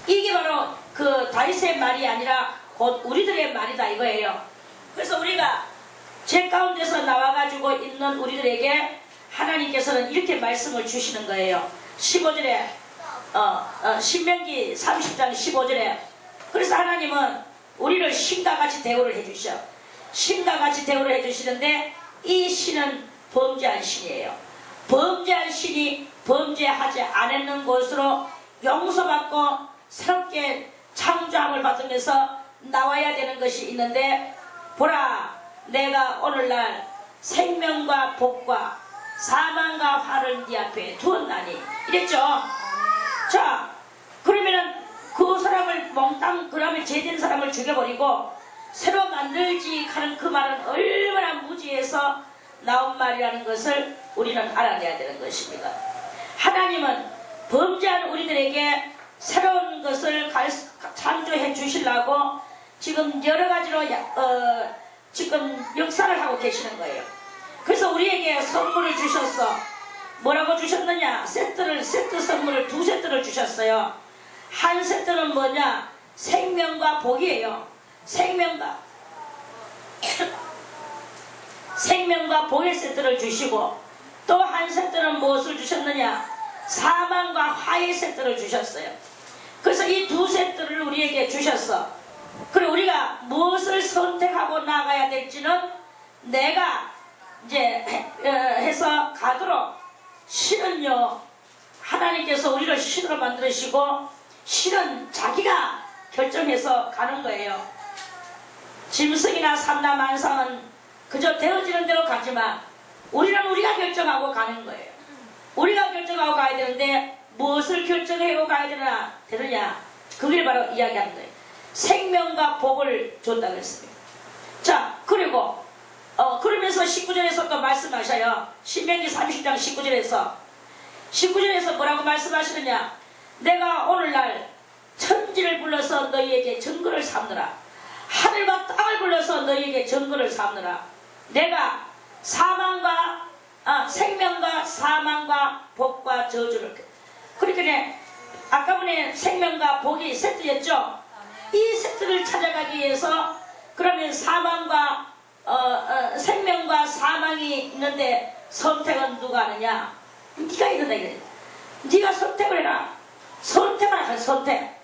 이게 바로 그 다윗의 말이 아니라 곧 우리들의 말이다 이거예요. 그래서 우리가 죄 가운데서 나와가지고 있는 우리들에게 하나님께서는 이렇게 말씀을 주시는 거예요. 15절에 신명기 30장 15절에 그래서 하나님은 우리를 신과 같이 대우를 해주셔. 신과 같이 대우를 해주시는데 이 신은 범죄한 신이에요. 범죄한 신이 범죄하지 않았는 곳으로 용서받고 새롭게 창조함을 받으면서 나와야 되는 것이 있는데, 보라 내가 오늘날 생명과 복과 사망과 화를 네 앞에 두었나니 이랬죠. 자, 그러면은 그 사람을 몽땅 그러면 죄된 사람을 죽여버리고 새로 만들지 하는 그 말은 얼마나 무지해서 나온 말이라는 것을 우리는 알아내야 되는 것입니다. 하나님은 범죄한 우리들에게 새로운 것을 창조해 주시려고 지금 여러 가지로 지금 역사를 하고 계시는 거예요. 그래서 우리에게 선물을 주셨어. 뭐라고 주셨느냐? 세트 선물을 두 세트를 주셨어요. 한 세트는 뭐냐? 생명과 복이에요. 생명과 복의 세트를 주시고, 또 한 세트는 무엇을 주셨느냐? 사망과 화의 세트를 주셨어요. 그래서 이 두 세트를 우리에게 주셨어. 그리고 우리가 무엇을 선택하고 나가야 될지는 내가 이제 해서 가도록, 신은요 하나님께서 우리를 신으로 만드시고 신은 자기가 결정해서 가는 거예요. 짐승이나 삼라만상은 그저 되어지는 대로 가지만 우리는 우리가 결정하고 가는 거예요. 우리가 결정하고 가야 되는데 무엇을 결정하고 가야 되느냐? 그게 바로 이야기하는 거예요. 생명과 복을 줬다고 했습니다. 자, 그리고 그러면서 19절에서 또 말씀하셔요. 신명기 30장 19절에서 뭐라고 말씀하시느냐? 내가 오늘날 천지를 불러서 너희에게 증거를 삼느라, 하늘과 땅을 불러서 너희에게 증거를 삼느라, 내가 생명과 사망과 복과 저주를. 그러니까 아까 전에 생명과 복이 세트였죠. 이 세트를 찾아가기 위해서 그러면 생명과 사망이 있는데 선택은 누가 하느냐? 네가 이런다 이래. 네가 선택을 해라. 선택을 하라. 선택.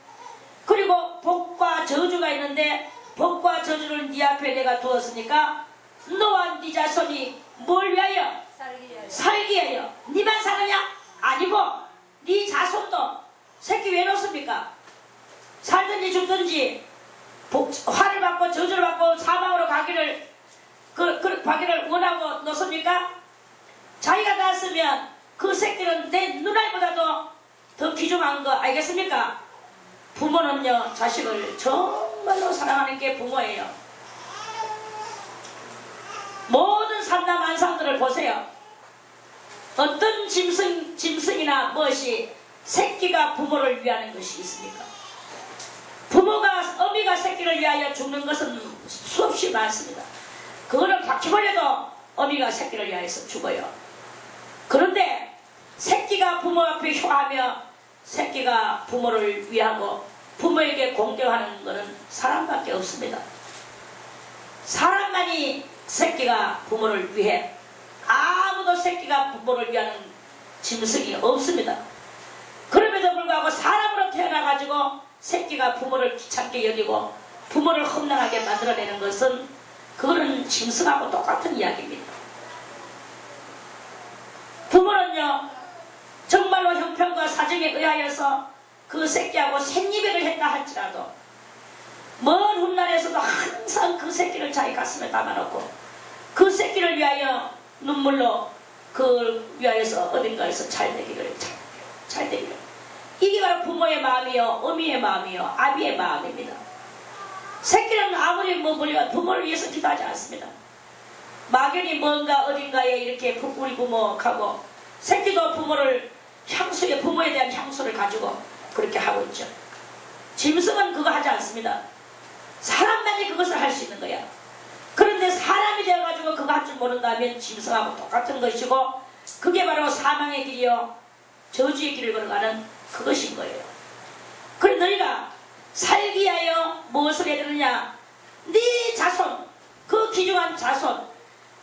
그리고 복과 저주가 있는데 복과 저주를 네 앞에 내가 두었으니까 너와 네 자손이 뭘 위하여? 살기 위하여. 네만 사느냐? 아니고 네 자손도. 새끼 왜 놓습니까? 살든지 죽든지 화를 받고 저주를 받고 사망으로 가기를 가기를 원하고 놓습니까? 자기가 낳았으면 그 새끼는 내 눈알보다도 더 귀중한 거 알겠습니까? 부모는요, 자식을 정말로 사랑하는 게 부모예요. 모든 삼남만상들을 보세요. 어떤 짐승이나 무엇이 새끼가 부모를 위하는 것이 있습니까? 어미가 새끼를 위하여 죽는 것은 수없이 많습니다. 그거는 바퀴벌레도 어미가 새끼를 위하여서 죽어요. 그런데 새끼가 부모 앞에 효하며 새끼가 부모를 위하고 부모에게 공경하는 것은 사람밖에 없습니다. 사람만이 새끼가 부모를 위해, 아무도 새끼가 부모를 위하는 짐승이 없습니다. 그럼에도 불구하고 사람으로 태어나가지고 새끼가 부모를 귀찮게 여기고 부모를 험난하게 만들어내는 것은 그거는 짐승하고 똑같은 이야기입니다. 부모는요, 정말로 형편과 사정에 의하여서 그 새끼하고 생이별을 했다 할지라도 먼 훗날에서도 항상 그 새끼를 자기 가슴에 담아놓고 그 새끼를 위하여 눈물로 그걸 위하여서 어딘가에서 잘 되기를. 이게 바로 부모의 마음이요, 어미의 마음이요, 아비의 마음입니다. 새끼는 아무리 물려 부모를 위해서 기도하지 않습니다. 막연히 뭔가 어딘가에 이렇게 우리 부모하고 새끼도 부모에 대한 향수를 가지고 그렇게 하고 있죠. 짐승은 그거 하지 않습니다. 사람만이 그것을 할 수 있는 거야. 그런데 사람이 되어가지고 그거 할 줄 모른다 하면 짐승하고 똑같은 것이고, 그게 바로 사망의 길이요 저주의 길을 걸어가는 그것인 거예요. 그래 너희가 살기 위하여 무엇을 해야 되느냐? 네 자손, 그 귀중한 자손,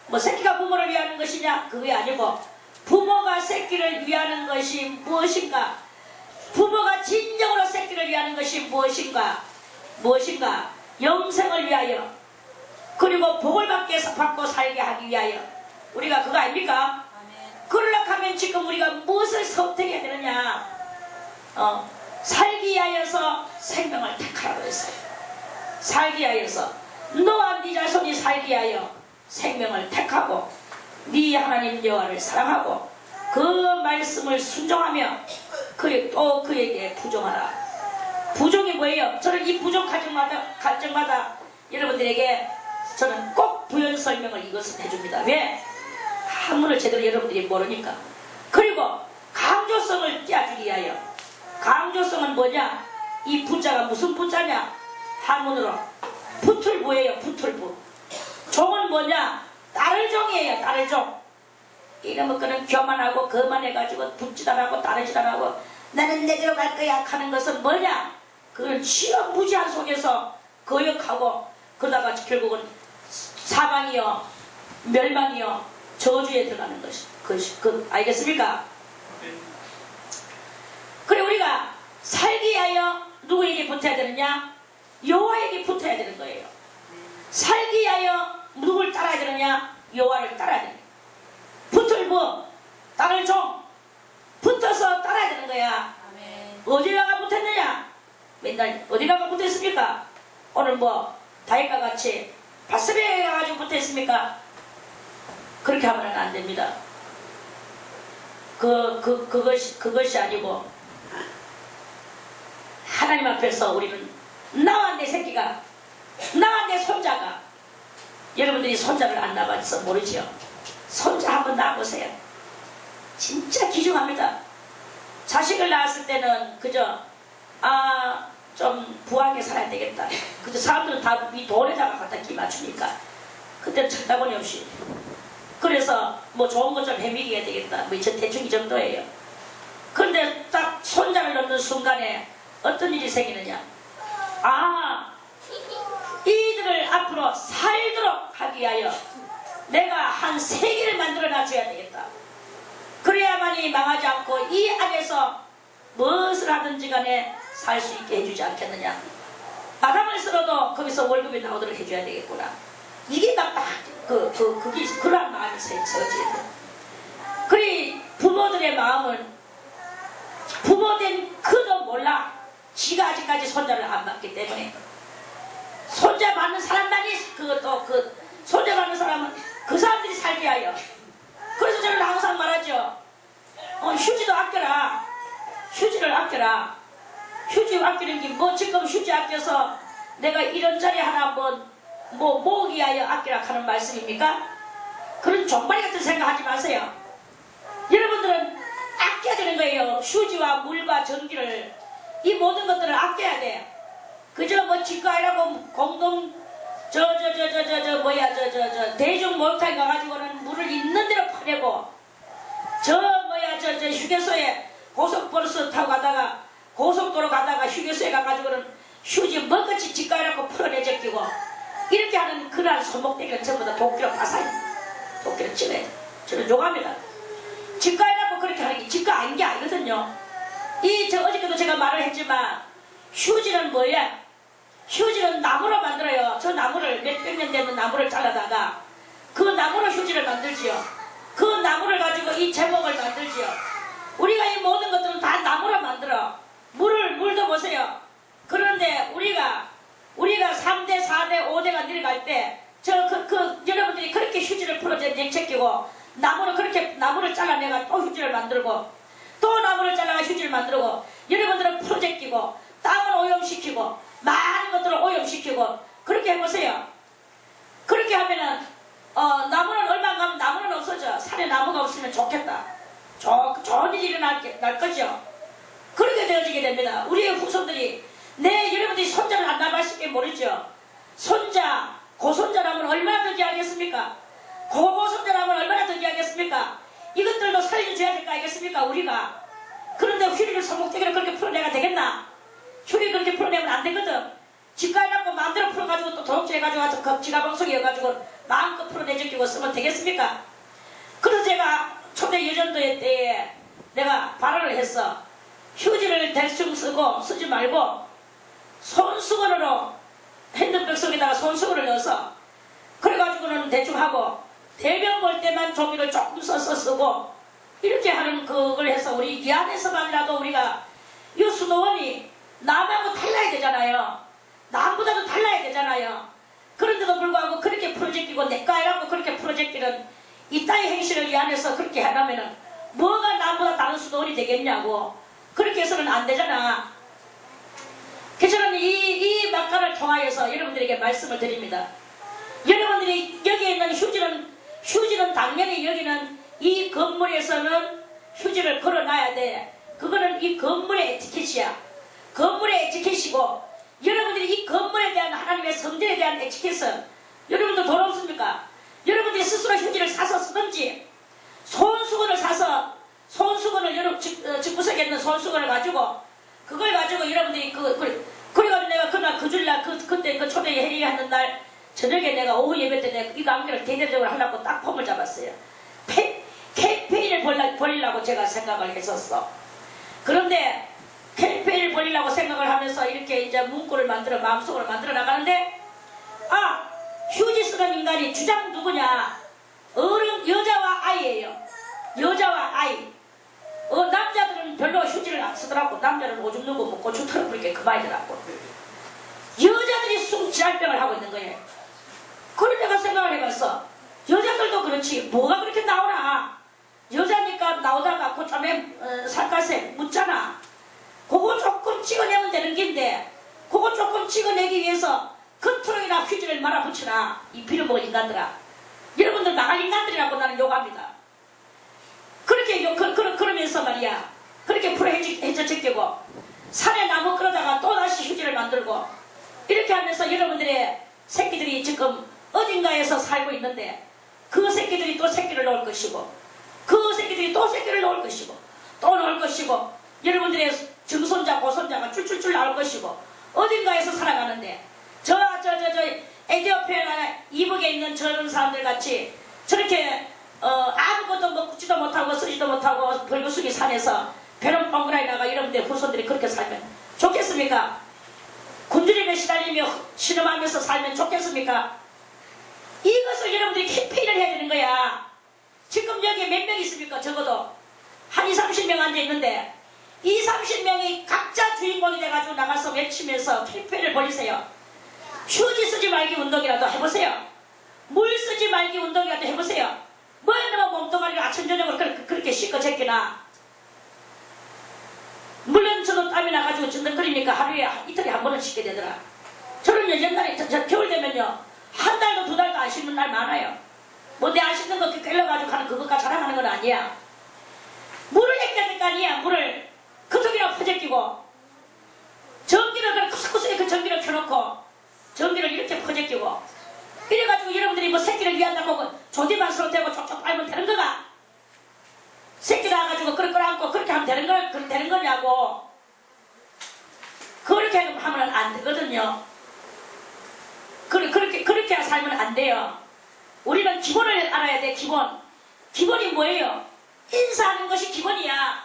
뭐 새끼가 부모를 위하는 것이냐? 그게 아니고 부모가 새끼를 위하는 것이 무엇인가? 부모가 진정으로 새끼를 위하는 것이 무엇인가? 영생을 위하여, 그리고 복을 받고 살게 하기 위하여. 우리가 그거 아닙니까? 그러려고 하면 지금 우리가 무엇을 선택해야 되느냐? 살기 위하여서 생명을 택하라고 했어요. 살기 위하여서 너와 네 자손이 살기 위하여 생명을 택하고 네 하나님 여호와를 사랑하고 그 말씀을 순종하며 또 그에게 부종하라. 부종이 뭐예요? 저는 이 부종 갈증마다 여러분들에게 저는 꼭 부연 설명을 이것을 해줍니다. 왜? 한문을 제대로 여러분들이 모르니까. 그리고 강조성을 띄워주기 위하여. 강조성은 뭐냐? 이 부자가 무슨 부자냐? 한문으로 붙을부예요. 붙을부. 종은 뭐냐? 따를종이에요. 따를종. 이러면 그는 교만하고 거만해가지고 붙지도 따르지도 나는 내대로 갈 거야 하는 것은 뭐냐? 그걸 취업무지한 속에서 거역하고 그러다가 결국은 사망이요 멸망이요 저주에 들어가는 것이 알겠습니까? 그래 우리가 살기 위하여 누구에게 붙어야 되느냐? 여호와에게 붙어야 되는 거예요. 살기 위하여 누굴 따라야 되느냐? 여호와를 따라야 되는 거예요. 붙을 뭐? 따를 종 붙어서 따라야 되는 거야. 아멘. 어디다가 붙었느냐? 맨날 어디다가 붙었습니까? 오늘 뭐 다윗과 같이 바스베에 가가지고 붙어있습니까? 그렇게 하면 안 됩니다. 그것이 아니고 하나님 앞에서 우리는 나와 내 새끼가, 나와 내 손자가, 여러분들이 손자를 안 낳아봐서 모르지요? 손자 한번 낳아보세요. 진짜 귀중합니다. 자식을 낳았을 때는 그저 좀 부하게 살아야 되겠다. 그저 사람들은 다 이 돈에다가 갖다 끼 맞추니까 그때는 천다곤이 없이 그래서 뭐 좋은 것 좀 해먹여야 되겠다. 뭐 대충 이 정도예요. 그런데 딱 손자를 넣는 순간에 어떤 일이 생기느냐? 이들을 앞으로 살도록 하기 위하여 내가 한 세계를 만들어 놔줘야 되겠다. 그래야만이 망하지 않고 이 안에서 무엇을 하든지 간에 살 수 있게 해주지 않겠느냐. 마당을 쓸어도 거기서 월급이 나오도록 해줘야 되겠구나. 이게 딱 그게 그러한 마음이 서지야 돼. 그리 부모들의 마음은 부모된 그도 몰라. 지가 아직까지 손자를 안 받기 때문에. 손자 받는 사람만이 손자 받는 사람은 그 사람들이 살게 하여. 그래서 저는 항상 말하죠. 휴지도 아껴라. 휴지를 아껴라. 휴지 아끼는 게 뭐 지금 휴지 아껴서 내가 이런 자리 하나 뭐 모으기 위하여 아끼라 하는 말씀입니까? 그런 종발이 같은 생각 하지 마세요. 여러분들은 아껴야 되는 거예요. 휴지와 물과 전기를, 이 모든 것들을 아껴야 돼. 그저 뭐 집가이라고 공동 대중 목욕탕에 가가지고는 물을 있는 대로 퍼내고 휴게소에 고속버스 타고 가다가 고속도로 가다가 휴게소에 가가지고는 휴지 먹같이 집가이라고 풀어내 제끼고 이렇게 하는 그러한 손목대기를 전부 다 도끼로 파사요. 도끼를 찔러야 돼. 저는 욕합니다. 집가이라고 그렇게 하는 게 집가 아닌 게 아니거든요. 어저께도 제가 말을 했지만 휴지는 뭐야? 휴지는 나무로 만들어요. 저 나무를 몇백 년 되는 나무를 잘라다가 그 나무로 휴지를 만들지요. 그 나무를 가지고 이 제목을 만들지요. 우리가 이 모든 것들은 다 나무로 만들어. 물도 보세요. 그런데 우리가 3대, 4대, 5대가 내려갈 때 여러분들이 그렇게 휴지를 풀어 제끼고 나무를 잘라내가 또 휴지를 만들고 또 나무를 잘라가 휴지를 만들고 여러분들은 풀어 제끼고 땅을 오염시키고 많은 것들을 오염시키고 그렇게 해보세요. 그렇게 하면은 나무는 얼마 가면 나무는 없어져. 산에 나무가 없으면 좋겠다. 좋은 일이 날 거죠. 그렇게 되어지게 됩니다. 우리의 후손들이 여러분들이 손자를 안 나발시게 모르죠. 손자, 고손자라면 얼마나 더 귀하겠습니까? 고고손자라면 얼마나 더 귀하겠습니까? 이것들도 살려줘야 될 거 아니겠습니까? 우리가. 그런데 휴리를 손목대기를 그렇게 풀어내야 되겠나? 휴리 그렇게 풀어내면 안 되거든. 집가해갖고 마음대로 풀어가지고 또 도둑질해가지고 지가방송해가지고 마음껏 풀어내지고 쓰면 되겠습니까? 그래서 제가 초대 여전도회 때에 내가 발언을 했어. 휴지를 대충 쓰지 말고 손수건으로 핸드백 속에다가 손수건을 넣어서 그래가지고는 대충 하고 대변 볼 때만 종이를 조금 써서 쓰고 이렇게 하는 그걸 해서 우리 이 안에서만이라도 우리가 이 수도원이 남하고 달라야 되잖아요. 남보다도 달라야 되잖아요. 그런데도 불구하고 그렇게 풀어제끼고 내과이라고 그렇게 풀어제끼는 이 땅의 행실을 이 안에서 그렇게 하려면은 뭐가 남보다 다른 수도원이 되겠냐고. 그렇게 해서는 안 되잖아. 그래서 저는 이 막간을 통하여서 여러분들에게 말씀을 드립니다. 여러분들이 여기에 있는 휴지는 당연히 여기는 이 건물에서는 휴지를 걸어놔야 돼. 그거는 이 건물의 에티켓이야. 건물의 에티켓이고 여러분들이 이 건물에 대한 하나님의 성전에 대한 에티켓은 여러분들 돈 없습니까? 여러분들이 스스로 휴지를 사서 쓰든지 손수건을 사서 손수건을 여러분 집구석에 있는 손수건을 가지고 그걸 가지고 여러분들이 그래가지고 내가 그날 그때 그 초대 회의하는 날 저녁에 내가 오후 예배 때 내가 이 관계를 대대적으로 하려고 딱 폼을 잡았어요. 캠페인을 벌리려고 제가 생각을 했었어. 그런데 캠페인을 벌리려고 생각을 하면서 이렇게 이제 문구를 마음속으로 만들어 나가는데 휴지 쓰는 인간이 주장 누구냐? 여자와 아이예요. 여자와 아이. 남자들은 별로 휴지를 안 쓰더라고. 남자는 오줌 누고 뭐 고추 털어버리게 그만이더라고. 여자들이 숨지랄병을 하고 있는 거예요. 그걸 내가 생각을 해봤어. 여자들도 그렇지. 뭐가 그렇게 나오나? 여자니까 나오다가 고참에 살갗에 묻잖아. 그거 조금 찍어내면 되는 긴데 그거 조금 찍어내기 위해서 겉으로이나 휴지를 말아붙이나 이 빌어먹은 인간들아. 여러분들 나갈 인간들이라고 나는 욕합니다. 그렇게 그러면서 말이야. 그렇게 풀어 해져 제끼고 산에 나무 끌어다가 또다시 휴지를 만들고 이렇게 하면서 여러분들의 새끼들이 지금 어딘가에서 살고 있는데 그 새끼들이 또 새끼를 놓을 것이고 그 새끼들이 또 새끼를 놓을 것이고 또 놓을 것이고 여러분들의 증손자 고손자가 줄줄줄 나올 것이고 어딘가에서 살아가는데 저 에티오피아나 이북에 있는 저런 사람들 같이 저렇게 아무것도 먹지도 못하고 쓰지도 못하고 벌거숭이 산에서 배는 뻥그라이 나가 여러분들 후손들이 그렇게 살면 좋겠습니까? 굶주림에 시달리며 신음하면서 살면 좋겠습니까? 이것을 여러분들이 캠페인을 해야 되는 거야. 지금 여기 몇 명 있습니까? 적어도 한 20, 30명 앉아있는데 20, 30명이 각자 주인공이 돼가지고 나가서 외치면서 캠페인을 벌이세요. 휴지 쓰지 말기 운동이라도 해보세요. 물 쓰지 말기 운동이라도 해보세요. 뭐야 몸뚱아리를 아침 저녁으로 그렇게 씻고 제끼나. 물론 저도 땀이 나가지고 ጭ근거리니까 하루에 이틀에 한 번은 씻게 되더라. 저는요 옛날에 저 겨울 되면요 한 달도 두 달도 안 씻는 날 많아요. 뭐 내 안 씻는 거 꿰려가지고 하는 그것과 자랑하는 건 아니야. 물을 얘기해야 될 거 아니야. 물을 그 속이랑 퍼제끼고 전기를 구석구석에 그 전기를 켜놓고 전기를 이렇게 퍼제끼고 이래가지고 여러분들이 뭐 새끼를 위한다고 조디만스로 대고 촉촉 빨면 되는 거가? 새끼 낳아가지고 그걸 끌어안고 그렇게 하면 되는 거냐고. 그렇게 하면 안 되거든요. 그렇게 살면 안 돼요. 우리는 기본을 알아야 돼. 기본이 뭐예요? 인사하는 것이 기본이야.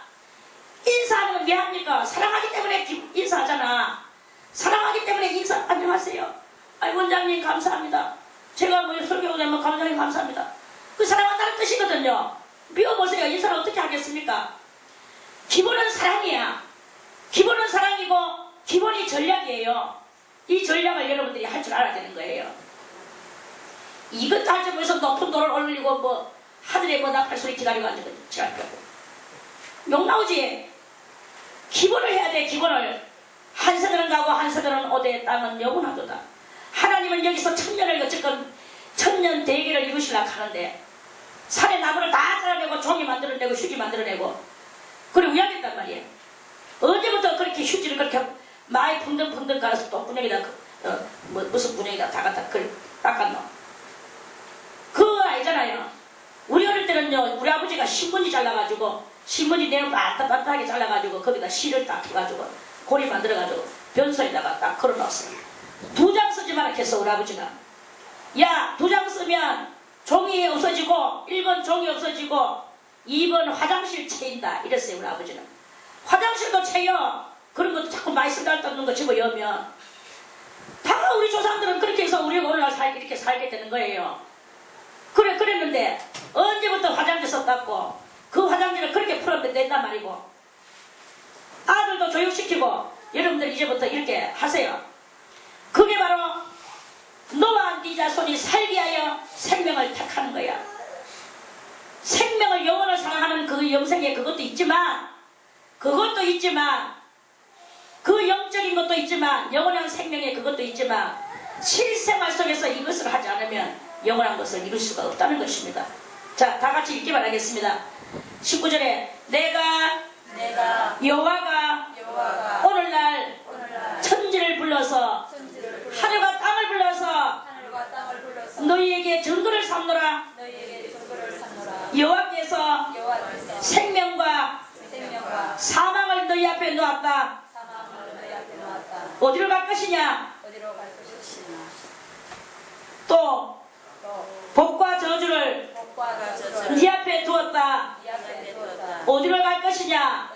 인사하는 건 왜 합니까? 사랑하기 때문에 인사하잖아. 사랑하기 때문에 인사. 안녕하세요. 아이 원장님 감사합니다. 제가 뭐 설교가 되면 감사님 감사합니다. 그 사랑한다는 뜻이거든요. 미워보세요. 인사를 어떻게 하겠습니까? 기본은 사랑이야. 기본은 사랑이고 기본이 전략이에요. 이 전략을 여러분들이 할 줄 알아야 되는 거예요. 이것도 할 줄 모르면서 높은 돌을 올리고 뭐 하늘에 뭐 나팔 소리 기다리고 앉는 거지. 욕 나오지? 기본을 해야 돼. 기본을. 한 세대는 가고 한 세대는 오되 땅은 영원하도다. 하나님은 여기서 천년을 어쨌건 천년 대계를 이루시려고 하는데 산에 나무를 다 잘라내고 종이 만들어내고 휴지 만들어내고 그래 왜 하겠단 말이에요. 언제부터 그렇게 휴지를 그렇게 많이 펑덩펑덩 갈아서 또 분명이다 무슨 분명이다 다 갖다 닦았노. 그거 아니잖아요. 우리 어릴 때는요 우리 아버지가 신문지 잘라가지고 신문지 내는 반듯반듯하게 잘라가지고 거기다 실을 딱 해가지고 고리 만들어가지고 변소에다가 딱 걸어놨어요. 2장 쓰지 마라 했어 우리 아버지가. 야 2장 쓰면 종이 없어지고 1번 종이 없어지고 2번 화장실 채인다 이랬어요 우리 아버지는. 화장실도 채요. 그런 것도 자꾸 많이 쓸데없는 거 집어여면 다 우리 조상들은 그렇게 해서 우리가 오늘날 이렇게 살게 되는 거예요. 그랬는데 언제부터 화장지 썼다고 그 화장지를 그렇게 풀어도 된단 말이고 아들도 교육시키고 여러분들 이제부터 이렇게 하세요. 그게 바로 너와 네 자손이 살게 하여 생명을 택하는 거야. 생명을 영원을 사랑하는 그 영생에 그것도 있지만 그 영적인 것도 있지만 영원한 생명에 그것도 있지만 실생활 속에서 이것을 하지 않으면 영원한 것을 이룰 수가 없다는 것입니다. 자, 다 같이 읽기 바라겠습니다. 19절에 내가 여호와가 오늘날 천지를 불러서 하늘과 땅을 불러서 너희에게 증거를 삼노라. 여호와께서 생명과 사망을 너희 앞에 놓았다. 어디로 갈 것이냐? 또 복과 저주를 네 앞에 두었다. 어디로 갈 것이냐?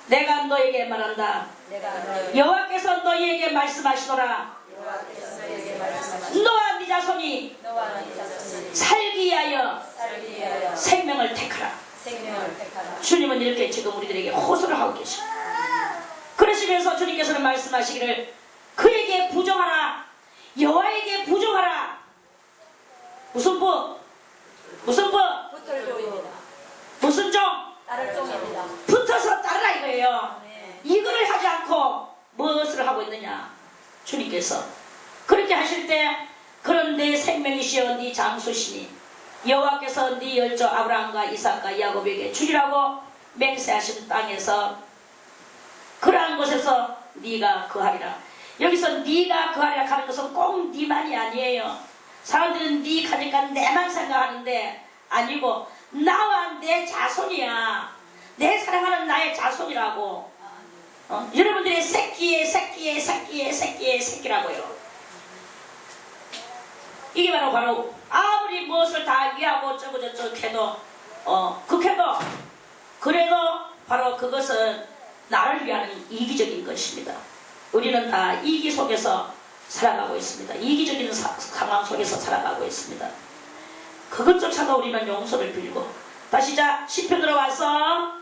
내가 너에게 말한다. 여호와께서 너희에게 말씀하시노라. 너와 네 자손이 살기 위하여 생명을 택하라. 주님은 이렇게 지금 우리들에게 호소를 하고 계십니다. 그러시면서 주님께서는 말씀하시기를 그에게 부정하라. 여호와에게 부정하라. 무슨 부? 무슨 부? 무슨 종? 붙어서 따르라 이거예요. 이거를 하지 않고 무엇을 하고 있느냐? 주님께서 그렇게 하실 때 그런 내 생명이시여 네 장수시니 여호와께서 네 열조 아브라함과 이삭과 야곱에게 주리라고 맹세하신 땅에서 그러한 곳에서 네가 거하리라. 여기서 네가 거하리라 하는 것은 꼭 네만이 아니에요. 사람들은 네 하니까 내만 생각하는데 아니고 나와 내 자손이야. 내 사랑하는 나의 자손이라고. 여러분들의 새끼라고요. 이게 바로 아무리 무엇을 다 이해하고 저쩌고 해도 그래도 바로 그것은 나를 위한 이기적인 것입니다. 우리는 다 이기 속에서 살아가고 있습니다. 이기적인 상황 속에서 살아가고 있습니다. 그것조차도 우리는 용서를 빌고 다시 자 시편으로 와서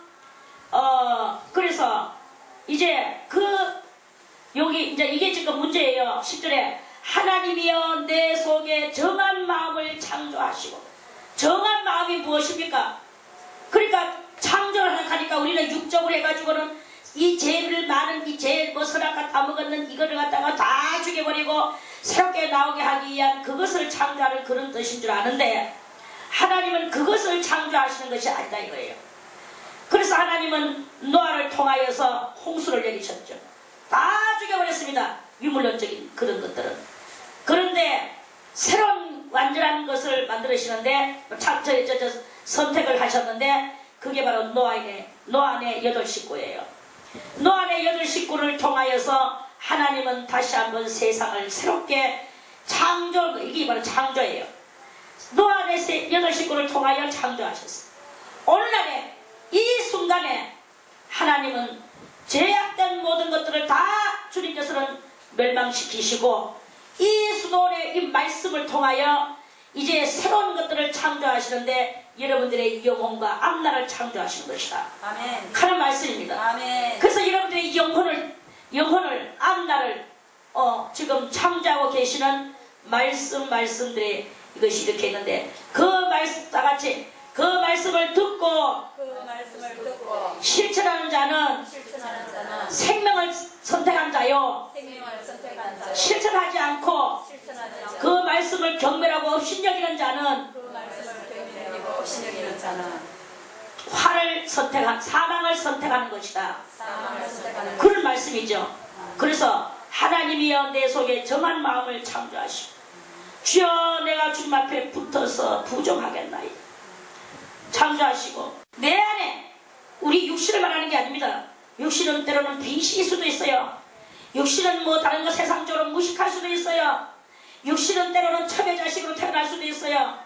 그래서 이제 여기 이제 이게 지금 문제예요. 10절에 하나님이여 내 속에 정한 마음을 창조하시고 정한 마음이 무엇입니까? 그러니까 창조를 하니까 우리는 육적으로 해가지고는 이 죄를 많은 이 죄 선악과 다 먹었는 이거를 갖다가 다 죽여버리고 새롭게 나오게 하기 위한 그것을 창조하는 그런 뜻인 줄 아는데 하나님은 그것을 창조하시는 것이 아니다 이거예요. 그래서 하나님은 노아를 통하여서 홍수를 내리셨죠. 다 죽여버렸습니다. 유물론적인 그런 것들은. 그런데 새로운 완전한 것을 만들으시는데 선택을 하셨는데 그게 바로 노아의 8식구예요. 노아의 8식구를 통하여서 하나님은 다시 한번 세상을 새롭게 이게 바로 창조예요. 노아의 8식구를 통하여 창조하셨어요. 오늘날에 이 순간에 하나님은 죄악된 모든 것들을 다 주님께서는 멸망시키시고 이 수도원의 이 말씀을 통하여 이제 새로운 것들을 창조하시는데 여러분들의 영혼과 앞날을 창조하시는 것이다. 아멘. 하는 말씀입니다. 아멘. 그래서 여러분들의 영혼을 앞날을 지금 창조하고 계시는 말씀들이 이것이 이렇게 있는데 그 말씀 다 같이 그 말씀을 듣고 실천하는 자는 생명을 선택한 자요 실천하지 않고 그 말씀을 경멸하고 업신여기는 자는 사망을 선택하는 것이다. 그런 말씀이죠. 그래서 하나님이여 내 속에 정한 마음을 창조하시고 주여 내가 주님 앞에 붙어서 부정하겠나이다. 창조하시고 내 안에 우리 육신을 말하는 게 아닙니다. 육신은 때로는 빙신일 수도 있어요. 육신은 뭐 다른 거 세상적으로 무식할 수도 있어요. 육신은 때로는 첩의 자식으로 태어날 수도 있어요.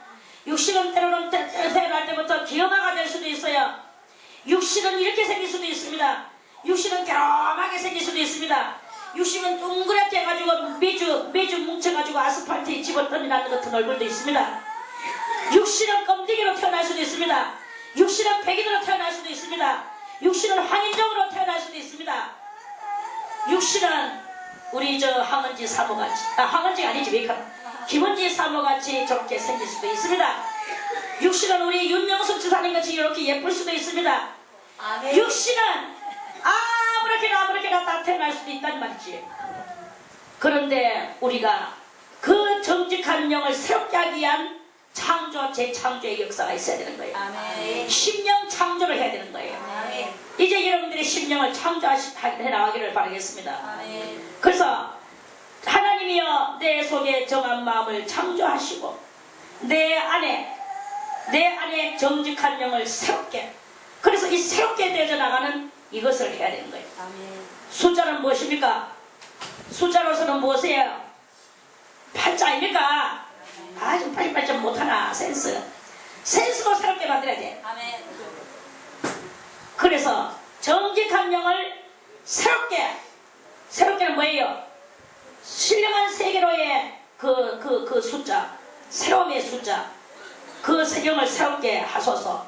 육신은 때로는 태어날 때부터 기형아가 될 수도 있어요. 육신은 이렇게 생길 수도 있습니다. 육신은 괴로움하게 생길 수도 있습니다. 육신은 둥그랗게 해가지고 매주 뭉쳐가지고 아스팔트에 집어던지는 같은 얼굴도 있습니다. 육신은 껌튀기로 태어날 수도 있습니다. 육신은 백인으로 태어날 수도 있습니다. 육신은 황인종으로 태어날 수도 있습니다. 육신은 우리 황은지 사모같이 황은지가 아니지 왜 김은지 사모같이 저렇게 생길 수도 있습니다. 육신은 우리 윤명숙 지사님같이 이렇게 예쁠 수도 있습니다. 아멘. 육신은 아무렇게나 다 태어날 수도 있다는 말이지. 그런데 우리가 그 정직한 영을 새롭게 하기 위한 재창조의 역사가 있어야 되는 거예요. 아멘. 심령 창조를 해야 되는 거예요. 아멘. 이제 여러분들의 심령을 창조해 나가기를 바라겠습니다. 아멘. 그래서 하나님이여 내 속에 정한 마음을 창조하시고 내 안에 정직한 영을 새롭게 그래서 이 새롭게 되어 나가는 이것을 해야 되는 거예요. 아멘. 숫자는 무엇입니까? 숫자로서는 무엇이에요? 팔자 아닙니까? 좀 빨리 좀 못하나 센스로 새롭게 만들어야 돼. 아멘. 그래서 정직한 영을 새롭게는 뭐예요? 신령한 세계로의 그 숫자 새로움의 숫자 그 영을 새롭게 하소서.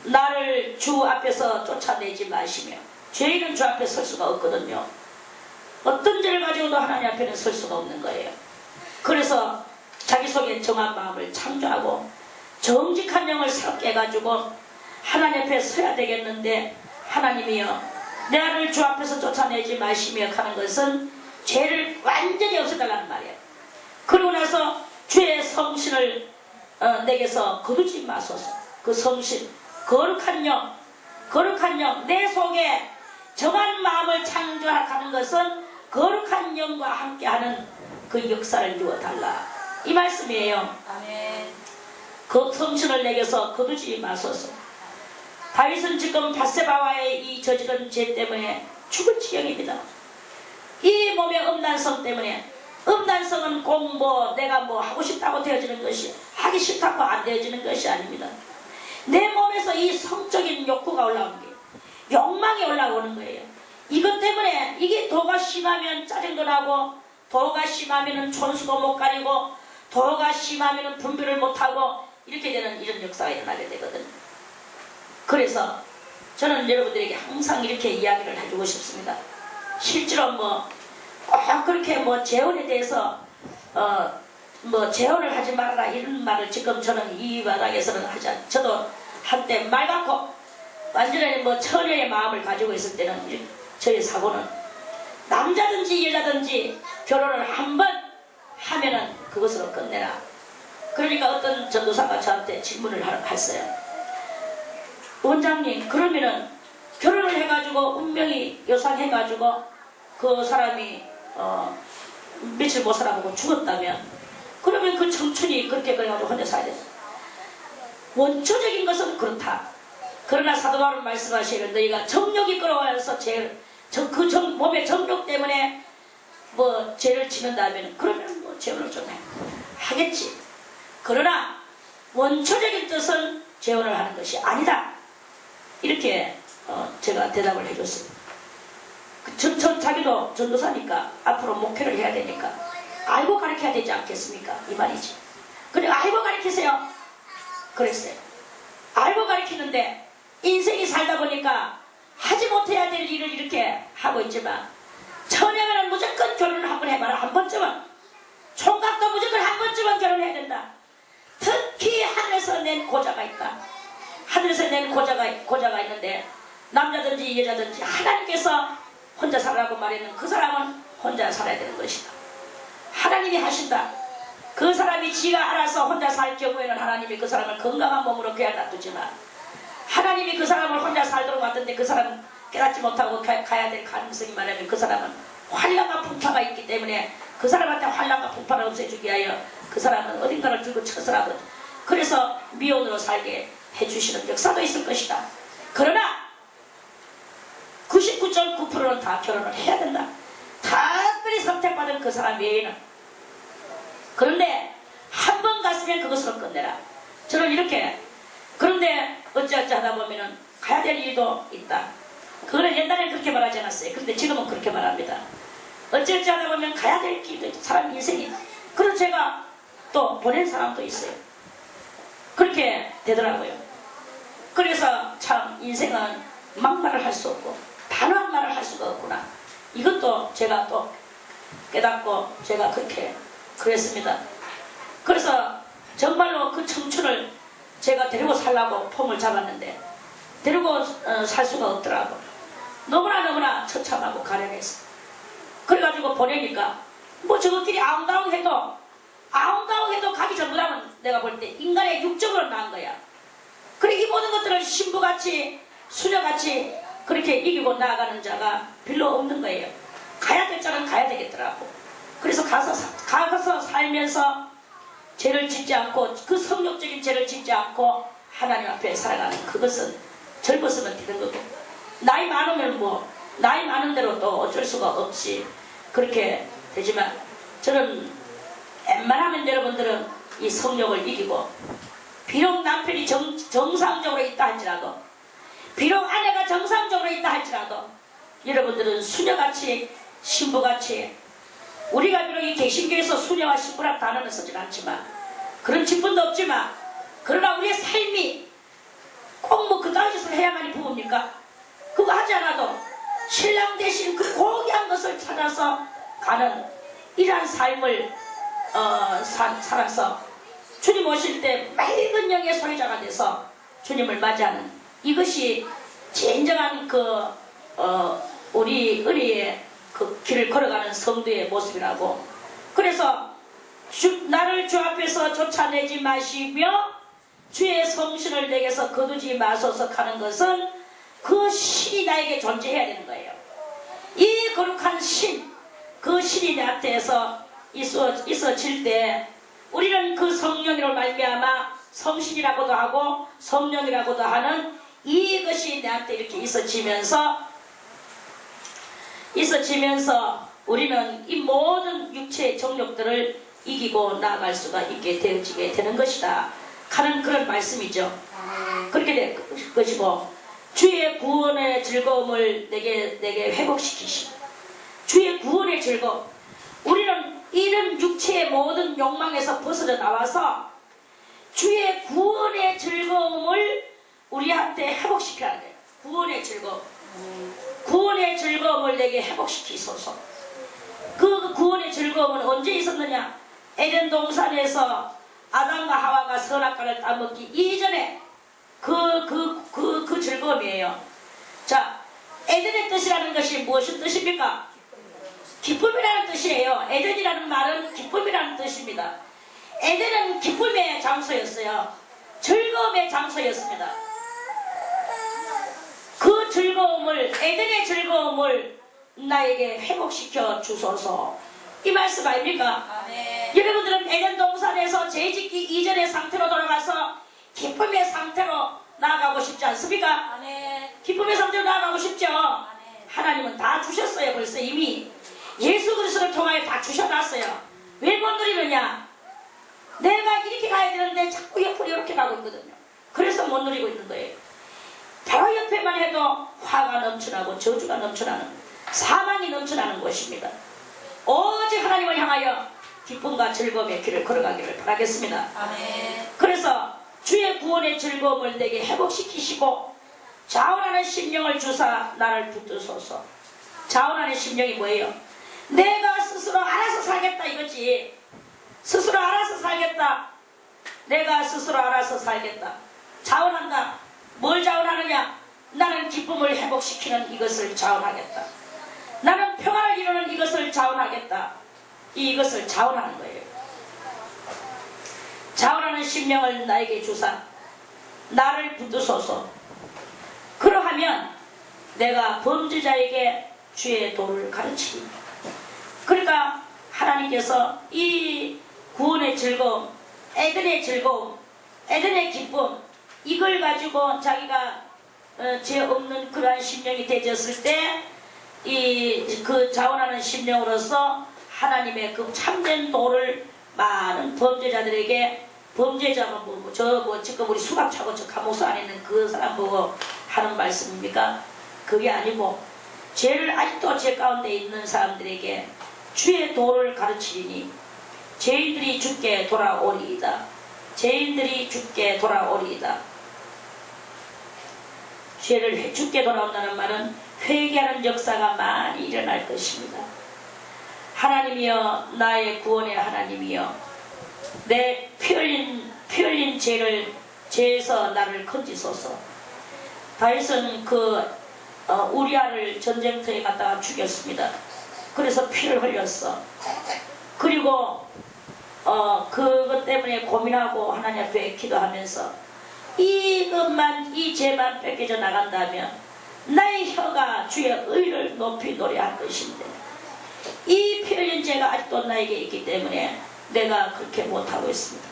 나를 주 앞에서 쫓아내지 마시며 죄인은 주 앞에 설 수가 없거든요. 어떤 죄를 가지고도 하나님 앞에는 설 수가 없는 거예요. 그래서 자기 속에 정한 마음을 창조하고 정직한 영을 새롭게 해가지고 하나님 앞에 서야 되겠는데 하나님이여 나를 주 앞에서 쫓아내지 마시며 하는 것은 죄를 완전히 없애달라는 말이에요. 그러고 나서 주의 성신을 내게서 거두지 마소서. 그 성신 거룩한 영 내 속에 정한 마음을 창조하는 것은 거룩한 영과 함께하는 그 역사를 이루어달라 이 말씀이에요. 아멘. 그 성신을 내게서 거두지 마소서. 다윗은 지금 밧세바와의 이 저지른 죄 때문에 죽을 지경입니다. 이 몸의 음란성 때문에 음란성은 내가 하고 싶다고 되어지는 것이 하기 싫다고 안 되어지는 것이 아닙니다. 내 몸에서 이 성적인 욕구가 올라오는 게 욕망이 올라오는 거예요. 이것 때문에 이게 도가 심하면 짜증도 나고, 도가 심하면 촌수도 못 가리고, 도가 심하면 분별을 못하고, 이렇게 되는 이런 역사가 일어나게 되거든요. 그래서 저는 여러분들에게 항상 이렇게 이야기를 해주고 싶습니다. 실제로 꼭 그렇게 재혼에 대해서 재혼을 하지 말아라 이런 말을 지금 저는 이 바닥에서는 하지 않. 저도 한때 말 갖고 완전히 처녀의 마음을 가지고 있을 때는 저의 사고는 남자든지 여자든지 결혼을 한번 하면은 그것으로 끝내라. 그러니까 어떤 전도사가 저한테 질문을 했어요. 원장님, 그러면은 결혼을 해가지고 운명이 요상해가지고 그 사람이 며칠 못 살아보고 죽었다면, 그러면 그 청춘이 그렇게 그래가지고 혼자 살아야 돼. 원초적인 것은 그렇다. 그러나 사도 바울은 말씀하시는 너희가 정욕이 끌어와서 몸의 정욕 때문에 죄를 짓는다면 그러면 재혼을 좀 하겠지. 그러나 원초적인 뜻은 재혼을 하는 것이 아니다. 이렇게 제가 대답을 해줬습니다. 자기도 전도사니까 앞으로 목회를 해야 되니까 알고 가르쳐야 되지 않겠습니까? 이 말이지. 그래, 알고 가르치세요. 그랬어요. 알고 가르치는데 인생이 살다 보니까 하지 못해야 될 일을 이렇게 하고 있지만, 처녀는 무조건 결혼을 한번 해봐라. 한 번쯤은. 총각도 무조건 한 번쯤은 결혼해야 된다. 특히 하늘에서 낸 고자가 있다. 하늘에서 낸 고자가 있는데, 남자든지 여자든지 하나님께서 혼자 살아라고 말했는 그 사람은 혼자 살아야 되는 것이다. 하나님이 하신다. 그 사람이 지가 알아서 혼자 살 경우에는 하나님이 그 사람을 건강한 몸으로 그냥 놔두지만, 하나님이 그 사람을 혼자 살도록 놨던데 그 사람은 깨닫지 못하고 가야 될 가능성이 많으면 그 사람은 환란과 풍파가 있기 때문에 그 사람한테 환란과 풍파를 없애주기 위하여 그 사람은 어딘가를 들고 처서라도 그래서 미혼으로 살게 해주시는 역사도 있을 것이다. 그러나 99.9%는 다 결혼을 해야 된다. 특별히 선택받은 그 사람 외에는. 그런데 한 번 갔으면 그것으로 끝내라. 저는 이렇게. 그런데 어찌어찌 하다 보면은 가야 될 일도 있다. 그거는 옛날에 그렇게 말하지 않았어요. 그런데 지금은 그렇게 말합니다. 어찌어찌 하다 보면 가야 될 길도 있다. 사람 인생이. 그래서 제가 또 보낸 사람도 있어요. 그렇게 되더라고요. 그래서 참 인생은 막말을 할 수 없고 단호한 말을 할 수가 없구나. 이것도 제가 또 깨닫고 제가 그렇게 그랬습니다. 그래서 정말로 그 청춘을 제가 데리고 살라고 폼을 잡았는데 데리고 살 수가 없더라고. 너무나 처참하고 가련해서. 그래가지고 보내니까 저것들이 아웅다웅해도 가기 전부라면 내가 볼 때 인간의 육적으로 나은 거야. 그래 이 모든 것들을 신부같이 수녀같이 그렇게 이기고 나아가는 자가 별로 없는 거예요. 가야 될 자는 가야 되겠더라고. 그래서 가서 살면서 죄를 짓지 않고 그 성욕적인 죄를 짓지 않고 하나님 앞에 살아가는 그것은 젊었으면 되는 거고, 나이 많으면 나이 많은 대로 또 어쩔 수가 없이 그렇게 되지만, 저는 웬만하면 여러분들은 이 성욕을 이기고, 비록 남편이 정상적으로 있다 할지라도, 비록 아내가 정상적으로 있다 할지라도 여러분들은 수녀같이 신부같이, 우리가 비록 이 개신교에서 수녀와 신부란 단어는 쓰진 않지만 그런 직분도 없지만, 그러나 우리의 삶이 꼭 그딴 짓을 해야만이 부부입니까? 그거 하지 않아도 신랑 대신 그 고귀한 것을 찾아서 가는 이러한 삶을 살아서 주님 오실 때 맑은 영의 소유자가 돼서 주님을 맞이하는, 이것이 진정한 우리 의리의 그 길을 걸어가는 성도의 모습이라고. 그래서 나를 주 앞에서 쫓아내지 마시며 주의 성신을 내게서 거두지 마소서 하는 것은 그 신이 나에게 존재해야 되는 거예요. 이 거룩한 신, 그 신이 내 앞에서 있어질 때 우리는 그 성령으로 말미암아 성신이라고도 하고 성령이라고도 하는 이것이 내 앞에 이렇게 있어지면서 우리는 이 모든 육체의 정욕들을 이기고 나아갈 수가 있게 되어지게 되는 것이다 하는 그런 말씀이죠. 그렇게 될 것이고, 주의 구원의 즐거움을 내게 회복시키시고 주의 구원의 즐거움. 우리는 이런 육체의 모든 욕망에서 벗어나 나와서 주의 구원의 즐거움을 우리한테 회복시켜야 돼요. 구원의 즐거움. 구원의 즐거움을 내게 회복시키소서. 그 구원의 즐거움은 언제 있었느냐? 에덴 동산에서 아담과 하와가 선악과를 따먹기 이전에 그 즐거움이에요. 자, 에덴의 뜻이라는 것이 무엇인 뜻입니까? 기쁨이라는 뜻이에요. 에덴이라는 말은 기쁨이라는 뜻입니다. 에덴은 기쁨의 장소였어요. 즐거움의 장소였습니다. 그 즐거움을, 에덴의 즐거움을 나에게 회복시켜 주소서. 이 말씀 아닙니까? 네. 여러분들은 에덴 동산에서 죄짓기 이전의 상태로 돌아가서 기쁨의 상태로 나아가고 싶지 않습니까? 네. 기쁨의 상태로 나아가고 싶죠? 네. 하나님은 다 주셨어요. 벌써 이미 예수 그리스도를 통하여 다 주셔놨어요. 왜 못 누리느냐? 내가 이렇게 가야 되는데 자꾸 옆으로 이렇게 가고 있거든요. 그래서 못 누리고 있는 거예요. 바로 옆에만 해도 화가 넘쳐나고 저주가 넘쳐나는, 사망이 넘쳐나는 것입니다. 오직 하나님을 향하여 기쁨과 즐거움의 길을 걸어가기를 바라겠습니다. 아멘. 그래서 주의 구원의 즐거움을 내게 회복시키시고 자원하는 심령을 주사 나를 붙드소서. 자원하는 심령이 뭐예요? 내가 스스로 알아서 살겠다 이거지. 스스로 알아서 살겠다. 내가 스스로 알아서 살겠다. 자원한다. 뭘 자원하느냐? 나는 기쁨을 회복시키는 이것을 자원하겠다. 나는 평화를 이루는 이것을 자원하겠다. 이것을 자원하는 거예요. 자원하는 심령을 나에게 주사 나를 붙드소서. 그러하면 내가 범죄자에게 주의 도를 가르치리. 그러니까 하나님께서 이 구원의 즐거움, 에덴의 즐거움, 에덴의 기쁨, 이걸 가지고 자기가 죄 없는 그러한 심령이 되졌을 때 그 자원하는 심령으로서 하나님의 그 참된 도를 많은 범죄자들에게, 범죄자가 지금 우리 수갑차고 저 감옥소 안에 있는 그 사람 보고 하는 말씀입니까? 그게 아니고 죄를 아직도 죄 가운데 있는 사람들에게 주의 도를 가르치리니 죄인들이 주께 돌아오리이다. 죄인들이 주께 돌아오리이다. 죄를 주께 돌아온다는 말은 회개하는 역사가 많이 일어날 것입니다. 하나님이여, 나의 구원의 하나님이여, 내 피 흘린 죄에서 나를 건지소서. 다윗은 우리아를 전쟁터에 갔다가 죽였습니다. 그래서 피를 흘렸어. 그리고 그것 때문에 고민하고 하나님 앞에 기도하면서 이 죄만 뺏겨져 나간다면 나의 혀가 주의 의를 높이 노래할 것인데 이 피 흘린 죄가 아직도 나에게 있기 때문에 내가 그렇게 못하고 있습니다.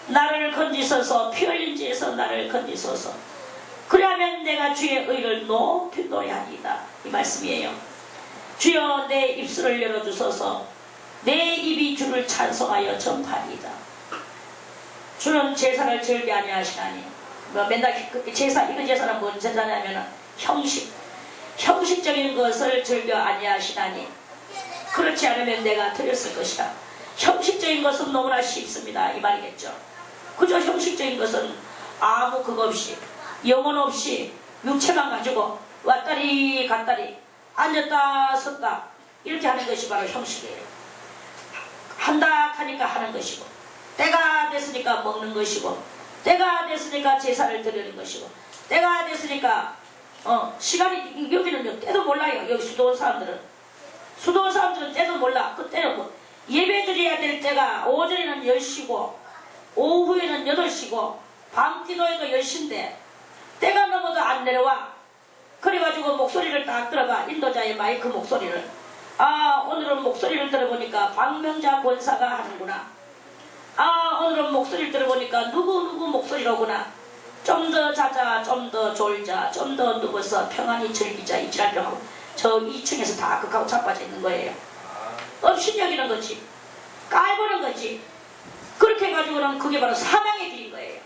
나를 건지소서. 피 흘린 죄에서 나를 건지소서. 그러면 내가 주의 의를 높이 노래하리이다. 이 말씀이에요. 주여, 내 입술을 열어주소서. 내 입이 주를 찬송하여 전파리이다. 주는 제사를 즐겨 아니하시나니, 맨날 제사, 이거 제사는 뭔 제사냐면 형식적인 것을 즐겨 아니하시나니, 그렇지 않으면 내가 드렸을 것이다. 형식적인 것은 너무나 쉽습니다. 이 말이겠죠. 그저 형식적인 것은 아무 그거 없이, 영혼 없이 육체만 가지고 왔다리 갔다리 앉았다 섰다 이렇게 하는 것이 바로 형식이에요. 한다 하니까 하는 것이고, 때가 됐으니까 먹는 것이고, 때가 됐으니까 제사를 드리는 것이고, 때가 됐으니까 시간이, 여기는 때도 몰라요. 여기 수도원 사람들은 때도 몰라. 그 때는 뭐 예배 드려야 될 때가 오전에는 10시고 오후에는 8시고 밤 뛰노이가 10시인데 때가 넘어도 안 내려와. 그래가지고 목소리를 딱 들어봐. 인도자의 마이크 목소리를. 아, 오늘은 목소리를 들어보니까 박명자 권사가 하는구나. 아, 오늘은 목소리를 들어보니까 누구 목소리로구나. 좀 더 자자, 좀 더 졸자, 좀 더 누워서 평안히 즐기자, 이 지랄을 하고 저 2층에서 다 극하고 자빠져 있는 거예요. 없인 여기는 거지. 깔보는 거지. 그렇게 해가지고는 그게 바로 사망의 길인 거예요.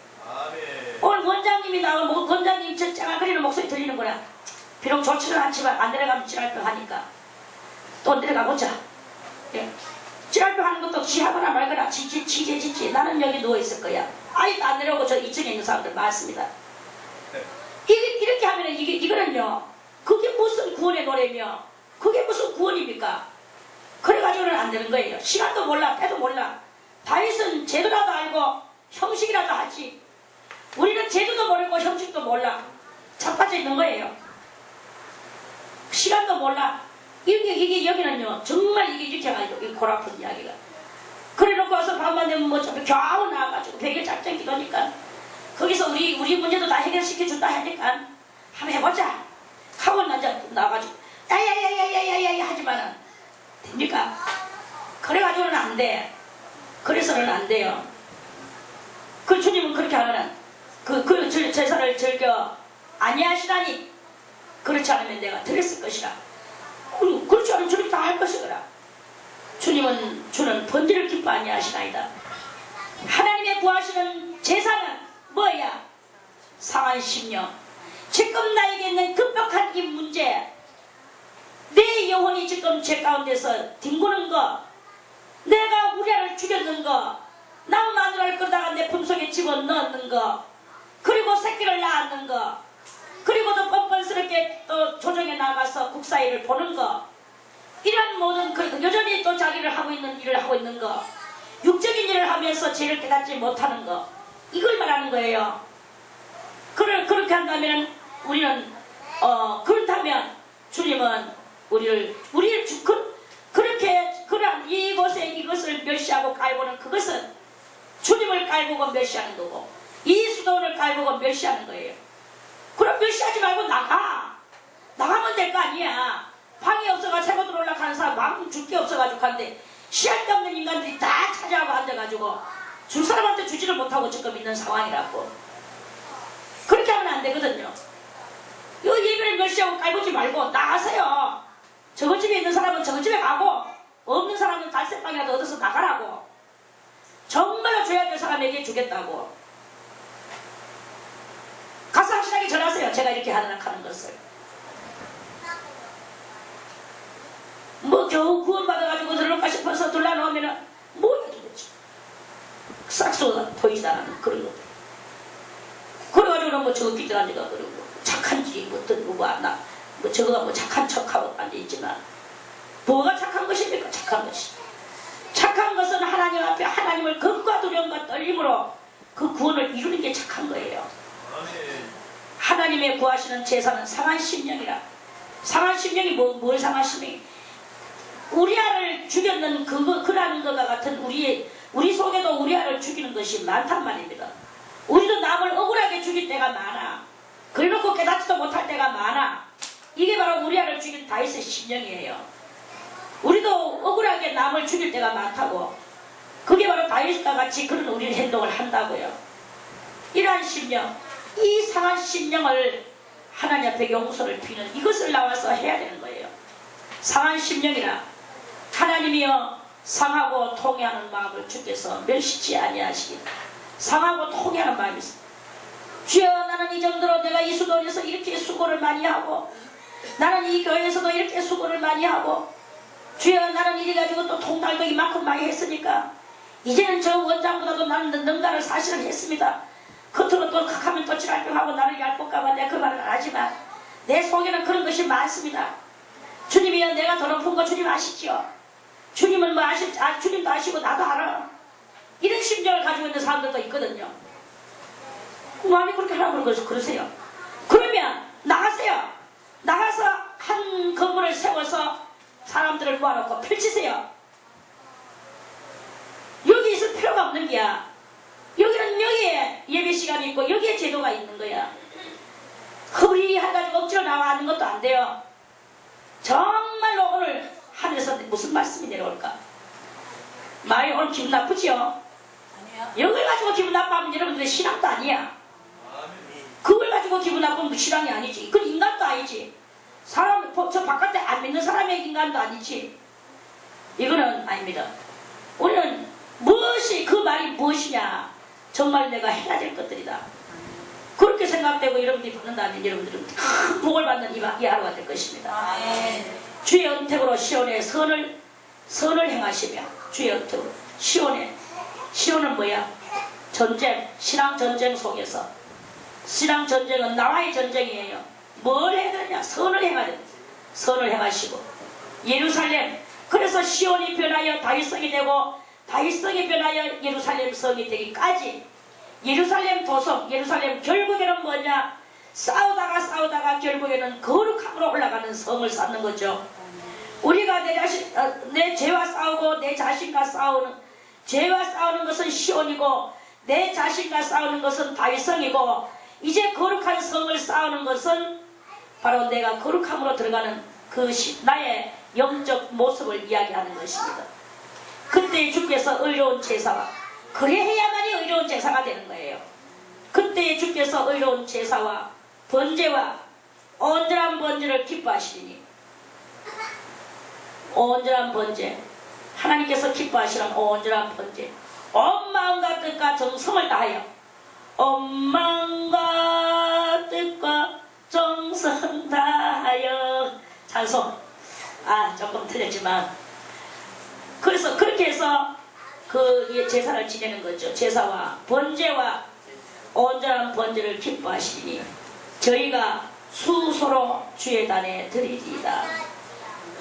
오늘 원장님이 나오면 원장님 저 짱아거리는 목소리 들리는 거야. 비록 좋지는 않지만 안 내려가면 찌랄병 하니까 또 내려가보자. 예. 찌랄병 하는 것도 지하거나 말거나 지지 나는 여기 누워있을 거야. 아직도 안 내려오고 저 2층에 있는 사람들 많습니다. 이렇게 하면은 이거는요, 그게 무슨 구원의 노래며 그게 무슨 구원입니까? 그래가지고는 안 되는 거예요. 시간도 몰라, 때도 몰라. 다윗은 제도라도 알고 형식이라도 하지. 우리는 제도도 모르고 형식도 몰라. 자빠져 있는 거예요. 시간도 몰라. 이게 여기는요, 정말 이게 이렇게 해가지고 이 골아픈 이야기가. 그래 놓고 와서 밤만 되면 뭐 좀 겨우 나와가지고 100일 작전 기도니까 거기서 우리 문제도 다 해결시켜준다 하니까 한번 해보자 하고 나와가지고 야야야야야야야 하지만은 됩니까? 그래가지고는 안 돼. 그래서는 안 돼요. 그 주님은 그렇게 하면은 그 제사를 즐겨 아니하시다니 그렇지 않으면 내가 드렸을 것이라. 그렇지 않으면 주님 다 할 것이더라. 주는 번제를 기뻐 아니하시나이다. 하나님의 구하시는 제사는 뭐야? 상한 심령. 지금 나에게 있는 급박한 이 문제, 내 영혼이 지금 죄 가운데서 뒹구는 거, 내가 우리아를 죽였는 거, 나무 마누라를 끌다가 내 품속에 집어넣는 거, 그리고 새끼를 낳았는 거, 그리고 또 뻔뻔스럽게 또 조정에 나가서 국사일을 보는 거, 이런 모든 여전히 또 자기를 하고 있는 일을 하고 있는 거, 육적인 일을 하면서 죄를 깨닫지 못하는 거, 이걸 말하는 거예요. 그렇게 한다면 우리는 그렇다면 주님은 우리를 그렇게 그러한 이것을 멸시하고 깔보는 그것은 주님을 깔보고 멸시하는 거고 이 수도원을 깔보고 멸시하는 거예요. 그럼 멸시하지 말고 나가면 될 거 아니야. 방이 없어가 새고 들어올라 가는 사람 마음 줄 게 없어가지고 가는데 시할데없는 인간들이 다 찾아가고 앉아가지고 줄 사람한테 주지를 못하고 지금 있는 상황이라고. 그렇게 하면 안 되거든요. 이 예배를 멸시하고 깔보지 말고 나가세요. 저거 집에 있는 사람은 저거 집에 가고 없는 사람은 달새방이라도 얻어서 나가라고. 정말로 줘야 될 사람에게 주겠다고. 가서 확실하게 전하세요. 제가 이렇게 하는 것을. 뭐 겨우 구원받아가지고 들어올까 싶어서 둘러놓으면은 뭐야 도대체. 싹 보이지 않는 그런 거. 그래가지고는 뭐 저거 기대가 내가 그러고 착한지 뭐 저거가 뭐 착한 척하고 앉아있지만 뭐가 착한 것입니까? 착한 것이. 착한 것은 하나님 앞에 하나님을 겁과 두려움과 떨림으로 그 구원을 이루는 게 착한 거예요. 하나님의 구하시는 제사는 상한 심령이라. 상한 심령이 뭘 상한 심령이? 우리아를 죽였는 그라는 것과 같은 우리 속에도 우리아를 죽이는 것이 많단 말입니다. 우리도 남을 억울하게 죽일 때가 많아. 그래놓고 깨닫지도 못할 때가 많아. 이게 바로 우리아를 죽인 다윗의 심령이에요. 우리도 억울하게 남을 죽일 때가 많다고. 그게 바로 다윗과 같이 그런 우리의 행동을 한다고요. 이러한 심령, 이 상한 심령을 하나님 앞에 용서를 비는 이것을 나와서 해야 되는 거예요. 상한 심령이라. 하나님이여 상하고 통회하는 마음을 주께서 멸시치 아니하시기를. 상하고 통회하는 마음이 있어. 주여 나는 이 정도로 내가 이 수도원에서 이렇게 수고를 많이 하고 나는 이 교회에서도 이렇게 수고를 많이 하고 주여 나는 이래 가지고 또 통달도 이만큼 많이 했으니까 이제는 저 원장보다도 나는 능가를 사실은 했습니다. 겉으로 또 하면 또 지랄병하고 나를 얄볼까봐 내가 그 말을 안 하지만 내 속에는 그런 것이 많습니다. 주님이여 내가 더 높은 거 주님 아시지요? 주님은 뭐 주님도 아시고 나도 알아. 이런 심정을 가지고 있는 사람들도 있거든요. 많이 그렇게 하라고 그러세요. 그러면 나가세요. 나가서 한 건물을 세워서 사람들을 모아놓고 펼치세요. 여기 있을 필요가 없는 게야. 여기는 여기에 예배 시간이 있고 여기에 제도가 있는 거야. 허리 해가지고 억지로 나와하는 것도 안 돼요. 정말로 오늘 하늘에서 무슨 말씀이 내려올까? 말이 오늘 기분 나쁘지요? 이걸 가지고 기분 나빠하면 여러분들의 신앙도 아니야. 그걸 가지고 기분 나쁘면 신앙이 아니지. 그건 인간도 아니지. 사람, 저 바깥에 안 믿는 사람의 인간도 아니지. 이거는 아닙니다. 우리는 무엇이, 그 말이 무엇이냐? 정말 내가 해야 될 것들이다. 그렇게 그렇게 생각되고 여러분들이 받는다면 여러분들은 큰 복을 받는 이 하루가 될 것입니다. 주의 은택으로 시온의 선을 행하시며 주의 은택으로 시온은 뭐야? 전쟁, 신앙 전쟁 속에서 신앙 전쟁은 나와의 전쟁이에요. 뭘 해야 되느냐? 선을 행해야 됩니다. 선을 행하시고 예루살렘, 그래서 시온이 변하여 다윗성이 되고 다윗성이 변하여 예루살렘 성이 되기까지 예루살렘 도성, 예루살렘 결국에는 뭐냐? 싸우다가 결국에는 거룩함으로 올라가는 성을 쌓는 거죠. 우리가 내 죄와 싸우고 내 자신과 싸우는, 죄와 싸우는 것은 시온이고 내 자신과 싸우는 것은 다윗성이고, 이제 거룩한 성을 쌓는 것은 바로 내가 거룩함으로 들어가는 그 나의 영적 모습을 이야기하는 것입니다. 그때 주께서 의로운 제사와, 그래야만이 의로운 제사가 되는 거예요. 그때 주께서 의로운 제사와 번제와 온전한 번제를 기뻐하시니, 온전한 번제, 하나님께서 기뻐하시는 온전한 번제, 온 마음과 뜻과 정성을 다하여, 온 마음과 뜻과 정성 다하여, 찬송, 조금 틀렸지만, 그래서 그렇게 해서 그 제사를 지내는 거죠. 제사와 번제와 온전한 번제를 기뻐하시니 저희가 수소로 주의 단에 드리리이다.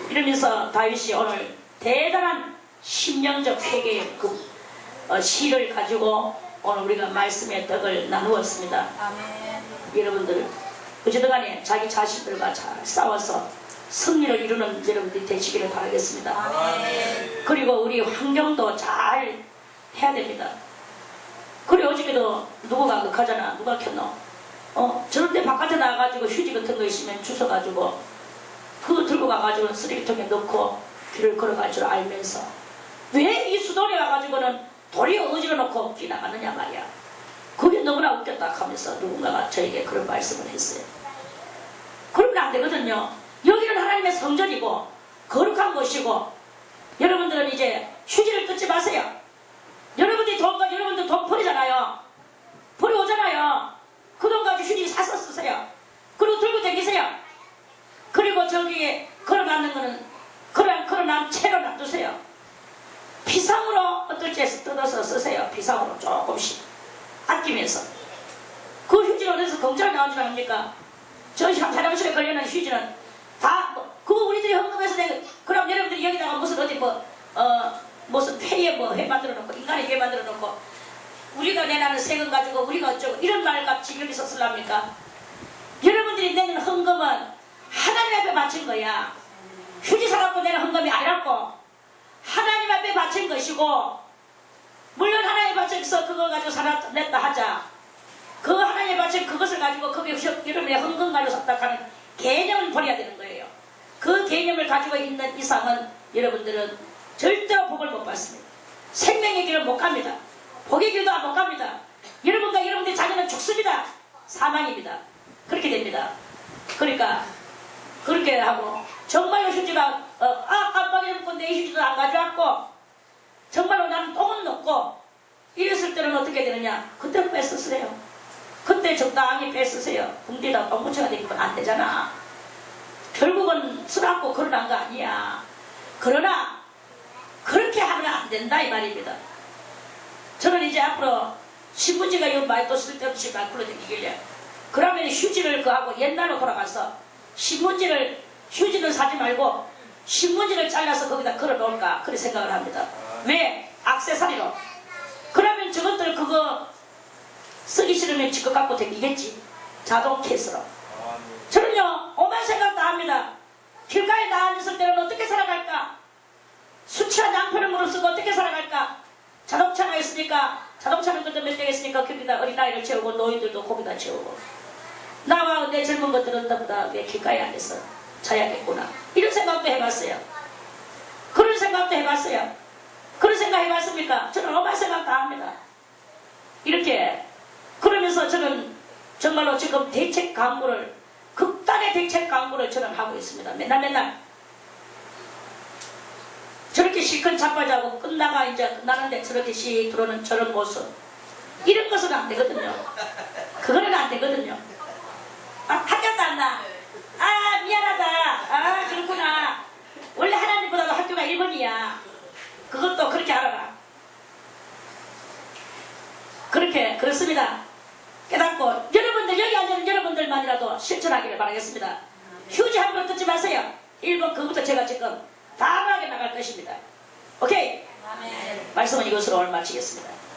이러면서 다윗이 오늘 대단한 심령적 회개의 시를 가지고 오늘 우리가 말씀의 떡을 나누었습니다. 아멘. 여러분들 어쨌든 간에 자기 자신들과 잘 싸워서 승리를 이루는 여러분들이 되시기를 바라겠습니다. 아멘. 그리고 우리 환경도 잘 해야 됩니다. 그래 어저께도 누구가 하잖아. 누가 켰노? 저런데 바깥에 나가가지고 휴지 같은 거 있으면 주워가지고 그거 들고 가가지고 쓰레기통에 넣고 길을 걸어갈 줄 알면서 왜 이 수도에 와가지고는 돌이 어지러 놓고 지나가느냐 말이야. 그게 너무나 웃겼다 하면서 누군가가 저에게 그런 말씀을 했어요. 그러면 안 되거든요. 여기는 하나님의 성전이고 거룩한 곳이고, 여러분들은 이제 휴지를 뜯지 마세요. 여러분들 돈 버리잖아요. 버려오잖아요. 그 돈 가지고 휴지 사서 쓰세요. 그리고 들고 다니세요. 그리고 저기 걸어가는 거는 걸어난 채로 놔두세요. 비상으로 어떨지 해서 뜯어서 쓰세요. 비상으로 조금씩 아끼면서. 그 휴지는 어디서 공짜로 나온 줄 압니까? 저 화장실에 걸려있는 휴지는 다 그거 우리들이 헌금해서 그럼 여러분들이 여기다가 무슨 어디 무슨 회에 회 만들어 놓고 인간의 회 만들어 놓고 우리가 내라는 세금 가지고 우리가 어쩌고 이런 말같이 여기서 쓸랍니까? 여러분들이 내는 헌금은 하나님 앞에 바친 거야. 휴지 사갖고 내는 헌금이 아니라고. 하나님 앞에 바친 것이고, 물론 하나님 바쳐서 그거 가지고 냈다 하자. 그 하나님 바친 그것을 가지고 거기 여러분의 헌금 가지고 샀다 하는 개념을 버려야 되는 거예요. 그 개념을 가지고 있는 이상은 여러분들은 절대로 복을 못 받습니다. 생명의 길을 못 갑니다. 복의 길도 못 갑니다. 여러분과 여러분들의 자녀는 죽습니다. 사망입니다. 그렇게 됩니다. 그러니까 그렇게 하고, 정말로 휴지가 깜빡이 놓고 내 휴지도 안 가져왔고 정말로 나는 똥은 넣고 이랬을 때는 어떻게 되느냐? 그때 뺏으세요. 그때 적당히 뺏으세요. 붕대에다 똥 묻혀가지고 안 되잖아. 결국은 쓰라고 그러는 거 아니야. 그러나 그렇게 하면 안 된다 이 말입니다. 저는 이제 앞으로 신문지가 이 말도 쓸데없이 막 굴러다니길래, 그러면 휴지를 그하고 옛날로 돌아가서 휴지는 사지 말고 신문지를 잘라서 거기다 걸어 놓을까, 그런 생각을 합니다. 왜? 액세서리로. 그러면 저것들 그거 쓰기 싫으면 지껏 갖고 다니겠지. 자동 케이스로. 저는요 오만 생각 다 합니다. 길가에 나앉았을 때는 어떻게 살아갈까? 수치한 양편을 무릅쓰고 어떻게 살아갈까? 자동차가 있으니까, 자동차는 그때 몇 대가 있으니까 거기다 어린아이를 채우고 노인들도 거기다 채우고, 나와 내 젊은 것들은 나보다 왜 길가에 앉아서 자야겠구나, 이런 생각도 해봤어요. 그런 생각도 해봤어요. 그런 생각 해봤습니까? 저는 엄한 생각 다 합니다. 이렇게 그러면서 저는 정말로 지금 대책 강구를, 극단의 대책 강구를 저는 하고 있습니다. 맨날 저렇게 실컷 자빠자고 끝나가 이제 끝나는데 저렇게 씩 들어오는 저런 모습, 이런 것은 안 되거든요. 그거는 안 되거든요. 있거든요. 아, 학교도 안 나. 아, 미안하다. 아, 그렇구나. 원래 하나님보다도 학교가 1번이야. 그것도 그렇게 알아라. 그렇습니다. 깨닫고 여러분들 여기 앉은 여러분들만이라도 실천하기를 바라겠습니다. 휴지 한 번 뜯지 마세요. 1번 그부터 제가 지금 단호하게 나갈 것입니다. 오케이? 아멘. 말씀은 이것으로 오늘 마치겠습니다.